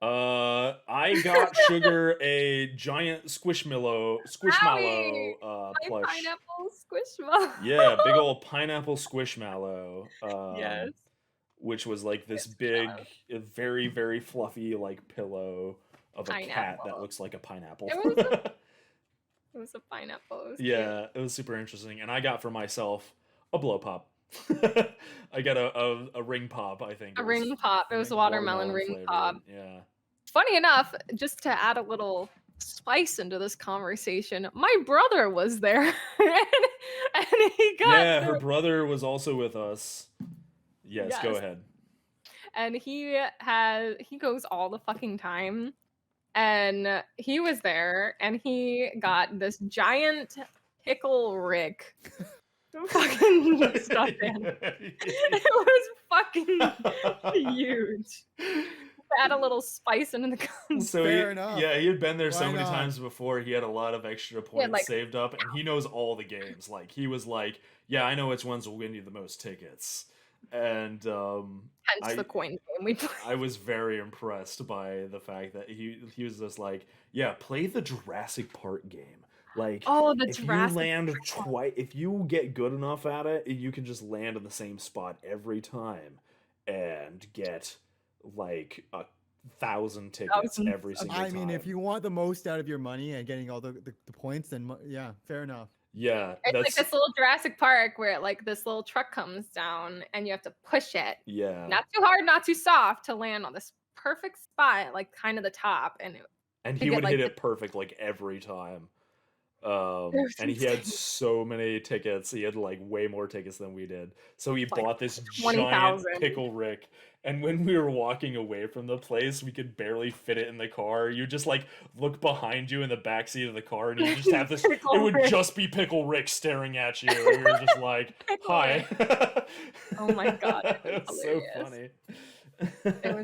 Speaker 2: I got Sugar a giant Squishmallow
Speaker 3: Howie! My
Speaker 2: plush.
Speaker 3: pineapple squishmallow.
Speaker 2: Yeah, big old pineapple Squishmallow.
Speaker 3: Yes.
Speaker 2: Which was like this
Speaker 3: Yes,
Speaker 2: big,
Speaker 3: Squishmallow.
Speaker 2: very, very fluffy like pillow of a cat that
Speaker 3: Pineapple.
Speaker 2: looks like a pineapple.
Speaker 3: It was a pineapple. It was cute.
Speaker 2: Yeah, it was super interesting. And I got for myself a blow pop. I got a ring pop, I think.
Speaker 3: A
Speaker 2: It was
Speaker 3: ring pop. It was a watermelon ring
Speaker 2: flavored.
Speaker 3: pop.
Speaker 2: Yeah.
Speaker 3: Funny enough, just to add a little spice into this conversation, my brother was there, and he got
Speaker 2: Yeah, her brother was also with us. Yes, go
Speaker 3: Yes.
Speaker 2: ahead.
Speaker 3: and he goes all the fucking time, and he was there, and he got this giant pickle Rick fucking stuffed in. It was fucking huge. Add a little spice into the
Speaker 2: So
Speaker 1: Fair enough.
Speaker 2: yeah, he had been there so
Speaker 1: Why
Speaker 2: many
Speaker 1: not?
Speaker 2: times before. He had a lot of extra points
Speaker 3: like-
Speaker 2: saved up, and he knows all the games. Like he was like, "Yeah, I know which ones will win you the most tickets." And
Speaker 3: hence the coin game we played.
Speaker 2: I was very impressed by the fact that he was just like, "Yeah, play the Jurassic Park game. Like,
Speaker 3: Oh, the
Speaker 2: if
Speaker 3: Jurassic
Speaker 2: you land
Speaker 3: Park.
Speaker 2: twice, if you get good enough at it, you can just land in the same spot every time and get like 1,000 tickets
Speaker 3: Thousands
Speaker 2: every
Speaker 3: of
Speaker 2: single
Speaker 1: I
Speaker 2: time."
Speaker 1: mean, if you want the most out of your money and getting all the points, then yeah, fair enough.
Speaker 2: yeah,
Speaker 3: It's like
Speaker 2: that's
Speaker 3: this little Jurassic Park where like this little truck comes down and you have to push it.
Speaker 2: yeah,
Speaker 3: Not too hard, not too soft to land on this perfect spot, like kind of the top. And
Speaker 2: and
Speaker 3: to
Speaker 2: he
Speaker 3: get,
Speaker 2: would
Speaker 3: like,
Speaker 2: hit
Speaker 3: the-
Speaker 2: it perfect like every time.
Speaker 3: was
Speaker 2: And he had
Speaker 3: insane.
Speaker 2: so many tickets. He had like way more tickets than we did. So he
Speaker 3: Like,
Speaker 2: bought this
Speaker 3: 20,000.
Speaker 2: giant pickle Rick. And when we were walking away from the place, we could barely fit it in the car. You just like look behind you in the backseat of the car, and you just have this.
Speaker 3: Pickle
Speaker 2: It would
Speaker 3: Rick.
Speaker 2: just be Pickle Rick staring at you. And you're just like,
Speaker 3: Pickle
Speaker 2: "Hi."
Speaker 3: Oh my God,
Speaker 2: it
Speaker 3: it
Speaker 2: was
Speaker 3: was
Speaker 2: so
Speaker 3: hilarious.
Speaker 2: funny.
Speaker 3: it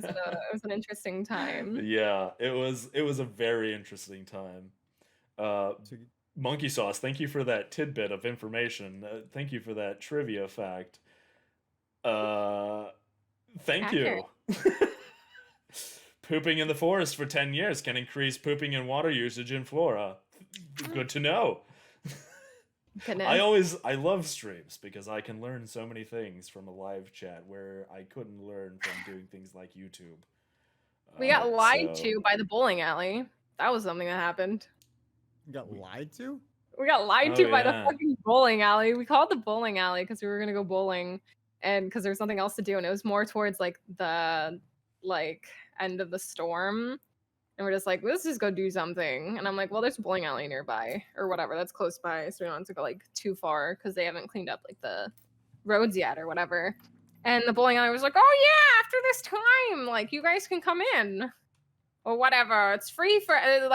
Speaker 3: was an interesting time.
Speaker 2: Yeah, it was a very interesting time.
Speaker 1: So,
Speaker 2: Monkey Sauce, thank you for that tidbit of information. Thank you for that trivia fact. Thank
Speaker 3: Accurate.
Speaker 2: you. Pooping in the forest for 10 years can increase pooping and water usage in flora. Good to know.
Speaker 3: Goodness.
Speaker 2: I love streams because I can learn so many things from a live chat where I couldn't learn from doing things like YouTube.
Speaker 3: We got lied
Speaker 2: So-
Speaker 3: to by the bowling alley. That was something that happened.
Speaker 1: you got lied to?
Speaker 3: We got lied
Speaker 2: Oh,
Speaker 3: to by the
Speaker 2: yeah.
Speaker 3: fucking bowling alley. We called the bowling alley because we were gonna go bowling, and because there was nothing else to do, and it was more towards like the end of the storm, and we're just like, let's just go do something. And I'm like, well, there's a bowling alley nearby or whatever that's close by, so we don't have to go like too far because they haven't cleaned up like the roads yet or whatever. And the bowling alley was like, oh yeah, after this time, like you guys can come in or whatever. It's free for any of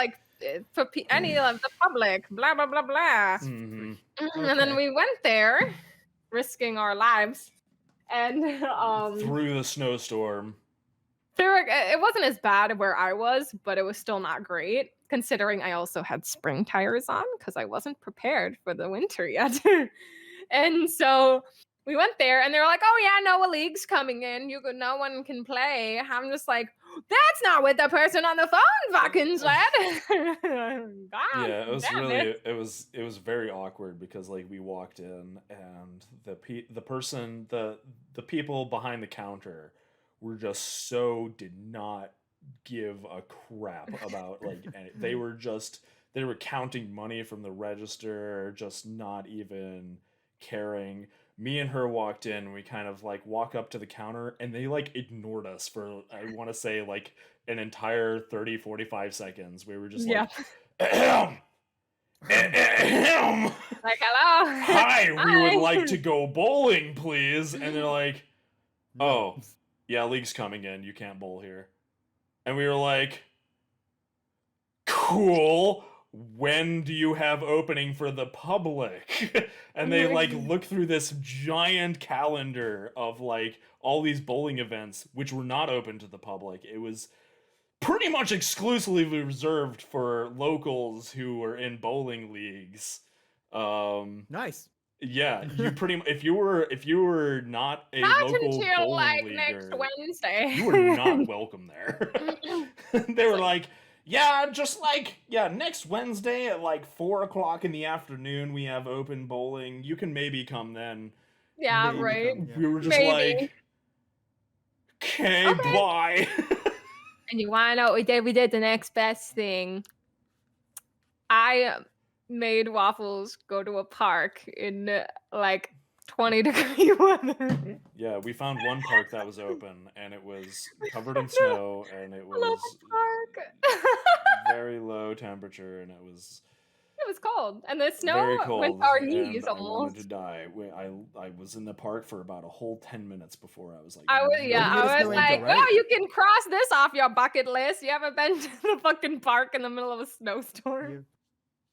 Speaker 3: the public. Blah blah blah blah.
Speaker 2: Mhm.
Speaker 3: And then
Speaker 1: Okay.
Speaker 3: we went there, risking our lives, and
Speaker 2: Through the snowstorm.
Speaker 3: it wasn't as bad where I was, but it was still not great considering I also had spring tires on because I wasn't prepared for the winter yet. And so we went there, and they were like, "Oh yeah, Noah League's coming in. No one can play." I'm just like, "That's not what the person on the phone fucking said." God
Speaker 2: Yeah, it was
Speaker 3: damn
Speaker 2: really
Speaker 3: it.
Speaker 2: it was very awkward because like we walked in and the people behind the counter were just did not give a crap about like they were counting money from the register, just not even caring. Me and her walked in, we kind of like walk up to the counter and they like ignored us for I want to say like an entire 30-45 seconds. We were just
Speaker 3: Yeah.
Speaker 2: like ahem, ahem.
Speaker 3: Like, hello.
Speaker 2: Hi, we
Speaker 3: Hi.
Speaker 2: would like to go bowling, please. And they're like,
Speaker 1: No.
Speaker 2: oh, yeah, league's coming in. You can't bowl here. And we were like, cool. When do you have opening for the public? And they like look through this giant calendar of like all these bowling events, which were not open to the public. It was pretty much exclusively reserved for locals who were in bowling leagues.
Speaker 1: Nice.
Speaker 2: Yeah, you pretty if you were not a
Speaker 3: Not
Speaker 2: local
Speaker 3: until
Speaker 2: bowling
Speaker 3: like
Speaker 2: leaguer,
Speaker 3: next Wednesday.
Speaker 2: you were not welcome there. They were like, yeah, just like next Wednesday at like 4:00 in the afternoon we have open bowling. You can maybe come then.
Speaker 3: Yeah,
Speaker 1: Maybe
Speaker 3: right.
Speaker 1: come, yeah.
Speaker 2: We were just
Speaker 3: Maybe.
Speaker 2: like, okay,
Speaker 3: Okay.
Speaker 2: bye.
Speaker 3: And you wanna know what we did? We did the next best thing. I made Waffles go to a park in like 20-degree weather.
Speaker 2: Yeah, we found one park that was open and it was covered in snow and it
Speaker 3: I love
Speaker 2: was
Speaker 3: the park.
Speaker 2: very low temperature and it was
Speaker 3: It was cold, and the
Speaker 2: very
Speaker 3: snow
Speaker 2: cold.
Speaker 3: went to our
Speaker 2: and
Speaker 3: knees
Speaker 2: I wanted
Speaker 3: almost.
Speaker 2: to die. I was in the park for about a whole 10 minutes before I was like,
Speaker 3: I was
Speaker 1: You
Speaker 3: yeah,
Speaker 1: made a
Speaker 3: I was
Speaker 1: snow
Speaker 3: like,
Speaker 1: angel, right?
Speaker 3: well, you can cross this off your bucket list. You haven't been to the fucking park in the middle of a snowstorm.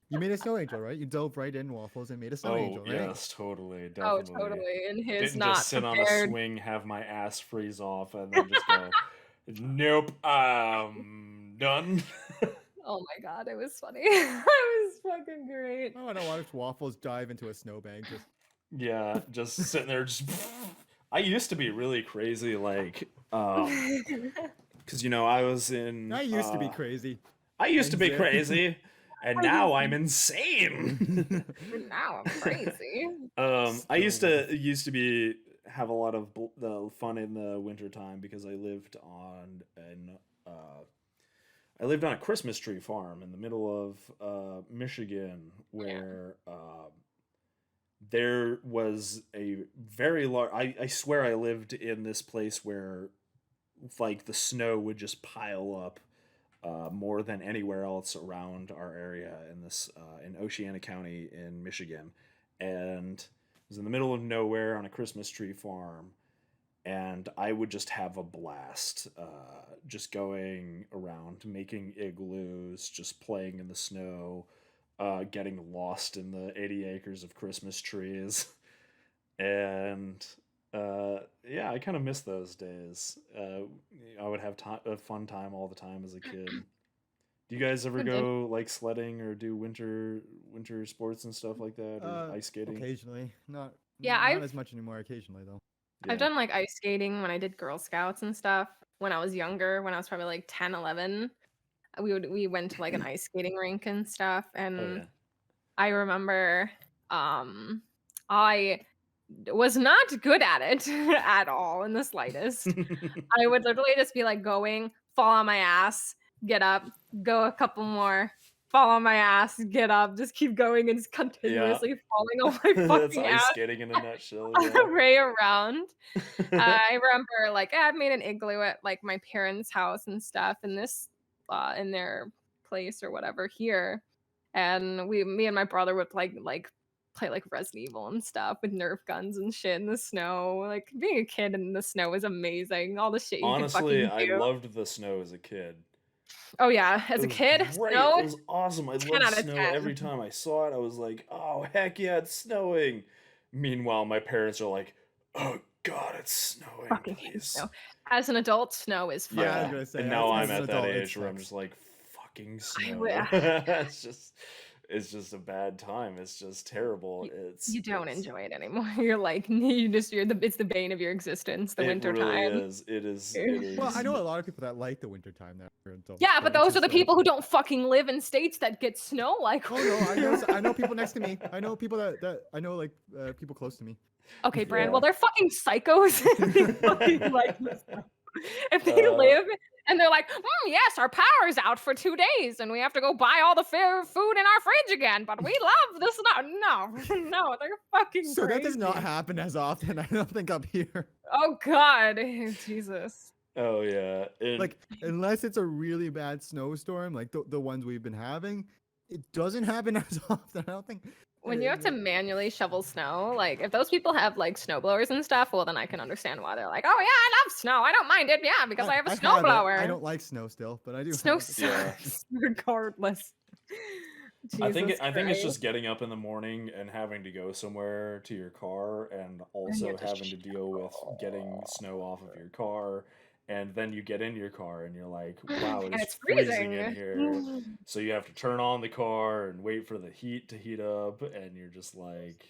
Speaker 1: You made a snow angel, right? You dove right in, Waffles, and made a snow
Speaker 2: oh
Speaker 1: angel, right?
Speaker 2: yes, totally,
Speaker 3: Oh,
Speaker 2: definitely.
Speaker 3: totally. And his
Speaker 2: Didn't
Speaker 3: not
Speaker 2: just sit on a
Speaker 3: prepared.
Speaker 2: swing, have my ass freeze off, and then just go, nope, done.
Speaker 3: Oh my god, it was funny. It was fucking great.
Speaker 1: I want to watch Waffles dive into a snowbank. Just
Speaker 2: Yeah, just sitting there, just. I used to be really crazy, like, because I was in.
Speaker 1: I used to be crazy.
Speaker 2: I used to be
Speaker 1: Exactly.
Speaker 2: crazy, and now I'm insane.
Speaker 3: Now I'm crazy.
Speaker 2: I used to be have a lot of the fun in the winter time because I lived on a Christmas tree farm in the middle of Michigan, where there was a very large. I swear I lived in this place where, like, the snow would just pile up more than anywhere else around our area in Oceana County in Michigan, and it was in the middle of nowhere on a Christmas tree farm. And I would just have a blast, just going around, making igloos, just playing in the snow, getting lost in the 80 acres of Christmas trees. And yeah, I kind of miss those days. I would have a fun time all the time as a kid. Do you guys ever go like sledding or do winter sports and stuff like that, or ice skating?
Speaker 1: Occasionally, not
Speaker 3: I've-
Speaker 1: as much anymore. Occasionally, though.
Speaker 3: I've done like ice skating when I did Girl Scouts and stuff when I was younger, when I was probably like 10, 11. We went to like an ice skating rink and stuff, and
Speaker 2: Oh, yeah.
Speaker 3: I remember I was not good at it at all in the slightest. I would literally just be like going, fall on my ass, get up, go a couple more, fall on my ass, get up, just keep going and just continuously falling on my
Speaker 2: That's
Speaker 3: fucking
Speaker 2: ice
Speaker 3: ass
Speaker 2: skating in a nutshell.
Speaker 3: way around. I remember like I made an igloo at like my parents' house and stuff in this in their place or whatever here. And me and my brother would play like Resident Evil and stuff with Nerf guns and shit in the snow. Like being a kid in the snow was amazing. All the shit you
Speaker 2: Honestly,
Speaker 3: could fucking do.
Speaker 2: I loved the snow as a kid.
Speaker 3: Oh yeah, as a
Speaker 2: It was
Speaker 3: kid,
Speaker 2: great.
Speaker 3: snow.
Speaker 2: It was awesome. I
Speaker 3: 10
Speaker 2: loved
Speaker 3: out of
Speaker 2: snow
Speaker 3: 10.
Speaker 2: every time I saw it. I was like, "Oh heck yeah, it's snowing!" Meanwhile, my parents are like, "Oh God, it's snowing!"
Speaker 3: Fucking hate
Speaker 2: please."
Speaker 3: snow. As an adult, snow is fun.
Speaker 1: Yeah, I was
Speaker 2: Yeah,
Speaker 1: gonna say,
Speaker 2: and now
Speaker 1: as
Speaker 2: I'm
Speaker 1: an
Speaker 2: at that
Speaker 1: adult, it
Speaker 2: age where I'm
Speaker 1: sucks.
Speaker 2: just like, "Fucking
Speaker 3: I
Speaker 2: snow!"
Speaker 3: would-
Speaker 2: it's just a bad time. It's just terrible.
Speaker 3: You don't enjoy it anymore. You're like it's the bane of your existence, the winter
Speaker 2: It really
Speaker 3: time.
Speaker 2: is. It is.
Speaker 1: Well, I know a lot of people that like the winter time that are adults.
Speaker 3: Yeah, but
Speaker 1: it's
Speaker 3: those are the
Speaker 1: just like-
Speaker 3: people who don't fucking live in states that get snow like
Speaker 1: Oh no, I know people next to me. I know people that I know like people close to me.
Speaker 3: Okay, Bran.
Speaker 2: Yeah.
Speaker 3: Well, they're fucking psychos. They fucking like the snow. If they live And they're like, yes, our power's out for 2 days and we have to go buy all the food in our fridge again, but we love the snow. No, no, they're fucking
Speaker 1: So
Speaker 3: crazy.
Speaker 1: that does not happen as often, I don't think, up here.
Speaker 3: Oh God, Jesus.
Speaker 2: Oh yeah.
Speaker 1: Like, unless it's a really bad snowstorm, like the ones we've been having, it doesn't happen as often. I don't think.
Speaker 3: When you have to manually shovel snow, like if those people have like snow blowers and stuff, well then I can understand why they're like, oh yeah, I love snow. I don't mind it. Yeah, because I have a snow blower.
Speaker 1: I don't like snow still, but I do.
Speaker 3: Snow
Speaker 1: have it.
Speaker 3: sucks regardless.
Speaker 2: I think
Speaker 3: Jesus
Speaker 2: it's just
Speaker 3: Christ.
Speaker 2: getting up in the morning and having to go somewhere to your car, and also
Speaker 3: have to
Speaker 2: having to deal with getting snow off of your car, and then you get into your car and you're like, wow,
Speaker 3: And
Speaker 2: it's
Speaker 3: it's
Speaker 2: freezing in
Speaker 3: freezing.
Speaker 2: here. So you have to turn on the car and wait for the heat to heat up, and you're just like,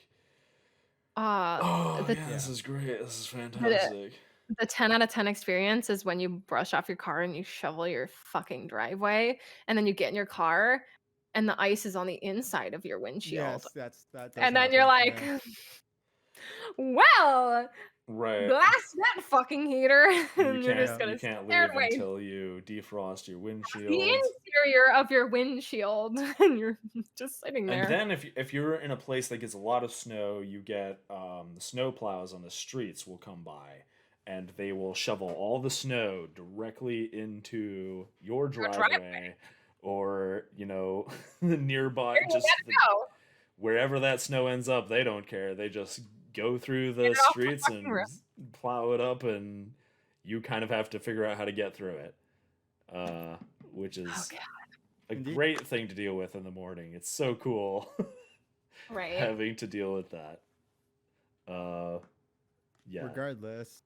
Speaker 2: oh
Speaker 3: The
Speaker 2: yeah, this is great. This is fantastic.
Speaker 3: the 10 out of 10 experience is when you brush off your car and you shovel your fucking driveway, and then you get in your car and the ice is on the inside of your windshield.
Speaker 1: Yes, that. Does
Speaker 3: And then you're
Speaker 1: happen,
Speaker 3: like,
Speaker 1: yeah.
Speaker 3: well,
Speaker 2: Right.
Speaker 3: blast that fucking heater.
Speaker 2: You
Speaker 3: And you're just gonna
Speaker 2: can't
Speaker 3: stare
Speaker 2: leave
Speaker 3: away
Speaker 2: until you defrost your
Speaker 3: the
Speaker 2: windshield.
Speaker 3: interior of your windshield, and you're just sitting there.
Speaker 2: And then if you're in a place that gets a lot of snow, you get the snow plows on the streets will come by, and they will shovel all the snow directly into your driveway, or nearby,
Speaker 3: Where you
Speaker 2: just
Speaker 3: gotta go.
Speaker 2: wherever that snow ends up. They don't care. They just go through the
Speaker 3: Get it off the
Speaker 2: streets
Speaker 3: fucking
Speaker 2: and
Speaker 3: road.
Speaker 2: plow it up, and you kind of have to figure out how to get through it, which is
Speaker 3: Oh, God.
Speaker 2: a
Speaker 1: Indeed.
Speaker 2: great thing to deal with in the morning. It's so cool
Speaker 3: Right.
Speaker 2: having to deal with that. Yeah.
Speaker 1: Regardless,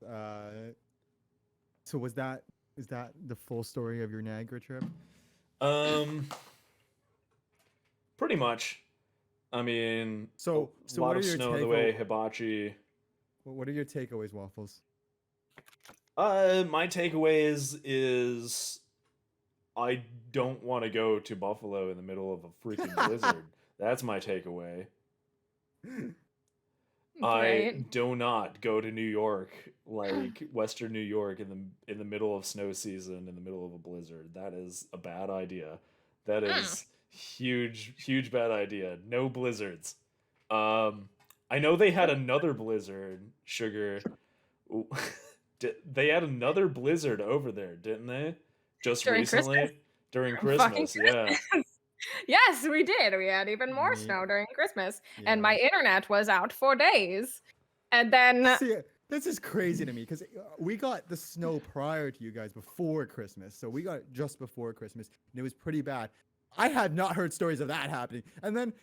Speaker 1: so is that the full story of your Niagara trip?
Speaker 2: Pretty much. I mean,
Speaker 1: So
Speaker 2: a lot
Speaker 1: what
Speaker 2: of
Speaker 1: are your
Speaker 2: snow the way hibachi.
Speaker 1: What are your takeaways, Waffles?
Speaker 2: My takeaways is I don't want to go to Buffalo in the middle of a freaking blizzard. That's my takeaway. I
Speaker 3: Right.
Speaker 2: do not go to New York, like Western New York, in the middle of snow season, in the middle of a blizzard. That is a bad idea. That is huge bad idea. No blizzards. I know they had another blizzard, Sugar. They had another blizzard over there, didn't they? Just
Speaker 3: During
Speaker 2: recently?
Speaker 3: Christmas?
Speaker 2: During
Speaker 3: Fucking
Speaker 2: Christmas, yeah.
Speaker 3: Yes, we did. We had even more
Speaker 1: Yeah.
Speaker 3: snow during Christmas,
Speaker 1: Yeah.
Speaker 3: and my internet was out for days. And then
Speaker 1: See, this is crazy to me because we got the snow prior to you guys before Christmas. So we got it just before Christmas, and it was pretty bad. I had not heard stories of that happening. And then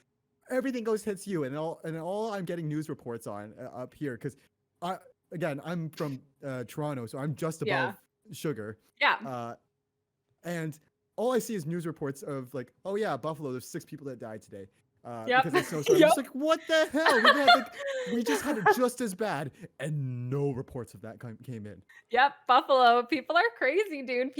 Speaker 1: everything hits you, and all I'm getting news reports on up here because I'm from Toronto, so I'm just above
Speaker 3: Yeah.
Speaker 1: Sugar.
Speaker 3: yeah,
Speaker 1: And all I see is news reports of like, oh yeah, Buffalo, there's 6 people that died today.
Speaker 3: Yep.
Speaker 1: Because of snowstorm. I'm
Speaker 3: Yep.
Speaker 1: just like, what the hell? We just had it just as bad, and no reports of that came in.
Speaker 3: yep, Buffalo. People are crazy, dude.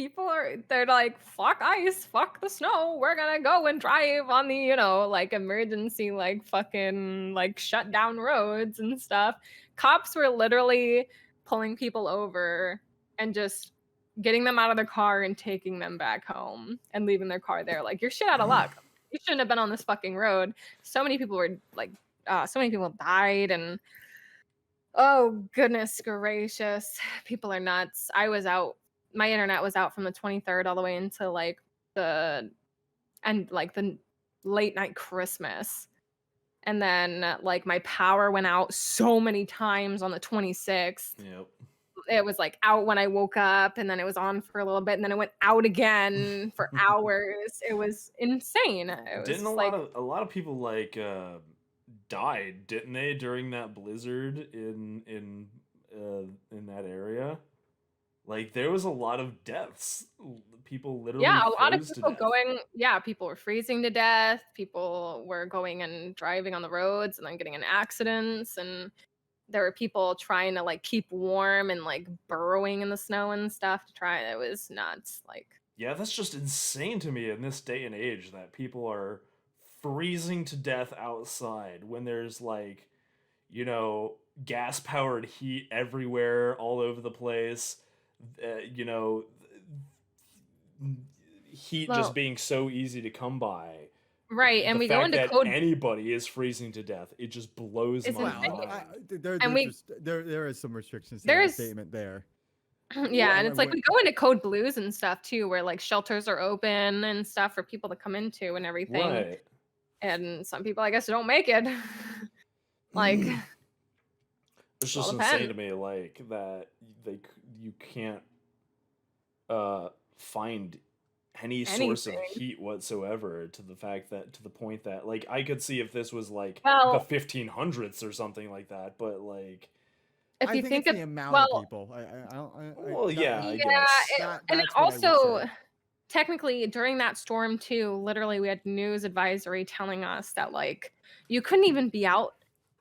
Speaker 3: They're like, fuck ice, fuck the snow. We're gonna go and drive on the, like emergency, like fucking like shut down roads and stuff. Cops were literally pulling people over and just getting them out of their car and taking them back home and leaving their car there. Like, you're shit out of luck. You shouldn't have been on this fucking road. So many people were like, so many people died, and oh goodness gracious, people are nuts. I was out. My internet was out from the 23rd all the way into like the late night Christmas. And then like my power went out so many times on the 26th.
Speaker 2: Yep.
Speaker 3: It was like out when I woke up, and then it was on for a little bit, and then it went out again for hours. It was insane. It was
Speaker 2: Didn't
Speaker 3: like,
Speaker 2: a lot of people like died, didn't they, during that blizzard in that area? Like, there was a lot of deaths. People literally
Speaker 3: yeah, a lot of
Speaker 2: froze to
Speaker 3: people
Speaker 2: death.
Speaker 3: people were freezing to death. People were going and driving on the roads and then getting in accidents, and there were people trying to like keep warm and like burrowing in the snow and stuff to try. It was nuts. Like,
Speaker 2: Yeah, that's just insane to me in this day and age that people are freezing to death outside when there's like, gas powered heat everywhere all over the place. heat
Speaker 3: Well-
Speaker 2: just being so easy to come by.
Speaker 3: Right, and
Speaker 2: the
Speaker 3: we
Speaker 2: fact
Speaker 3: go into
Speaker 2: that
Speaker 3: code.
Speaker 2: anybody is freezing to death, it just blows
Speaker 3: It's
Speaker 2: my
Speaker 3: insane.
Speaker 2: mind.
Speaker 3: And we-
Speaker 1: there is some restrictions to
Speaker 3: There's-
Speaker 1: that statement there.
Speaker 3: Yeah, and it's like
Speaker 1: What-
Speaker 3: we go into code blues and stuff too, where like shelters are open and stuff for people to come into and everything.
Speaker 2: Right.
Speaker 3: And some people, I guess, don't make it. Like,
Speaker 2: It's
Speaker 3: all
Speaker 2: just
Speaker 3: depends.
Speaker 2: insane to me, like that you can't find any source of
Speaker 3: Anything.
Speaker 2: heat whatsoever, to the point that, like, I could see if this was like
Speaker 3: Well-
Speaker 2: the 1500s or something like that, but like,
Speaker 3: if
Speaker 1: I
Speaker 3: you
Speaker 1: think
Speaker 3: think
Speaker 1: it's
Speaker 3: of
Speaker 1: the amount
Speaker 3: well-
Speaker 1: of people. I don't.
Speaker 2: well,
Speaker 1: that-
Speaker 2: yeah, I
Speaker 3: Yeah,
Speaker 2: guess.
Speaker 3: and
Speaker 1: that's what I would
Speaker 3: also
Speaker 1: say.
Speaker 3: technically during that storm too, literally we had news advisory telling us that like you couldn't even be out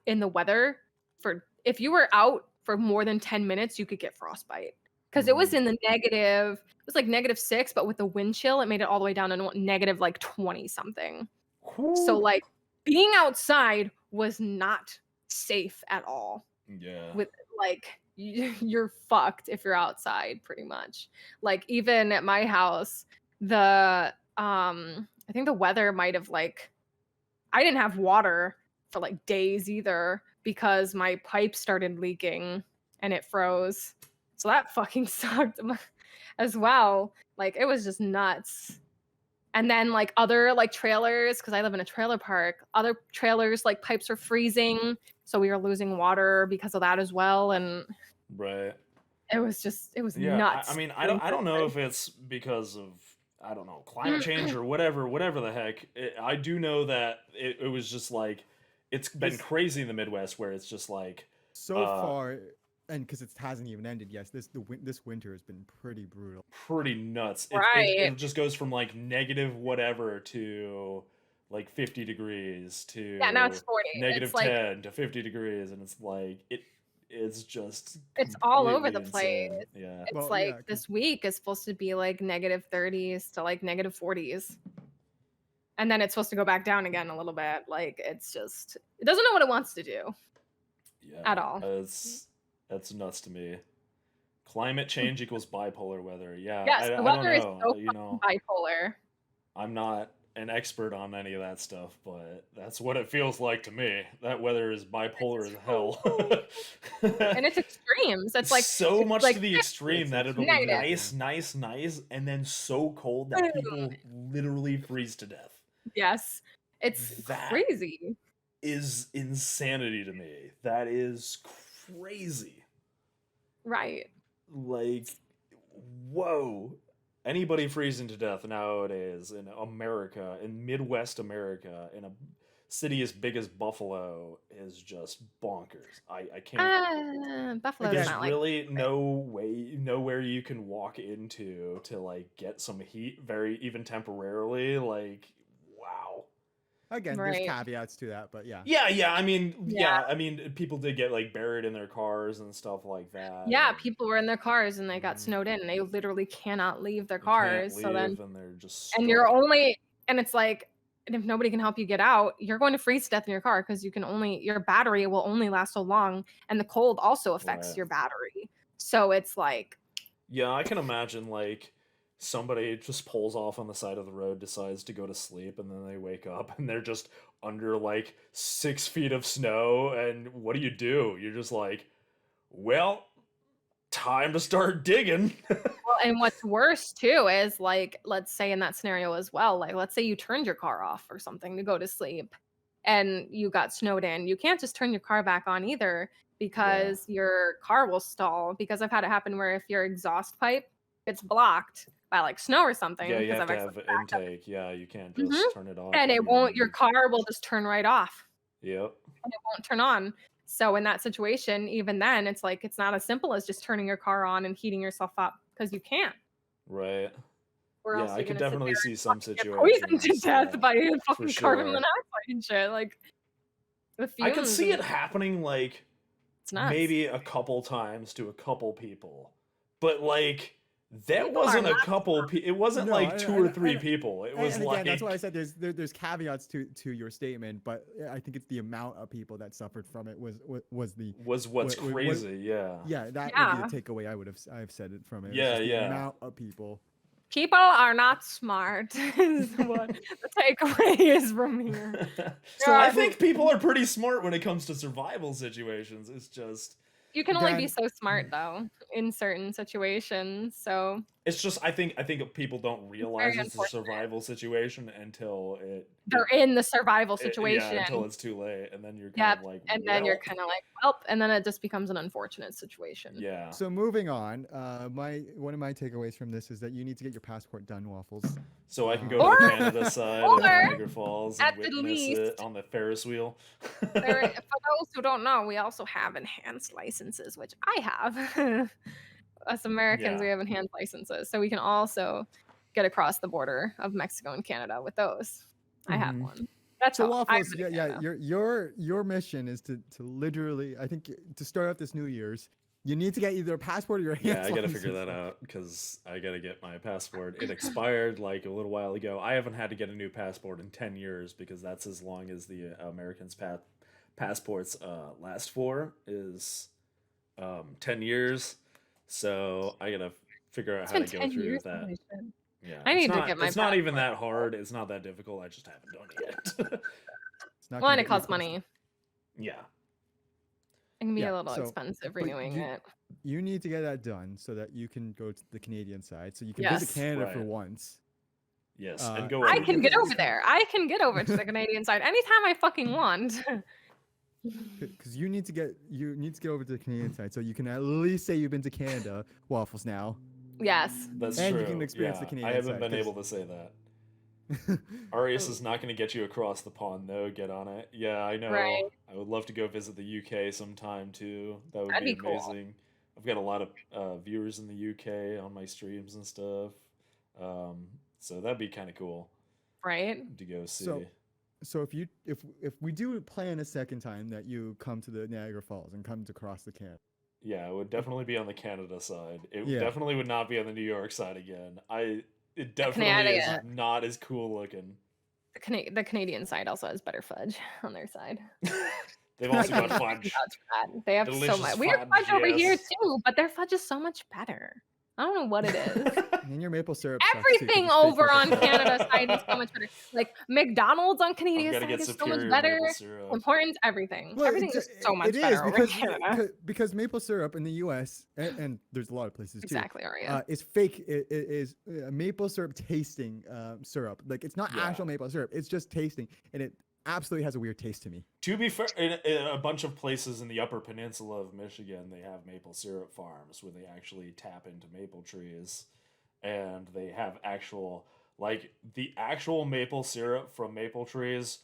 Speaker 3: in the weather for if you were out for more than 10 minutes, you could get frostbite. Because it was in the negative, it was like -6, but with the wind chill, it made it all the way down to negative like 20 something. So
Speaker 2: Whew.
Speaker 3: like being outside was not safe at all.
Speaker 2: Yeah.
Speaker 3: With like you're fucked if you're outside pretty much. Like even at my house, the I think the weather might have like I didn't have water for like days either because my pipe started leaking and it froze. So that fucking sucked as well. Like it was just nuts. And then like other like trailers, because I live in a trailer park, other trailers like pipes were freezing. So we were losing water because of that as well. And
Speaker 2: Right.
Speaker 3: it was
Speaker 2: Yeah,
Speaker 3: nuts.
Speaker 2: I mean, I don't know if it's because of, I don't know, climate change or whatever the heck. I do know that it was just like, it's been
Speaker 1: This-
Speaker 2: crazy in the Midwest where it's just like,
Speaker 1: So far, and because it hasn't even ended, yes, this winter has been pretty brutal.
Speaker 2: pretty nuts.
Speaker 3: Right.
Speaker 2: It just goes from like negative whatever to like 50 degrees to
Speaker 3: Yeah, now it's 40.
Speaker 2: negative
Speaker 3: It's like
Speaker 2: 10 to 50 degrees, and it's like it's just
Speaker 3: It's all over
Speaker 2: completely
Speaker 3: the place.
Speaker 2: insane. Yeah.
Speaker 3: it's
Speaker 1: Well,
Speaker 3: like
Speaker 1: yeah, 'cause-
Speaker 3: this week is supposed to be like -30s to like -40s. And then it's supposed to go back down again a little bit. Like it doesn't know what it wants to do.
Speaker 2: Yeah.
Speaker 3: At all.
Speaker 2: That's nuts to me. Climate change equals bipolar weather. Yeah.
Speaker 3: Yes,
Speaker 2: I
Speaker 3: the
Speaker 2: don't
Speaker 3: weather is
Speaker 2: know.
Speaker 3: so
Speaker 2: You know,
Speaker 3: bipolar.
Speaker 2: I'm not an expert on any of that stuff, but that's what it feels like to me. That weather is bipolar as hell.
Speaker 3: And it's extremes. It's like
Speaker 2: so
Speaker 3: it's
Speaker 2: much
Speaker 3: like
Speaker 2: to the extreme
Speaker 1: It's
Speaker 2: that it'll be
Speaker 3: negative.
Speaker 2: nice, and then so cold that people literally freeze to death.
Speaker 3: yes. It's
Speaker 2: That-
Speaker 3: crazy.
Speaker 2: Is insanity to me. That is crazy.
Speaker 3: Right.
Speaker 2: Like, whoa. Anybody freezing to death nowadays in America, in Midwest America, in a city as big as Buffalo is just bonkers. I can't.
Speaker 3: Buffalo's
Speaker 2: There's
Speaker 3: not like
Speaker 2: really nowhere you can walk into to like get some heat, even temporarily. Like, wow.
Speaker 1: Again,
Speaker 3: Right.
Speaker 1: there's caveats to that, but yeah.
Speaker 2: Yeah. I mean,
Speaker 3: Yeah.
Speaker 2: I mean, people did get like buried in their cars and stuff like that.
Speaker 3: yeah,
Speaker 2: and
Speaker 3: people were in their cars and they got
Speaker 2: Mhm.
Speaker 3: snowed in and they literally cannot leave their
Speaker 2: they can't
Speaker 3: cars. So then
Speaker 2: leave, and they're just
Speaker 3: and you're
Speaker 2: stuck.
Speaker 3: only and it's like and if nobody can help you get out, you're going to freeze to death in your car because your battery will only last so long, and the cold also affects
Speaker 2: Right.
Speaker 3: your battery. So it's like
Speaker 2: Yeah, I can imagine like somebody just pulls off on the side of the road, decides to go to sleep, and then they wake up and they're just under like 6 feet of snow. And what do? You're just like, well, time to start digging.
Speaker 3: well, and what's worse too is like let's say in that scenario as well, like let's say you turned your car off or something to go to sleep and you got snowed in. You can't just turn your car back on either because your car will stall because I've had it happen where if your exhaust pipe gets blocked by like snow or something
Speaker 2: Yeah, you
Speaker 3: because
Speaker 2: have
Speaker 3: I've
Speaker 2: to
Speaker 3: actually
Speaker 2: have intake. Yeah, you can't just
Speaker 3: Mhm.
Speaker 2: turn it off.
Speaker 3: and it
Speaker 2: when
Speaker 3: won't your
Speaker 2: you're-
Speaker 3: car will just turn right off
Speaker 2: Yep.
Speaker 3: and it won't turn on. So in that situation, even then, it's like it's not as simple as just turning your car on and heating yourself up because you can't.
Speaker 2: Right.
Speaker 3: Or
Speaker 2: Yeah,
Speaker 3: else
Speaker 2: I
Speaker 3: you're
Speaker 2: could
Speaker 3: gonna sit
Speaker 2: definitely
Speaker 3: there
Speaker 2: see
Speaker 3: and
Speaker 2: some
Speaker 3: fucking get poisoned to
Speaker 2: situations.
Speaker 3: death
Speaker 2: Yeah,
Speaker 3: by
Speaker 2: for
Speaker 3: fucking carbon
Speaker 2: sure.
Speaker 3: monoxide and shit. Like the
Speaker 2: I could
Speaker 3: fumes
Speaker 2: see
Speaker 3: and
Speaker 2: it happening like
Speaker 3: it's nuts.
Speaker 2: maybe a couple times to a couple people, but like that
Speaker 3: People are
Speaker 2: wasn't a
Speaker 3: not
Speaker 2: couple. It wasn't
Speaker 1: No,
Speaker 2: like
Speaker 1: and-
Speaker 2: 2 or
Speaker 1: and-
Speaker 2: 3
Speaker 1: and-
Speaker 2: people. It
Speaker 1: And,
Speaker 2: was
Speaker 1: and
Speaker 2: like
Speaker 1: again, that's why I said there's caveats to your statement, but I think it's the amount of people that suffered from it was the
Speaker 2: what's
Speaker 1: what-
Speaker 2: crazy. Yeah.
Speaker 1: yeah that would
Speaker 3: Yeah.
Speaker 1: be the takeaway I've said it from it. It was
Speaker 2: Yeah,
Speaker 1: just the
Speaker 2: yeah.
Speaker 1: amount of people.
Speaker 3: People are not smart. Is what the takeaway is from here.
Speaker 2: So I think people are pretty smart when it comes to survival situations. It's just
Speaker 3: You can only be
Speaker 1: Then-
Speaker 3: so smart though in certain situations. So
Speaker 2: it's just I think people don't realize it's a
Speaker 3: unfortunate.
Speaker 2: survival situation until
Speaker 3: they're in the survival
Speaker 2: it-
Speaker 3: situation.
Speaker 2: yeah, until it's too late, and then you're kind
Speaker 3: Yep,
Speaker 2: of like,
Speaker 3: and then you're
Speaker 2: well,
Speaker 3: kind of like, well, and then it just becomes an unfortunate situation.
Speaker 2: yeah.
Speaker 1: So moving on, one of my takeaways from this is that you need to get your passport done, Waffles.
Speaker 2: So I can go
Speaker 3: Or-
Speaker 2: to the Canada side of
Speaker 3: or,
Speaker 2: Niagara Falls and
Speaker 3: at the
Speaker 2: witness it
Speaker 3: least-
Speaker 2: on the Ferris wheel.
Speaker 3: For those who don't know, we also have enhanced licenses, which I have. Us Americans, we
Speaker 2: Yeah.
Speaker 3: have enhanced licenses, so we can also get across the border of Mexico and Canada with those. I have
Speaker 1: Mhm.
Speaker 3: one. That's
Speaker 1: So
Speaker 3: how
Speaker 1: Waffles,
Speaker 3: I've
Speaker 1: yeah,
Speaker 3: been in
Speaker 1: yeah,
Speaker 3: Canada.
Speaker 1: your mission is to literally, I think, to start off this New Year's, you need to get either a passport or your
Speaker 2: Yeah,
Speaker 1: hands.
Speaker 2: I gotta figure that out because I gotta get my passport. It expired like a little while ago. I haven't had to get a new passport in 10 years because that's as long as the Americans' passports last for is 10 years. So I gotta figure out
Speaker 3: It's
Speaker 2: how
Speaker 3: been
Speaker 2: to go
Speaker 3: 10
Speaker 2: through
Speaker 3: years.
Speaker 2: that.
Speaker 3: Holy shit.
Speaker 2: Yeah,
Speaker 3: I
Speaker 2: it's
Speaker 3: need to
Speaker 2: not,
Speaker 3: get my
Speaker 2: It's not even
Speaker 3: passport.
Speaker 2: that hard. It's not that difficult. I just haven't done it yet.
Speaker 1: It's not
Speaker 3: Well,
Speaker 1: gonna
Speaker 3: and it
Speaker 1: get you
Speaker 3: costs
Speaker 1: close.
Speaker 3: money.
Speaker 2: Yeah.
Speaker 3: It can be
Speaker 1: Yeah,
Speaker 3: a little
Speaker 1: so-
Speaker 3: expensive
Speaker 1: but
Speaker 3: renewing
Speaker 1: you-
Speaker 3: it.
Speaker 1: You need to get that done so that you can go to the Canadian side, so you can visit
Speaker 3: Yes.
Speaker 1: Canada for
Speaker 2: Right.
Speaker 1: once.
Speaker 2: Yes,
Speaker 1: Uh,
Speaker 2: and go.
Speaker 3: I
Speaker 2: over
Speaker 3: can
Speaker 2: there.
Speaker 3: get over there. I can get over to the Canadian side anytime I fucking want.
Speaker 1: Because you need to get over to the Canadian side, so you can at least say you've been to Canada, Waffles now.
Speaker 3: Yes.
Speaker 2: That's
Speaker 1: And
Speaker 2: true.
Speaker 1: you can experience the
Speaker 2: Yeah,
Speaker 1: Canadian
Speaker 2: I haven't
Speaker 1: side,
Speaker 2: been
Speaker 1: 'cause-
Speaker 2: able to say that. Arius is not going to get you across the pond, though. Get on it. Yeah, I know.
Speaker 3: Right.
Speaker 2: I would love to go visit the UK sometime too. That would
Speaker 3: That'd
Speaker 2: be
Speaker 3: be cool.
Speaker 2: amazing. I've got a lot of viewers in the UK on my streams and stuff. So that'd be kind of cool
Speaker 3: Right?
Speaker 2: to go see.
Speaker 1: So if we do plan a second time that you come to the Niagara Falls and come to cross the Canada,
Speaker 2: Yeah, it would definitely be on the Canada side. It
Speaker 1: Yeah.
Speaker 2: definitely would not be on the New York side again. It definitely is
Speaker 3: Canadian.
Speaker 2: not as cool looking.
Speaker 3: The Canadian side also has better fudge on their side.
Speaker 2: They've also
Speaker 3: Like,
Speaker 2: got
Speaker 3: I can't
Speaker 2: fudge.
Speaker 3: vouch for that. They have so
Speaker 2: Delicious
Speaker 3: much. We have
Speaker 2: fudge,
Speaker 3: fudge over here
Speaker 2: yes.
Speaker 3: too, but their fudge is so much better. I don't know what it is.
Speaker 1: and your maple syrup. sucks too, 'cause
Speaker 3: Everything
Speaker 1: it's fake
Speaker 3: over
Speaker 1: maple
Speaker 3: on
Speaker 1: syrup.
Speaker 3: Canada's side is so much better. Like McDonald's on
Speaker 2: I've
Speaker 3: Canadian
Speaker 2: got to
Speaker 3: side
Speaker 2: get
Speaker 3: is so
Speaker 2: superior
Speaker 3: much better.
Speaker 2: maple syrup.
Speaker 3: Important, everything.
Speaker 1: Well,
Speaker 3: Everything
Speaker 1: it's-
Speaker 3: is so much
Speaker 1: it is
Speaker 3: better over in
Speaker 1: because
Speaker 3: Canada.
Speaker 1: because maple syrup in the U.S. and there's a lot of places too.
Speaker 3: Exactly, Aria.
Speaker 1: Is fake. It is maple syrup tasting syrup. Like it's not
Speaker 2: Yeah.
Speaker 1: actual maple syrup. It's just tasting, and it absolutely has a weird taste to me.
Speaker 2: To be fair, in a bunch of places in the Upper Peninsula of Michigan, they have maple syrup farms where they actually tap into maple trees, and they have the actual maple syrup from maple trees.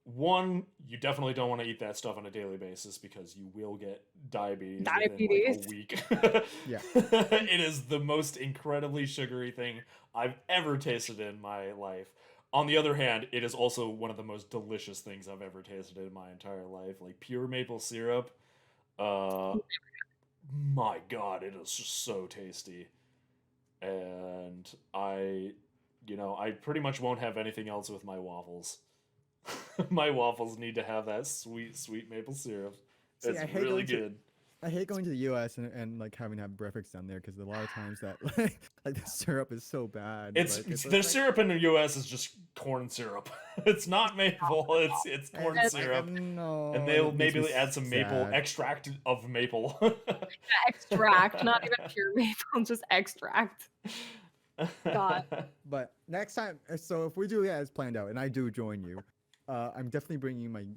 Speaker 2: One, you definitely don't want to eat that stuff on a daily basis because you will get diabetes within like
Speaker 3: Diabetes.
Speaker 2: a week.
Speaker 1: Yeah.
Speaker 2: It is the most incredibly sugary thing I've ever tasted in my life. On the other hand, it is also one of the most delicious things I've ever tasted in my entire life. Like pure maple syrup. My God, it is just so tasty. And I pretty much won't have anything else with my waffles. My waffles need to have that sweet, sweet maple syrup.
Speaker 1: See,
Speaker 2: It's
Speaker 1: I hate
Speaker 2: really
Speaker 1: going to-
Speaker 2: good.
Speaker 1: I hate going to the U.S. and like having to have breakfast down there because a lot of times that like the syrup is so bad.
Speaker 2: It's
Speaker 1: like,
Speaker 2: the syrup in the U.S. is just corn syrup. It's not maple. It's corn
Speaker 1: and-
Speaker 2: syrup.
Speaker 1: No,
Speaker 2: And they'll
Speaker 1: it makes
Speaker 2: maybe
Speaker 1: me
Speaker 2: add some maple
Speaker 1: sad.
Speaker 2: extract of maple.
Speaker 3: Extract, not even pure maple, just extract. God.
Speaker 1: But next time, so if we do as planned out, and I do join you, I'm definitely bringing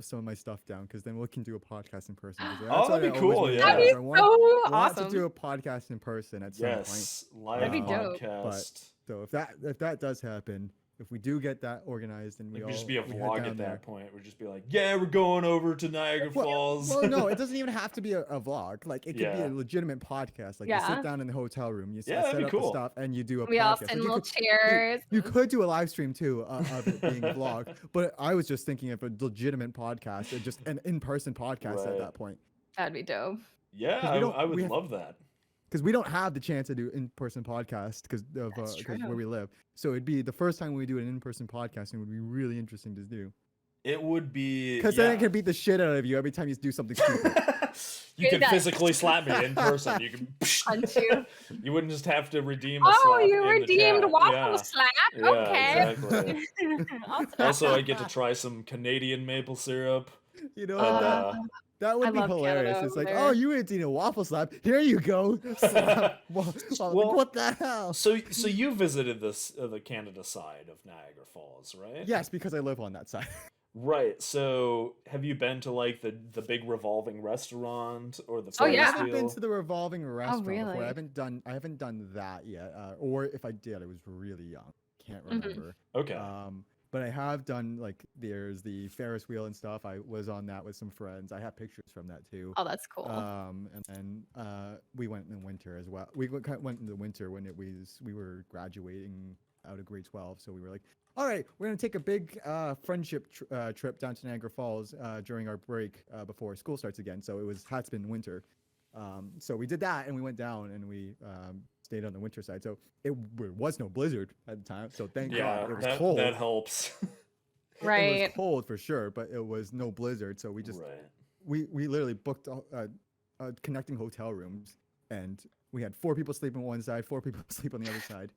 Speaker 1: some of my stuff down because then we can do a podcast in person. 'cause that's
Speaker 2: Oh,
Speaker 1: what
Speaker 2: that'd
Speaker 1: I
Speaker 2: be
Speaker 1: always
Speaker 2: cool,
Speaker 1: wanted to
Speaker 2: yeah.
Speaker 3: That'd
Speaker 1: do.
Speaker 3: be
Speaker 1: I want
Speaker 3: so
Speaker 1: to
Speaker 3: awesome.
Speaker 1: do a podcast in person at some point.
Speaker 2: Yes, live
Speaker 3: That'd be dope.
Speaker 2: podcast.
Speaker 1: So if that does happen, if we do get that organized and
Speaker 2: It
Speaker 1: we
Speaker 2: would
Speaker 1: all
Speaker 2: just be a
Speaker 1: we head
Speaker 2: vlog
Speaker 1: down
Speaker 2: at
Speaker 1: there.
Speaker 2: that point. We'd just be like, yeah, we're going over to Niagara Falls.
Speaker 1: Well, no, it doesn't even have to be a vlog. Like it could be
Speaker 2: Yeah.
Speaker 1: a legitimate podcast. Like you
Speaker 3: Yeah.
Speaker 1: sit down in the hotel room, you
Speaker 2: Yeah, that'd
Speaker 1: set
Speaker 2: be
Speaker 1: up
Speaker 2: cool.
Speaker 1: the stuff, and you do a
Speaker 3: We
Speaker 1: podcast.
Speaker 3: all
Speaker 1: Like,
Speaker 3: sit in
Speaker 1: you
Speaker 3: little
Speaker 1: could-
Speaker 3: chairs.
Speaker 1: You could do a live stream too of it being a vlog, but I was just thinking of a legitimate podcast, or just an in-person podcast at
Speaker 2: Right.
Speaker 1: that point,
Speaker 3: That'd be dope.
Speaker 2: Yeah,
Speaker 1: 'Cause we don't-
Speaker 2: I would
Speaker 1: we have-
Speaker 2: love that.
Speaker 1: because we don't have the chance to do in-person podcast because
Speaker 3: That's
Speaker 1: where
Speaker 3: true.
Speaker 1: we live. So it'd be the first time we do an in-person podcast, and it would be really interesting to do.
Speaker 2: It would be
Speaker 1: Because then it could beat the shit out of you every time you do something stupid.
Speaker 2: You could
Speaker 3: that.
Speaker 2: physically slap me in person. You can
Speaker 3: Punch you.
Speaker 2: You wouldn't just have to redeem a
Speaker 3: Oh,
Speaker 2: slap
Speaker 3: you
Speaker 2: in the
Speaker 3: redeemed
Speaker 2: chat.
Speaker 3: waffle
Speaker 2: Yeah.
Speaker 3: slap.
Speaker 2: Yeah,
Speaker 3: Okay.
Speaker 2: exactly.
Speaker 3: I'll slap
Speaker 2: Also, I
Speaker 3: you.
Speaker 2: get to try some Canadian maple syrup.
Speaker 1: You know
Speaker 2: And,
Speaker 1: what? That
Speaker 3: I
Speaker 1: would be
Speaker 3: love
Speaker 1: hilarious.
Speaker 3: Canada
Speaker 1: It's
Speaker 3: over
Speaker 1: like,
Speaker 3: there.
Speaker 1: oh, you ain't eating a waffle slap. Here you go. Slap. Well,
Speaker 2: Well,
Speaker 1: what the hell?
Speaker 2: So you visited this the Canada side of Niagara Falls, right?
Speaker 1: Yes, because I live on that side.
Speaker 2: Right. So have you been to like the big revolving restaurant or the
Speaker 3: Oh,
Speaker 2: Ferris
Speaker 3: yeah.
Speaker 1: I haven't
Speaker 2: wheel?
Speaker 1: been to the revolving restaurant before.
Speaker 3: really?
Speaker 1: I haven't done that yet. Or if I did, I was really young. Can't
Speaker 3: Mhm.
Speaker 1: remember.
Speaker 2: Okay.
Speaker 1: But I have done like there's the Ferris wheel and stuff. I was on that with some friends. I have pictures from that too.
Speaker 3: Oh, that's cool.
Speaker 1: And then we went in the winter as well. We went in the winter when we were graduating out of grade 12. So we were like, all right, we're gonna take a big friendship trip down to Niagara Falls during our break before school starts again. So it's been winter. So we did that and we went down and we stayed on the winter side. So it was no blizzard at the time. So thank
Speaker 2: Yeah,
Speaker 1: God it was cold.
Speaker 2: that helps.
Speaker 1: It was
Speaker 3: Right.
Speaker 1: cold for sure, but it was no blizzard. So we just
Speaker 2: Right.
Speaker 1: we literally booked connecting hotel rooms, and we had 4 people sleep on one side, 4 people sleep on the other side.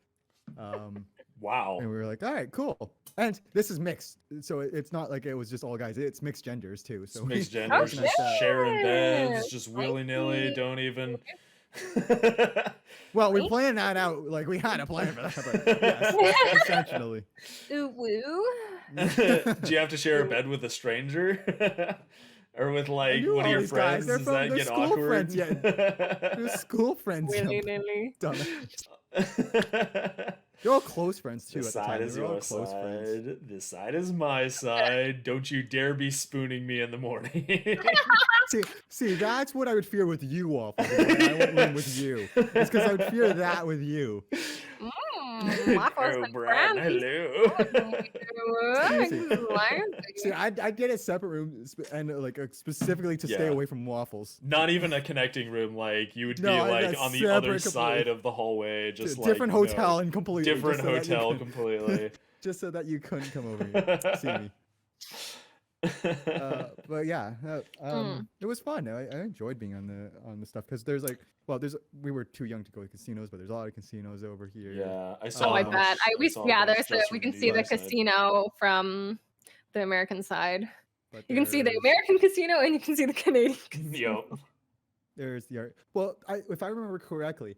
Speaker 2: Wow.
Speaker 1: And we were like, all right, cool. And this is mixed, so it's not like it was just all guys. It's mixed genders too. So
Speaker 2: It's mixed
Speaker 3: Oh,
Speaker 2: genders, just
Speaker 3: shit.
Speaker 2: sharing beds, just
Speaker 3: Thank
Speaker 2: willy nilly.
Speaker 3: you.
Speaker 2: Don't even.
Speaker 1: well, we
Speaker 3: Right?
Speaker 1: planned that out. Like we had a plan for that, but yes, essentially.
Speaker 3: Ooh woo.
Speaker 2: Do you have to share a bed with a stranger? Or with like
Speaker 1: knew
Speaker 2: one of
Speaker 1: all
Speaker 2: your
Speaker 1: these guys.
Speaker 2: friends?
Speaker 1: They're
Speaker 2: Does
Speaker 1: from-
Speaker 2: that
Speaker 1: they're
Speaker 2: get
Speaker 1: school
Speaker 2: awkward?
Speaker 1: friends, They're school friends.
Speaker 3: Willy nilly.
Speaker 1: Dumbass. They're all close friends too.
Speaker 2: This
Speaker 1: At the
Speaker 2: side
Speaker 1: time.
Speaker 2: is
Speaker 1: They were all
Speaker 2: your
Speaker 1: close friends.
Speaker 2: side. This side is my side. Don't you dare be spooning me in the morning.
Speaker 1: See, that's what I would fear with you, Waffle. When I went in with you. It's because I would fear that with you.
Speaker 3: Waffles
Speaker 2: Oh,
Speaker 3: and
Speaker 2: Bran,
Speaker 3: Bran.
Speaker 2: hello.
Speaker 1: See, I'd get a separate room and like specifically to stay
Speaker 2: Yeah.
Speaker 1: away from Waffles.
Speaker 2: Not even a connecting room. Like you would be
Speaker 1: No,
Speaker 2: like
Speaker 1: that's
Speaker 2: on the other
Speaker 1: separate
Speaker 2: side
Speaker 1: completely.
Speaker 2: of the hallway, just like
Speaker 1: Different
Speaker 2: you know,
Speaker 1: hotel and completely
Speaker 2: different
Speaker 1: just so that you
Speaker 2: hotel
Speaker 1: couldn't-
Speaker 2: completely.
Speaker 1: just so that you couldn't come over and see me. But yeah, it was fun. I enjoyed being on the stuff because there's like, we were too young to go to casinos, but there's a lot of casinos over here.
Speaker 2: Yeah, I
Speaker 3: Oh,
Speaker 2: saw.
Speaker 3: I
Speaker 2: a bunch-
Speaker 3: bet.
Speaker 2: saw a bunch
Speaker 3: There's
Speaker 2: just
Speaker 3: we
Speaker 2: from
Speaker 3: can see the
Speaker 2: US side.
Speaker 3: casino from the American side.
Speaker 1: But
Speaker 3: You can see the
Speaker 1: there's-
Speaker 3: American casino and you can see the Canadian casino.
Speaker 2: Yep.
Speaker 1: There's the art. Well, if I remember correctly,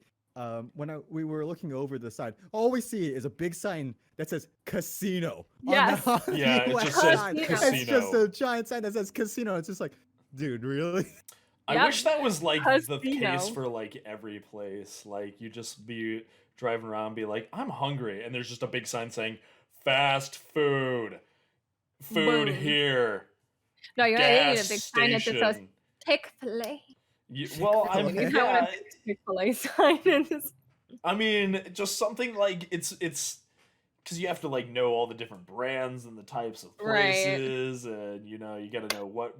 Speaker 1: when we were looking over the side, all we see is a big sign that says casino.
Speaker 3: Yes.
Speaker 1: On the
Speaker 2: Yeah, it
Speaker 1: US
Speaker 2: just says
Speaker 1: side.
Speaker 3: Casino.
Speaker 1: It's just
Speaker 2: casino.
Speaker 1: a giant sign that says casino. It's just like, dude, really?
Speaker 2: I
Speaker 3: Yep.
Speaker 2: wish that was like the case
Speaker 3: Casino.
Speaker 2: for like every place. Like you just be driving around and be like, I'm hungry, and there's just a big sign saying fast food. Food
Speaker 3: Boom.
Speaker 2: here.
Speaker 3: No, you're not. They need
Speaker 2: Gas
Speaker 3: a big sign that just says
Speaker 2: station.
Speaker 3: Chick-fil-A.
Speaker 2: Well, I mean,
Speaker 1: Okay.
Speaker 3: You want
Speaker 2: yeah,
Speaker 3: a big Chick-fil-A sign and just
Speaker 2: I mean, just something like it's because you have to like know all the different brands and the types of
Speaker 3: Right.
Speaker 2: places, and you gotta know what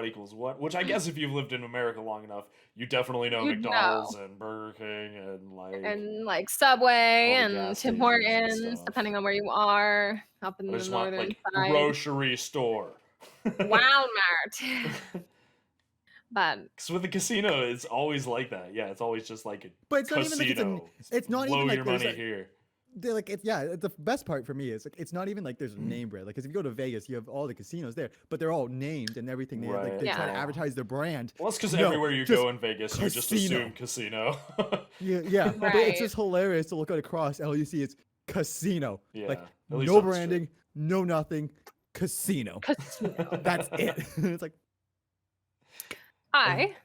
Speaker 2: equals what. Which I guess if you've lived in America long enough, you definitely know
Speaker 3: You'd
Speaker 2: McDonald's and Burger King and
Speaker 3: like Subway
Speaker 2: all the
Speaker 3: and
Speaker 2: gas
Speaker 3: Tim
Speaker 2: stations and
Speaker 3: Hortons,
Speaker 2: stuff.
Speaker 3: depending on where you are, up in
Speaker 2: I
Speaker 3: the
Speaker 2: just want
Speaker 3: northern
Speaker 2: like
Speaker 3: side.
Speaker 2: grocery store.
Speaker 3: Walmart. But
Speaker 2: Because with the casino, it's always like that. Yeah, it's always just like a
Speaker 1: But it's not even like
Speaker 2: casino.
Speaker 1: it's not
Speaker 2: blow
Speaker 1: even like
Speaker 2: your
Speaker 1: there's
Speaker 2: money
Speaker 1: a-
Speaker 2: here.
Speaker 1: they're like the best part for me is like it's not even like there's a name brand. Like 'cause if you go to Vegas, you have all the casinos there, but they're all named and everything. They like
Speaker 2: Right.
Speaker 1: they try to
Speaker 3: Yeah.
Speaker 1: advertise their brand.
Speaker 2: Well, it's because
Speaker 1: No,
Speaker 2: everywhere you
Speaker 1: just
Speaker 2: go in Vegas, you just
Speaker 1: casino.
Speaker 2: assume casino.
Speaker 1: Yeah, but
Speaker 3: Right.
Speaker 1: it's just hilarious to look at across. All you see is casino.
Speaker 2: Yeah,
Speaker 1: Like
Speaker 2: at least
Speaker 1: no
Speaker 2: on the strip.
Speaker 1: branding, no nothing, casino.
Speaker 3: casino.
Speaker 1: That's it. It's like
Speaker 3: I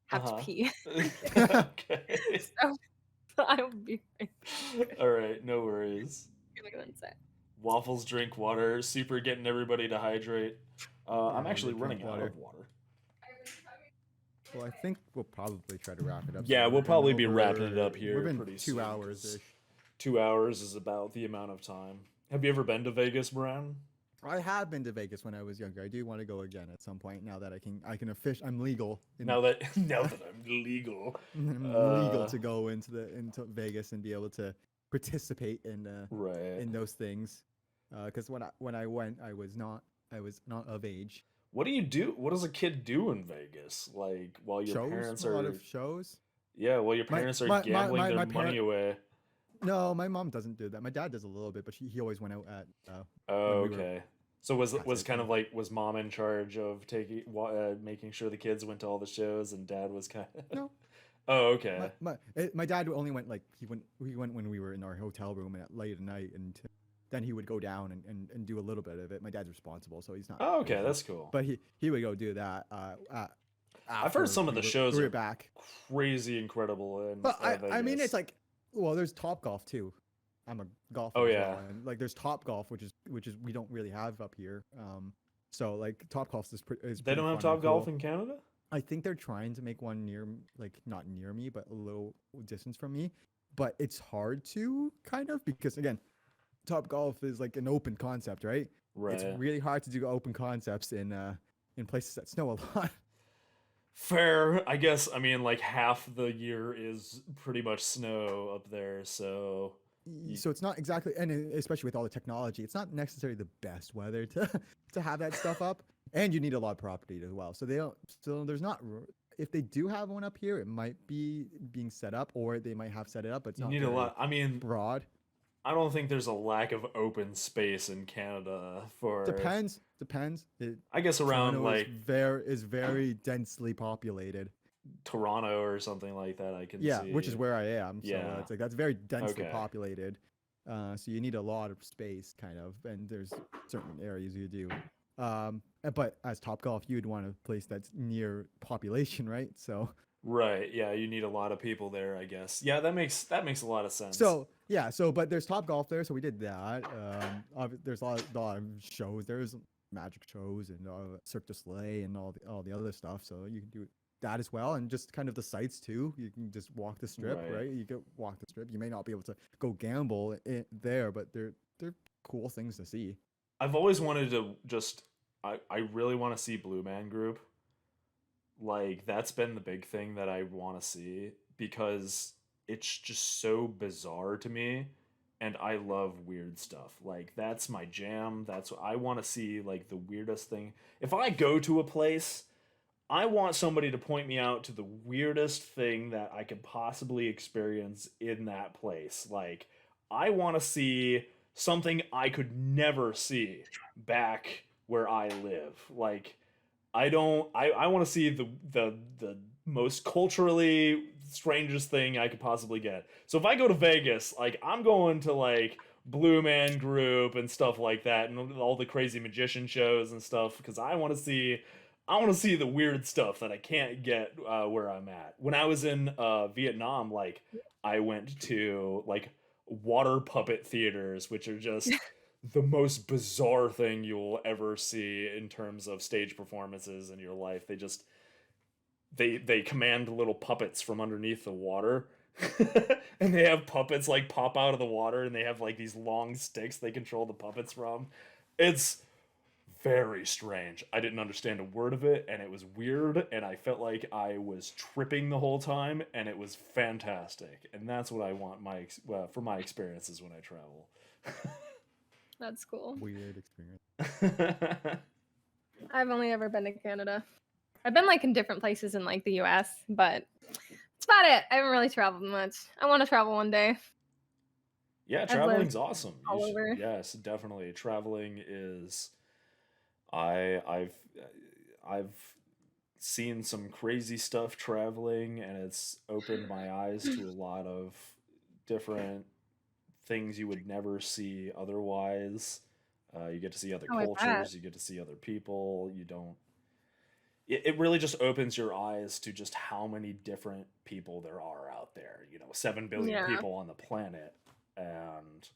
Speaker 3: have
Speaker 2: Uh-huh.
Speaker 3: to pee.
Speaker 2: Okay.
Speaker 3: So I'll be right
Speaker 2: All right, no worries.
Speaker 3: back.
Speaker 2: Waffles drink water. Super getting everybody to hydrate. I'm
Speaker 1: Yeah,
Speaker 2: actually
Speaker 1: drink
Speaker 2: running out
Speaker 1: water.
Speaker 2: of water.
Speaker 1: well, I think we'll probably try to wrap it up.
Speaker 2: Yeah,
Speaker 1: soon.
Speaker 2: we'll
Speaker 1: We've been
Speaker 2: probably be wrapping it up
Speaker 1: over-
Speaker 2: here
Speaker 1: We've been
Speaker 2: pretty
Speaker 1: 2
Speaker 2: soon,
Speaker 1: hours
Speaker 2: 'cause
Speaker 1: ish.
Speaker 2: 2 hours is about the amount of time. Have you ever been to Vegas, Bran?
Speaker 1: I have been to Vegas when I was younger. I do want to go again at some point. Now that I can I'm legal.
Speaker 2: Now that I'm legal.
Speaker 1: I'm legal to go into Vegas and be able to participate in
Speaker 2: Right.
Speaker 1: those things. Because when I went, I was not of age.
Speaker 2: What do you do? What does a kid do in Vegas? Like while your
Speaker 1: Shows,
Speaker 2: parents
Speaker 1: a lot
Speaker 2: are
Speaker 1: of shows.
Speaker 2: while your
Speaker 1: My
Speaker 2: parents are
Speaker 1: my my
Speaker 2: gambling
Speaker 1: my,
Speaker 2: their
Speaker 1: my
Speaker 2: money
Speaker 1: parent.
Speaker 2: away.
Speaker 1: No, my mom doesn't do that. My dad does a little bit, but he always went out at when
Speaker 2: Oh,
Speaker 1: we were
Speaker 2: okay. So was
Speaker 1: kids.
Speaker 2: kind of like was mom in charge of making sure the kids went to all the shows and dad was kind of
Speaker 1: No,
Speaker 2: Oh,
Speaker 1: my
Speaker 2: okay.
Speaker 1: my dad only went like he went when we were in our hotel room at late at night, and then he would go down and do a little bit of it. My dad's responsible, so he's not
Speaker 2: Oh, okay,
Speaker 1: crazy,
Speaker 2: that's cool.
Speaker 1: but he would go do that
Speaker 2: I've heard
Speaker 1: after
Speaker 2: some of the
Speaker 1: we
Speaker 2: shows
Speaker 1: were
Speaker 2: are
Speaker 1: back.
Speaker 2: crazy incredible in
Speaker 1: But I mean, it's
Speaker 2: Vegas.
Speaker 1: like, well, there's Top Golf too. I'm a golfer
Speaker 2: Oh
Speaker 1: as
Speaker 2: yeah.
Speaker 1: well, and like there's Top Golf, which is we don't really have up here. So like Top Golf is
Speaker 2: They
Speaker 1: pretty
Speaker 2: don't have
Speaker 1: fun and
Speaker 2: Top Golf
Speaker 1: cool.
Speaker 2: in Canada?
Speaker 1: I think they're trying to make one like not near me, but a little distance from me. But it's hard to kind of because again, Top Golf is like an open concept, right? It's
Speaker 2: Right.
Speaker 1: really hard to do open concepts in places that snow a lot.
Speaker 2: Fair. I guess I mean like half the year is pretty much snow up there, so you,
Speaker 1: So it's not exactly, and especially with all the technology, it's not necessarily the best weather to to have that stuff up, and you need a lot of property as well. So they don't. So there's not. If they do have one up here, it might be being set up, or they might have set it up, but it's
Speaker 2: you
Speaker 1: not
Speaker 2: need a
Speaker 1: very
Speaker 2: lot. I mean,
Speaker 1: broad.
Speaker 2: I don't think there's a lack of open space in Canada for
Speaker 1: Depends.
Speaker 2: I guess around
Speaker 1: Toronto
Speaker 2: like
Speaker 1: is very densely populated.
Speaker 2: Toronto or something like that I can
Speaker 1: Yeah,
Speaker 2: see.
Speaker 1: which is where I am. So
Speaker 2: Yeah.
Speaker 1: it's like that's very densely
Speaker 2: Okay.
Speaker 1: populated. So you need a lot of space, kind of, and there's certain areas you do. But as Top Golf, you'd want a place that's near population, right? So,
Speaker 2: Right. Yeah, you need a lot of people there, I guess. Yeah, that makes a lot of sense.
Speaker 1: but there's Top Golf there, so we did that. There's a lot of shows. There's magic shows and Cirque du Soleil and all the other stuff. So you can do that as well, and just kind of the sites too. You can just walk the strip,
Speaker 2: Right.
Speaker 1: right? You can walk the strip. You may not be able to go gamble there, but they're cool things to see.
Speaker 2: I've always wanted to just I really want to see Blue Man Group. Like that's been the big thing that I want to see because it's just so bizarre to me and I love weird stuff. Like that's my jam. That's what I want to see, like the weirdest thing. If I go to a place, I want somebody to point me out to the weirdest thing that I could possibly experience in that place. Like I want to see something I could never see back where I live. Like I don't I want to see the most culturally strangest thing I could possibly get. So if I go to Vegas, like I'm going to like Blue Man Group and stuff like that and all the crazy magician shows and stuff because I want to see the weird stuff that I can't get where I'm at. When I was in Vietnam, like I went to like water puppet theaters, which are just the most bizarre thing you'll ever see in terms of stage performances in your life. They command little puppets from underneath the water. And they have puppets like pop out of the water and they have like these long sticks they control the puppets from. It's very strange. I didn't understand a word of it and it was weird and I felt like I was tripping the whole time and it was fantastic. And that's what I want for my experiences when I travel.
Speaker 3: That's cool.
Speaker 1: Weird experience.
Speaker 3: I've only ever been to Canada. I've been like in different places in like the US, but that's about it. I haven't really traveled much. I want to travel one day.
Speaker 2: Yeah,
Speaker 3: I've
Speaker 2: traveling's
Speaker 3: lived
Speaker 2: awesome.
Speaker 3: all over.
Speaker 2: Yes, definitely. Traveling is I've seen some crazy stuff traveling and it's opened my eyes to a lot of different things you would never see otherwise. You get to see other
Speaker 3: Oh, I bet.
Speaker 2: cultures, you get to see other people. It really just opens your eyes to just how many different people there are out there. 7 billion
Speaker 3: Yeah.
Speaker 2: people on the planet, and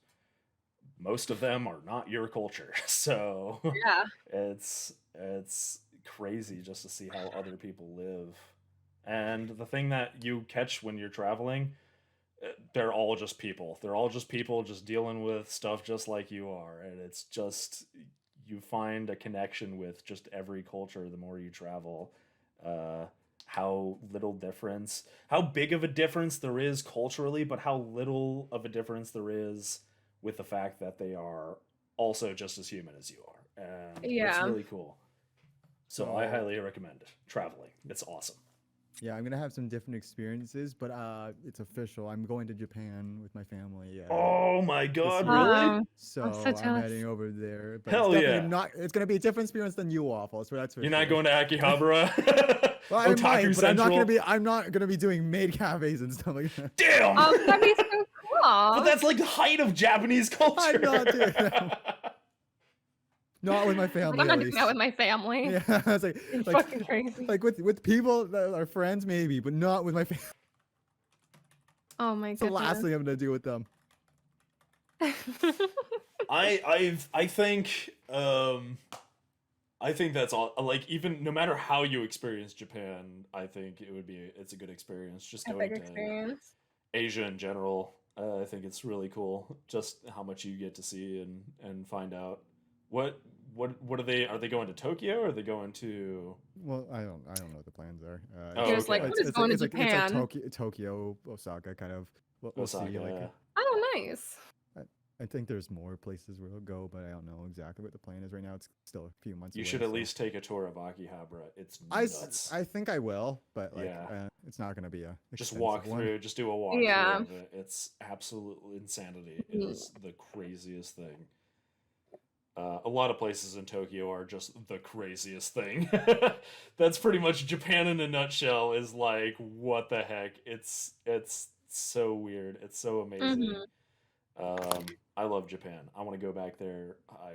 Speaker 2: most of them are not your culture. So
Speaker 3: Yeah.
Speaker 2: it's crazy just to see how other people live. And the thing that you catch when you're traveling, they're all just people. They're all just people just dealing with stuff just like you are. And it's just, you find a connection with just every culture the more you travel. How big of a difference there is culturally, but how little of a difference there is with the fact that they are also just as human as you are. And it's
Speaker 3: Yeah.
Speaker 2: really cool. So I highly recommend traveling. It's awesome.
Speaker 1: Yeah, I'm gonna have some different experiences, but it's official. I'm going to Japan with my family.
Speaker 2: Oh my god,
Speaker 1: year.
Speaker 2: really?
Speaker 1: So
Speaker 3: I'm so
Speaker 1: I'm
Speaker 3: jealous.
Speaker 1: heading over there. But
Speaker 2: Hell
Speaker 1: it's definitely
Speaker 2: yeah.
Speaker 1: not. It's gonna be a different experience than you, Waffle. So that's for
Speaker 2: You're
Speaker 1: sure.
Speaker 2: not going to Akihabara?
Speaker 1: Well, I
Speaker 2: Otaku
Speaker 1: might, but I'm not
Speaker 2: Central?
Speaker 1: gonna be. I'm not gonna be doing maid cafes and stuff like that.
Speaker 2: Damn!
Speaker 3: That'd be so cool.
Speaker 2: But that's like the height of Japanese culture.
Speaker 1: I'm not doing that. Not with my family.
Speaker 3: I'm not
Speaker 1: at
Speaker 3: doing
Speaker 1: least.
Speaker 3: that with my family.
Speaker 1: Yeah, I was like,
Speaker 3: It's
Speaker 1: like,
Speaker 3: fucking crazy.
Speaker 1: like with people that are friends, maybe, but not with my family.
Speaker 3: Oh my
Speaker 1: It's the last
Speaker 3: goodness.
Speaker 1: thing I'm gonna do with them.
Speaker 2: I think that's all. Like, even no matter how you experience Japan, I think it's a good experience. Just
Speaker 3: Epic
Speaker 2: going to
Speaker 3: experience.
Speaker 2: Asia in general. I think it's really cool. Just how much you get to see and find out. What are they? Are they going to Tokyo? Or are they going to?
Speaker 1: Well, I don't know what the plans are.
Speaker 2: Oh,
Speaker 3: You're just
Speaker 2: okay.
Speaker 3: like, what is going to
Speaker 1: It's like
Speaker 3: Japan?
Speaker 1: Tokyo, Osaka, kind of. We'll see.
Speaker 2: Osaka.
Speaker 1: Like,
Speaker 3: Oh, nice.
Speaker 1: I think there's more places where we'll go, but I don't know exactly what the plan is right now. It's still a few months.
Speaker 2: You
Speaker 1: away,
Speaker 2: should at
Speaker 1: so-
Speaker 2: least take a tour of Akihabara. It's
Speaker 1: I,
Speaker 2: nuts.
Speaker 1: I think I will, but like,
Speaker 2: Yeah.
Speaker 1: it's not gonna be a
Speaker 2: Just
Speaker 1: expensive
Speaker 2: walk
Speaker 1: one.
Speaker 2: through. Just do a walk
Speaker 3: Yeah.
Speaker 2: through of it. It's absolute insanity. It is the craziest thing. A lot of places in Tokyo are just the craziest thing. That's pretty much Japan in a nutshell. Is like, what the heck? It's so weird. It's so amazing. I love Japan. I want to go back there. I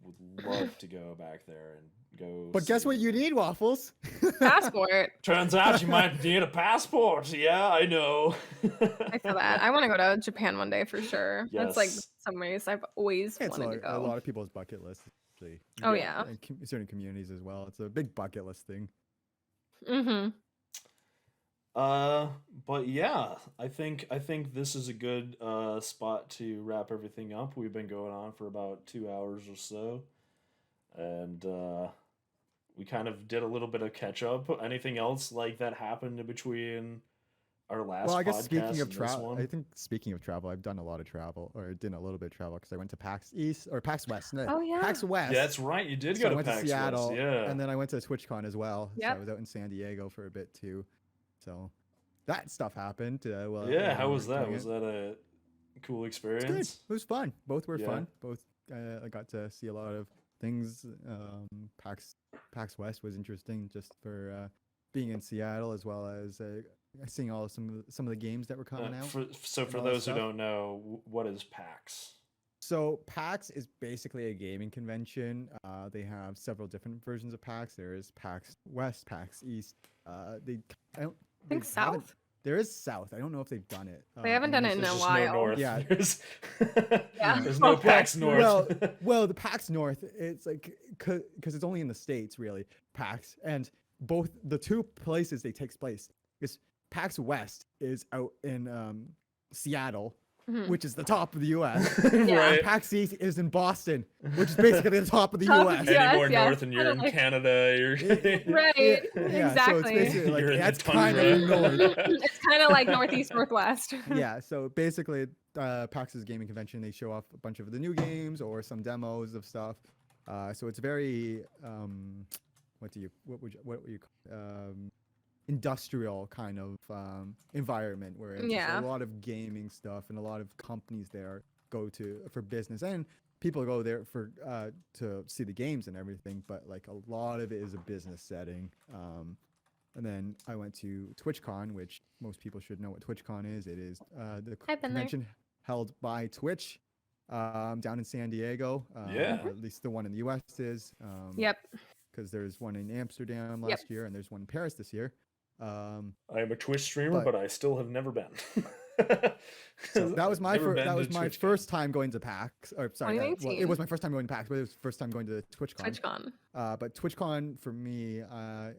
Speaker 2: would love to go back there and go.
Speaker 1: But guess
Speaker 2: see-
Speaker 1: what you need, Waffles?
Speaker 3: Passport.
Speaker 2: Turns out you might need a passport. Yeah, I know.
Speaker 3: I feel that. I want to go to Japan one day for sure. That's like
Speaker 2: Yes.
Speaker 3: some ways I've always
Speaker 1: It's
Speaker 3: wanted to
Speaker 1: a
Speaker 3: go.
Speaker 1: lot of people's bucket list. Actually.
Speaker 3: Oh, yeah.
Speaker 1: And certain communities as well. It's a big bucket list thing.
Speaker 3: Mm-hmm.
Speaker 2: But yeah, I think this is a good spot to wrap everything up. We've been going on for about 2 hours or so, and we kind of did a little bit of catch up. Anything else like that happened in between our last?
Speaker 1: Well, I guess
Speaker 2: podcast
Speaker 1: speaking of
Speaker 2: and this
Speaker 1: travel,
Speaker 2: one?
Speaker 1: I think speaking of travel, I've done a lot of travel, or did a little bit of travel because I went to PAX East or PAX West. No,
Speaker 3: Oh, yeah.
Speaker 1: PAX West.
Speaker 2: Yeah, that's right. You did
Speaker 1: So
Speaker 2: go
Speaker 1: I
Speaker 2: to
Speaker 1: went
Speaker 2: PAX
Speaker 1: to Seattle,
Speaker 2: West, yeah.
Speaker 1: and then I went to TwitchCon as well. So I
Speaker 3: Yep.
Speaker 1: was out in San Diego for a bit too. So that stuff happened.
Speaker 2: Yeah, how
Speaker 1: we
Speaker 2: was
Speaker 1: were
Speaker 2: that?
Speaker 1: doing
Speaker 2: Was
Speaker 1: it.
Speaker 2: that a cool
Speaker 1: It's good.
Speaker 2: experience?
Speaker 1: It was fun. Both were
Speaker 2: Yeah.
Speaker 1: fun. Both I got to see a lot of things. PAX West was interesting just for being in Seattle as well as seeing some of the games that were coming out.
Speaker 2: For
Speaker 1: and
Speaker 2: those
Speaker 1: all
Speaker 2: who
Speaker 1: that stuff.
Speaker 2: don't know, what is PAX?
Speaker 1: So PAX is basically a gaming convention. They have several different versions of PAX. There is PAX West, PAX East.
Speaker 3: I think
Speaker 1: haven't-
Speaker 3: South.
Speaker 1: There is South. I don't know if they've done it.
Speaker 3: They haven't done it in
Speaker 2: There's
Speaker 3: a
Speaker 2: just
Speaker 3: while.
Speaker 2: no north.
Speaker 1: Yeah.
Speaker 2: There's,
Speaker 3: Yeah.
Speaker 2: there's no
Speaker 3: Okay.
Speaker 2: PAX North.
Speaker 1: Well, the PAX North, it's like because it's only in the States, really. PAX, and both the two places they takes place is PAX West is out in Seattle,
Speaker 3: Mhm.
Speaker 1: which is the top of the U.S.
Speaker 3: Yeah.
Speaker 2: Right.
Speaker 1: PAX East is in Boston, which is basically the top of the
Speaker 3: Top of
Speaker 1: U.S.
Speaker 3: the-
Speaker 2: Any
Speaker 3: Yes,
Speaker 2: more
Speaker 3: yes.
Speaker 2: north and you're in
Speaker 3: Like-
Speaker 2: Canada, you're
Speaker 3: Right.
Speaker 1: Yeah, so it's
Speaker 3: Exactly.
Speaker 1: basically like
Speaker 2: You're in the
Speaker 1: that's kind of
Speaker 2: tundra.
Speaker 1: north.
Speaker 3: It's kind of like Northeast, Northwest.
Speaker 1: Yeah, so basically, PAX's gaming convention, they show off a bunch of the new games or some demos of stuff. So it's very what would you call industrial kind of environment where it's just
Speaker 3: Yeah.
Speaker 1: a lot of gaming stuff and a lot of companies there go to for business and people go there for to see the games and everything, but like a lot of it is a business setting. And then I went to TwitchCon, which most people should know what TwitchCon is. It is the
Speaker 3: I've been there.
Speaker 1: convention held by Twitch down in San Diego.
Speaker 2: Yeah.
Speaker 1: Or at least the one in the US is.
Speaker 3: Yep.
Speaker 1: Because there's one in Amsterdam
Speaker 3: Yep.
Speaker 1: last year and there's one in Paris this year.
Speaker 2: I am a Twitch streamer,
Speaker 1: But-
Speaker 2: but I still have never been.
Speaker 1: So that was my
Speaker 2: Never been to
Speaker 1: my
Speaker 2: TwitchCon.
Speaker 1: first time going to PAX. Or sorry, well, it
Speaker 3: 2019.
Speaker 1: was my first time going to PAX, but it was the first time going to TwitchCon.
Speaker 3: TwitchCon.
Speaker 1: But TwitchCon for me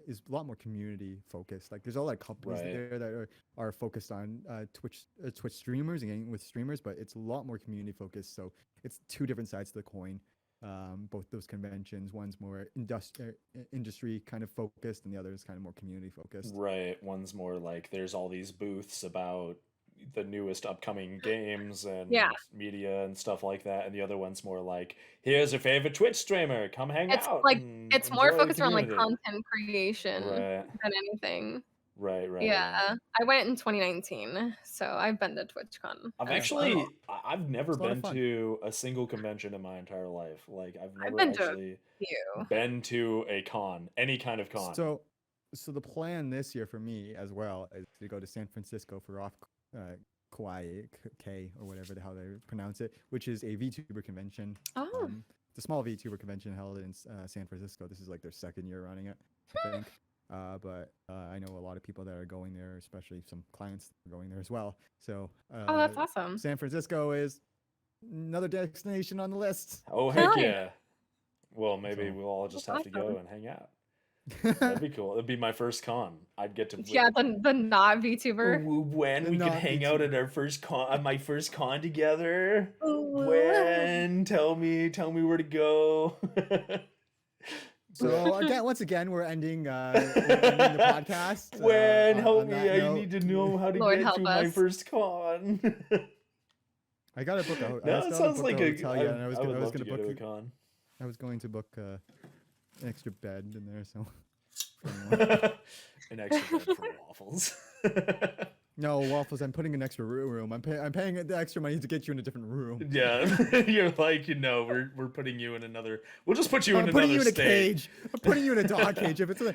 Speaker 1: is a lot more community focused. Like there's a lot of companies
Speaker 2: Right.
Speaker 1: there that are focused on Twitch streamers and getting with streamers, but it's a lot more community focused. So it's two different sides of the coin. Both those conventions, one's more industry kind of focused, and the other is kind of more community focused.
Speaker 2: Right. One's more like there's all these booths about the newest upcoming games and
Speaker 3: Yeah.
Speaker 2: media and stuff like that, and the other one's more like, here's your favorite Twitch streamer, come hang
Speaker 3: It's
Speaker 2: out.
Speaker 3: like
Speaker 2: And
Speaker 3: it's more
Speaker 2: enjoy the
Speaker 3: focused around like
Speaker 2: community."
Speaker 3: content creation
Speaker 2: Right,
Speaker 3: than anything.
Speaker 2: right, right.
Speaker 3: Yeah, I went in 2019, so I've been to TwitchCon.
Speaker 2: I've
Speaker 1: Yeah,
Speaker 2: actually, I've never
Speaker 1: It's a lot of
Speaker 2: been
Speaker 1: fun.
Speaker 2: to a single convention in my entire life. Like, I've
Speaker 3: I've
Speaker 2: never
Speaker 3: been to a
Speaker 2: actually
Speaker 3: few.
Speaker 2: been to a con, any kind of con.
Speaker 1: So the plan this year for me as well is to go to San Francisco for Kauai K or whatever the hell they pronounce it, which is a VTuber convention.
Speaker 3: Oh,
Speaker 1: The small VTuber convention held in San Francisco. This is like their second year running it, I think. But I know a lot of people that are going there, especially some clients that are going there as well. So
Speaker 3: oh, that's awesome.
Speaker 1: San Francisco is another destination on the list.
Speaker 2: Oh, heck
Speaker 3: Hell yeah.
Speaker 2: yeah. Well, maybe
Speaker 1: So-
Speaker 2: we'll all just
Speaker 3: That's
Speaker 2: have to go
Speaker 3: awesome.
Speaker 2: and hang out. That'd be cool. It'd be my first con. I'd get to
Speaker 3: Yeah, the not VTuber.
Speaker 2: when we could
Speaker 1: Not
Speaker 2: hang out at
Speaker 1: VTuber.
Speaker 2: our first con, my first con together.
Speaker 3: Ooh.
Speaker 2: When? Tell me where to go.
Speaker 1: So again, once again, we're ending the podcast.
Speaker 2: When? Help
Speaker 1: on
Speaker 2: me.
Speaker 1: that
Speaker 2: I
Speaker 1: note.
Speaker 2: need to know how to
Speaker 3: Lord
Speaker 2: get
Speaker 3: help
Speaker 2: to my
Speaker 3: us.
Speaker 2: first con.
Speaker 1: I gotta book a
Speaker 2: No,
Speaker 1: I
Speaker 2: it
Speaker 1: still haven't
Speaker 2: sounds
Speaker 1: booked
Speaker 2: like
Speaker 1: a
Speaker 2: a.
Speaker 1: hotel
Speaker 2: I,
Speaker 1: yet, and I was
Speaker 2: I would
Speaker 1: gonna
Speaker 2: love to
Speaker 1: book
Speaker 2: go to a con.
Speaker 1: I was going to book an extra bed in there. So
Speaker 2: An extra bed for waffles.
Speaker 1: no waffles. I'm putting an extra room. I'm paying the extra money to get you in a different room.
Speaker 2: Yeah, you're like, we're putting you in another. We'll just put you in
Speaker 1: I'm
Speaker 2: another
Speaker 1: putting you in a
Speaker 2: state.
Speaker 1: cage. I'm putting you in a dog cage. If we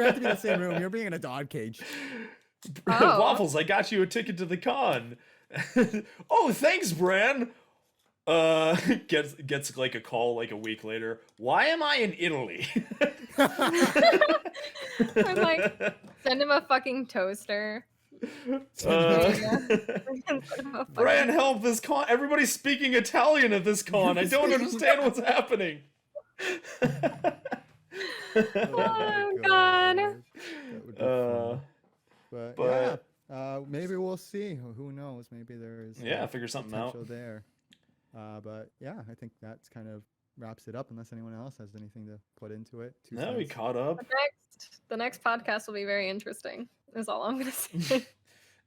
Speaker 1: have to be in the same room, you're being in a dog cage.
Speaker 3: Oh.
Speaker 2: Waffles, I got you a ticket to the con. Oh, thanks, Bran. Gets like a call like a week later. Why am I in Italy?
Speaker 3: I'm like, send him a fucking toaster.
Speaker 2: Uh,
Speaker 3: Send him a
Speaker 2: Bran,
Speaker 3: fucking-
Speaker 2: help this con. Everybody's speaking Italian at this con. I don't understand what's happening.
Speaker 3: Oh, God.
Speaker 1: That would be
Speaker 2: Uh,
Speaker 1: fun. But
Speaker 2: but-
Speaker 1: yeah, maybe we'll see. Who knows? Maybe there is
Speaker 2: Yeah, figure something out.
Speaker 1: potential there. But yeah, I think that's kind of wraps it up. Unless anyone else has anything to put into it. Two
Speaker 2: No, we
Speaker 1: cents.
Speaker 2: caught up.
Speaker 3: The next podcast will be very interesting. Is all I'm gonna say.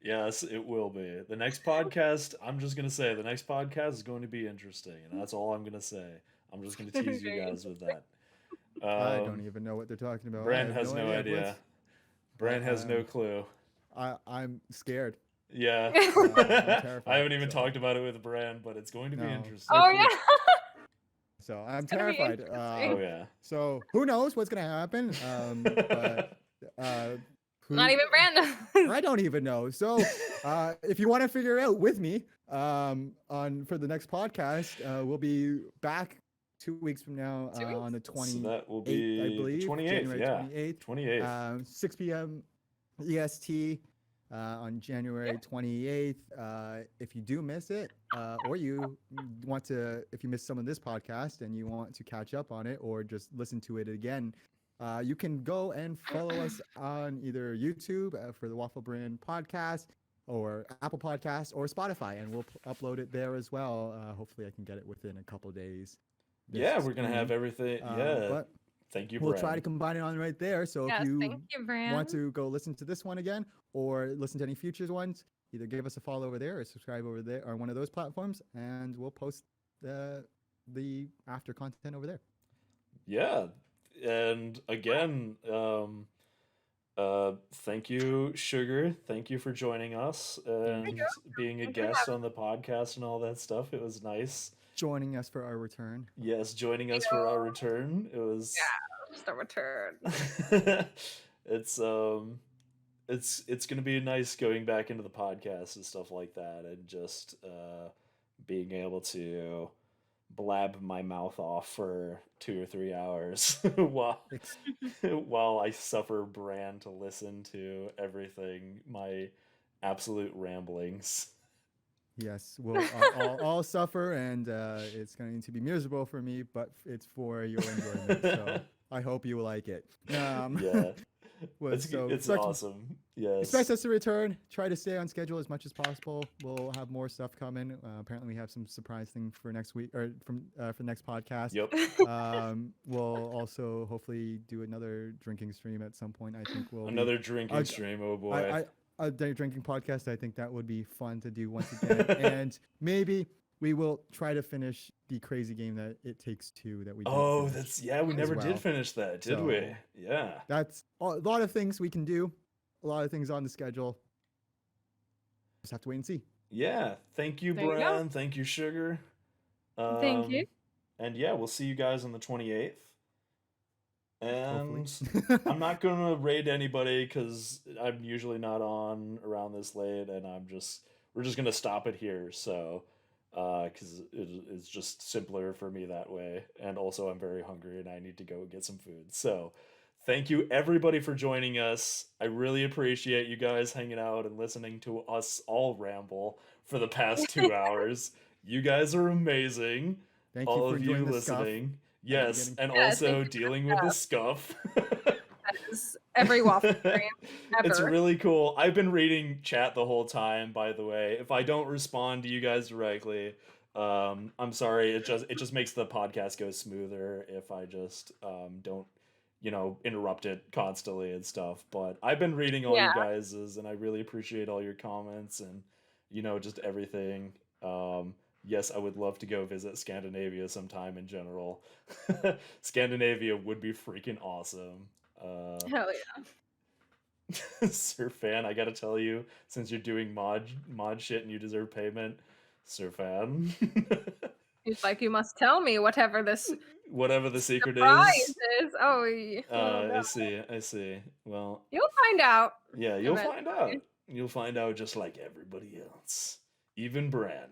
Speaker 2: Yes, it will be. The next podcast, I'm just going to say, the next podcast is going to be interesting. And that's all I'm going to say. I'm just going to tease you guys with that.
Speaker 1: I don't even know what they're talking about. I
Speaker 2: Bran
Speaker 1: have
Speaker 2: has no idea.
Speaker 1: Blitz.
Speaker 2: Bran has no
Speaker 1: Um,
Speaker 2: clue.
Speaker 1: I'm scared.
Speaker 2: Yeah.
Speaker 1: I'm
Speaker 2: I
Speaker 1: terrified,
Speaker 2: haven't even
Speaker 1: so-
Speaker 2: talked about it with Bran, but it's going to be
Speaker 1: No.
Speaker 2: interesting.
Speaker 3: Oh yeah.
Speaker 1: So I'm
Speaker 3: gonna be
Speaker 1: terrified.
Speaker 3: interesting.
Speaker 2: Oh, yeah.
Speaker 1: So who knows what's gonna happen? But
Speaker 3: Not even Brandon.
Speaker 1: I don't even know. So if you want to figure out with me for the next podcast, we'll be back 2 weeks from now
Speaker 3: 2 weeks?
Speaker 1: on the
Speaker 2: So
Speaker 1: 28th,
Speaker 2: that will
Speaker 1: I
Speaker 2: be
Speaker 1: believe.
Speaker 2: 28th,
Speaker 1: January
Speaker 2: yeah.
Speaker 1: 28th.
Speaker 2: 28th.
Speaker 1: 6 p.m. EST on January 28th. If you do miss it, or you want to, if you missed some of this podcast and you want to catch up on it or just listen to it again, you can go and follow us on either YouTube for the WaffleBran Podcast or Apple Podcast or Spotify, and we'll upload it there as well. Hopefully I can get it within a couple days. this
Speaker 2: Yeah, we're going to have
Speaker 1: spring.
Speaker 2: everything. Yeah.
Speaker 1: But
Speaker 2: Thank you,
Speaker 1: we'll
Speaker 2: Bran.
Speaker 1: try to combine it on right there. So
Speaker 3: Yes,
Speaker 1: if you
Speaker 3: thank you, Bran.
Speaker 1: want to go listen to this one again or listen to any futures ones, either give us a follow over there or subscribe over there on one of those platforms, and we'll post the after content over there.
Speaker 2: Yeah. And again, thank you, Sugar. Thank you for joining us and being a
Speaker 3: Thank you for
Speaker 2: guest on the podcast and all that stuff. It was nice.
Speaker 1: Joining us for our return.
Speaker 2: Yes, joining us for our return. It was
Speaker 3: Just a return.
Speaker 2: it's gonna be nice going back into the podcast and stuff like that, and just being able to blab my mouth off for 2 or 3 hours
Speaker 1: Ex-
Speaker 2: while I suffer Bran to listen to everything, my absolute ramblings.
Speaker 1: Yes, we'll all suffer, and it's going to be miserable for me, but it's for your enjoyment. So I hope you like it.
Speaker 2: Yeah, it's
Speaker 1: expect-
Speaker 2: awesome. Yes.
Speaker 1: Expect us to return. Try to stay on schedule as much as possible. We'll have more stuff coming. Apparently, we have some surprise thing for next week or for the next podcast.
Speaker 2: Yep.
Speaker 1: We'll also hopefully do another drinking stream at some point. I think we'll be-
Speaker 2: Another drinking
Speaker 1: I-
Speaker 2: stream. Oh boy.
Speaker 1: a day drinking podcast. I think that would be fun to do once again. And maybe we will try to finish the crazy game that It Takes Two that we didn't
Speaker 2: Oh,
Speaker 1: finish
Speaker 2: we
Speaker 1: as
Speaker 2: never
Speaker 1: well.
Speaker 2: did finish that, did we?
Speaker 1: So-
Speaker 2: Yeah.
Speaker 1: That's a lot of things we can do. A lot of things on the schedule. Just have to wait and see.
Speaker 2: Yeah. Thank you,
Speaker 3: There you go.
Speaker 2: Bran. Thank you, Sugar.
Speaker 3: Thank you.
Speaker 2: And yeah, we'll see you guys on the 28th. And
Speaker 1: Hopefully.
Speaker 2: I'm not gonna raid anybody because I'm usually not on around this late, and we're just gonna stop it here. So, because it's just simpler for me that way, and also I'm very hungry and I need to go get some food. So, thank you everybody for joining us. I really appreciate you guys hanging out and listening to us all ramble for the past 2 hours. You guys are amazing.
Speaker 1: Thank
Speaker 2: All
Speaker 1: you for
Speaker 2: of you
Speaker 1: enjoying the stuff.
Speaker 2: listening. Yes,
Speaker 1: beginning.
Speaker 2: and
Speaker 3: Yeah,
Speaker 2: also
Speaker 3: thank you for
Speaker 2: dealing with the scuff.
Speaker 3: That is every waffle stream ever.
Speaker 2: It's really cool. I've been reading chat the whole time, by the way. If I don't respond to you guys directly, I'm sorry. It just makes the podcast go smoother if I just don't, interrupt it constantly and stuff. But I've been reading all
Speaker 3: Yeah.
Speaker 2: you guys's, and I really appreciate all your comments and just everything. Yes, I would love to go visit Scandinavia sometime in general. Scandinavia would be freaking awesome.
Speaker 3: Hell yeah.
Speaker 2: Sir Fan, I gotta tell you, since you're doing mod shit and you deserve payment, Sir Fan.
Speaker 3: He's like, you must tell me whatever this
Speaker 2: Whatever the secret
Speaker 3: prize
Speaker 2: is.
Speaker 3: is. Oh, no.
Speaker 2: I see. Well,
Speaker 3: You'll find out.
Speaker 2: yeah, you'll
Speaker 3: Eventually.
Speaker 2: find out. You'll find out just like everybody else. Even Bran.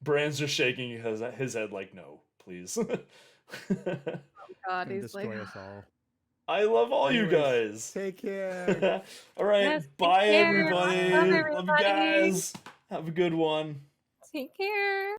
Speaker 2: Bran's just shaking his head like, no, please.
Speaker 3: God,
Speaker 1: And
Speaker 3: he's like,
Speaker 1: destroy us all.
Speaker 2: I love all you
Speaker 1: Anyways,
Speaker 2: guys.
Speaker 1: Take care.
Speaker 2: All right,
Speaker 3: Yes, take
Speaker 2: bye
Speaker 3: care.
Speaker 2: everybody.
Speaker 3: Love
Speaker 2: Love you
Speaker 3: everybody.
Speaker 2: guys. Have a good one.
Speaker 3: take care.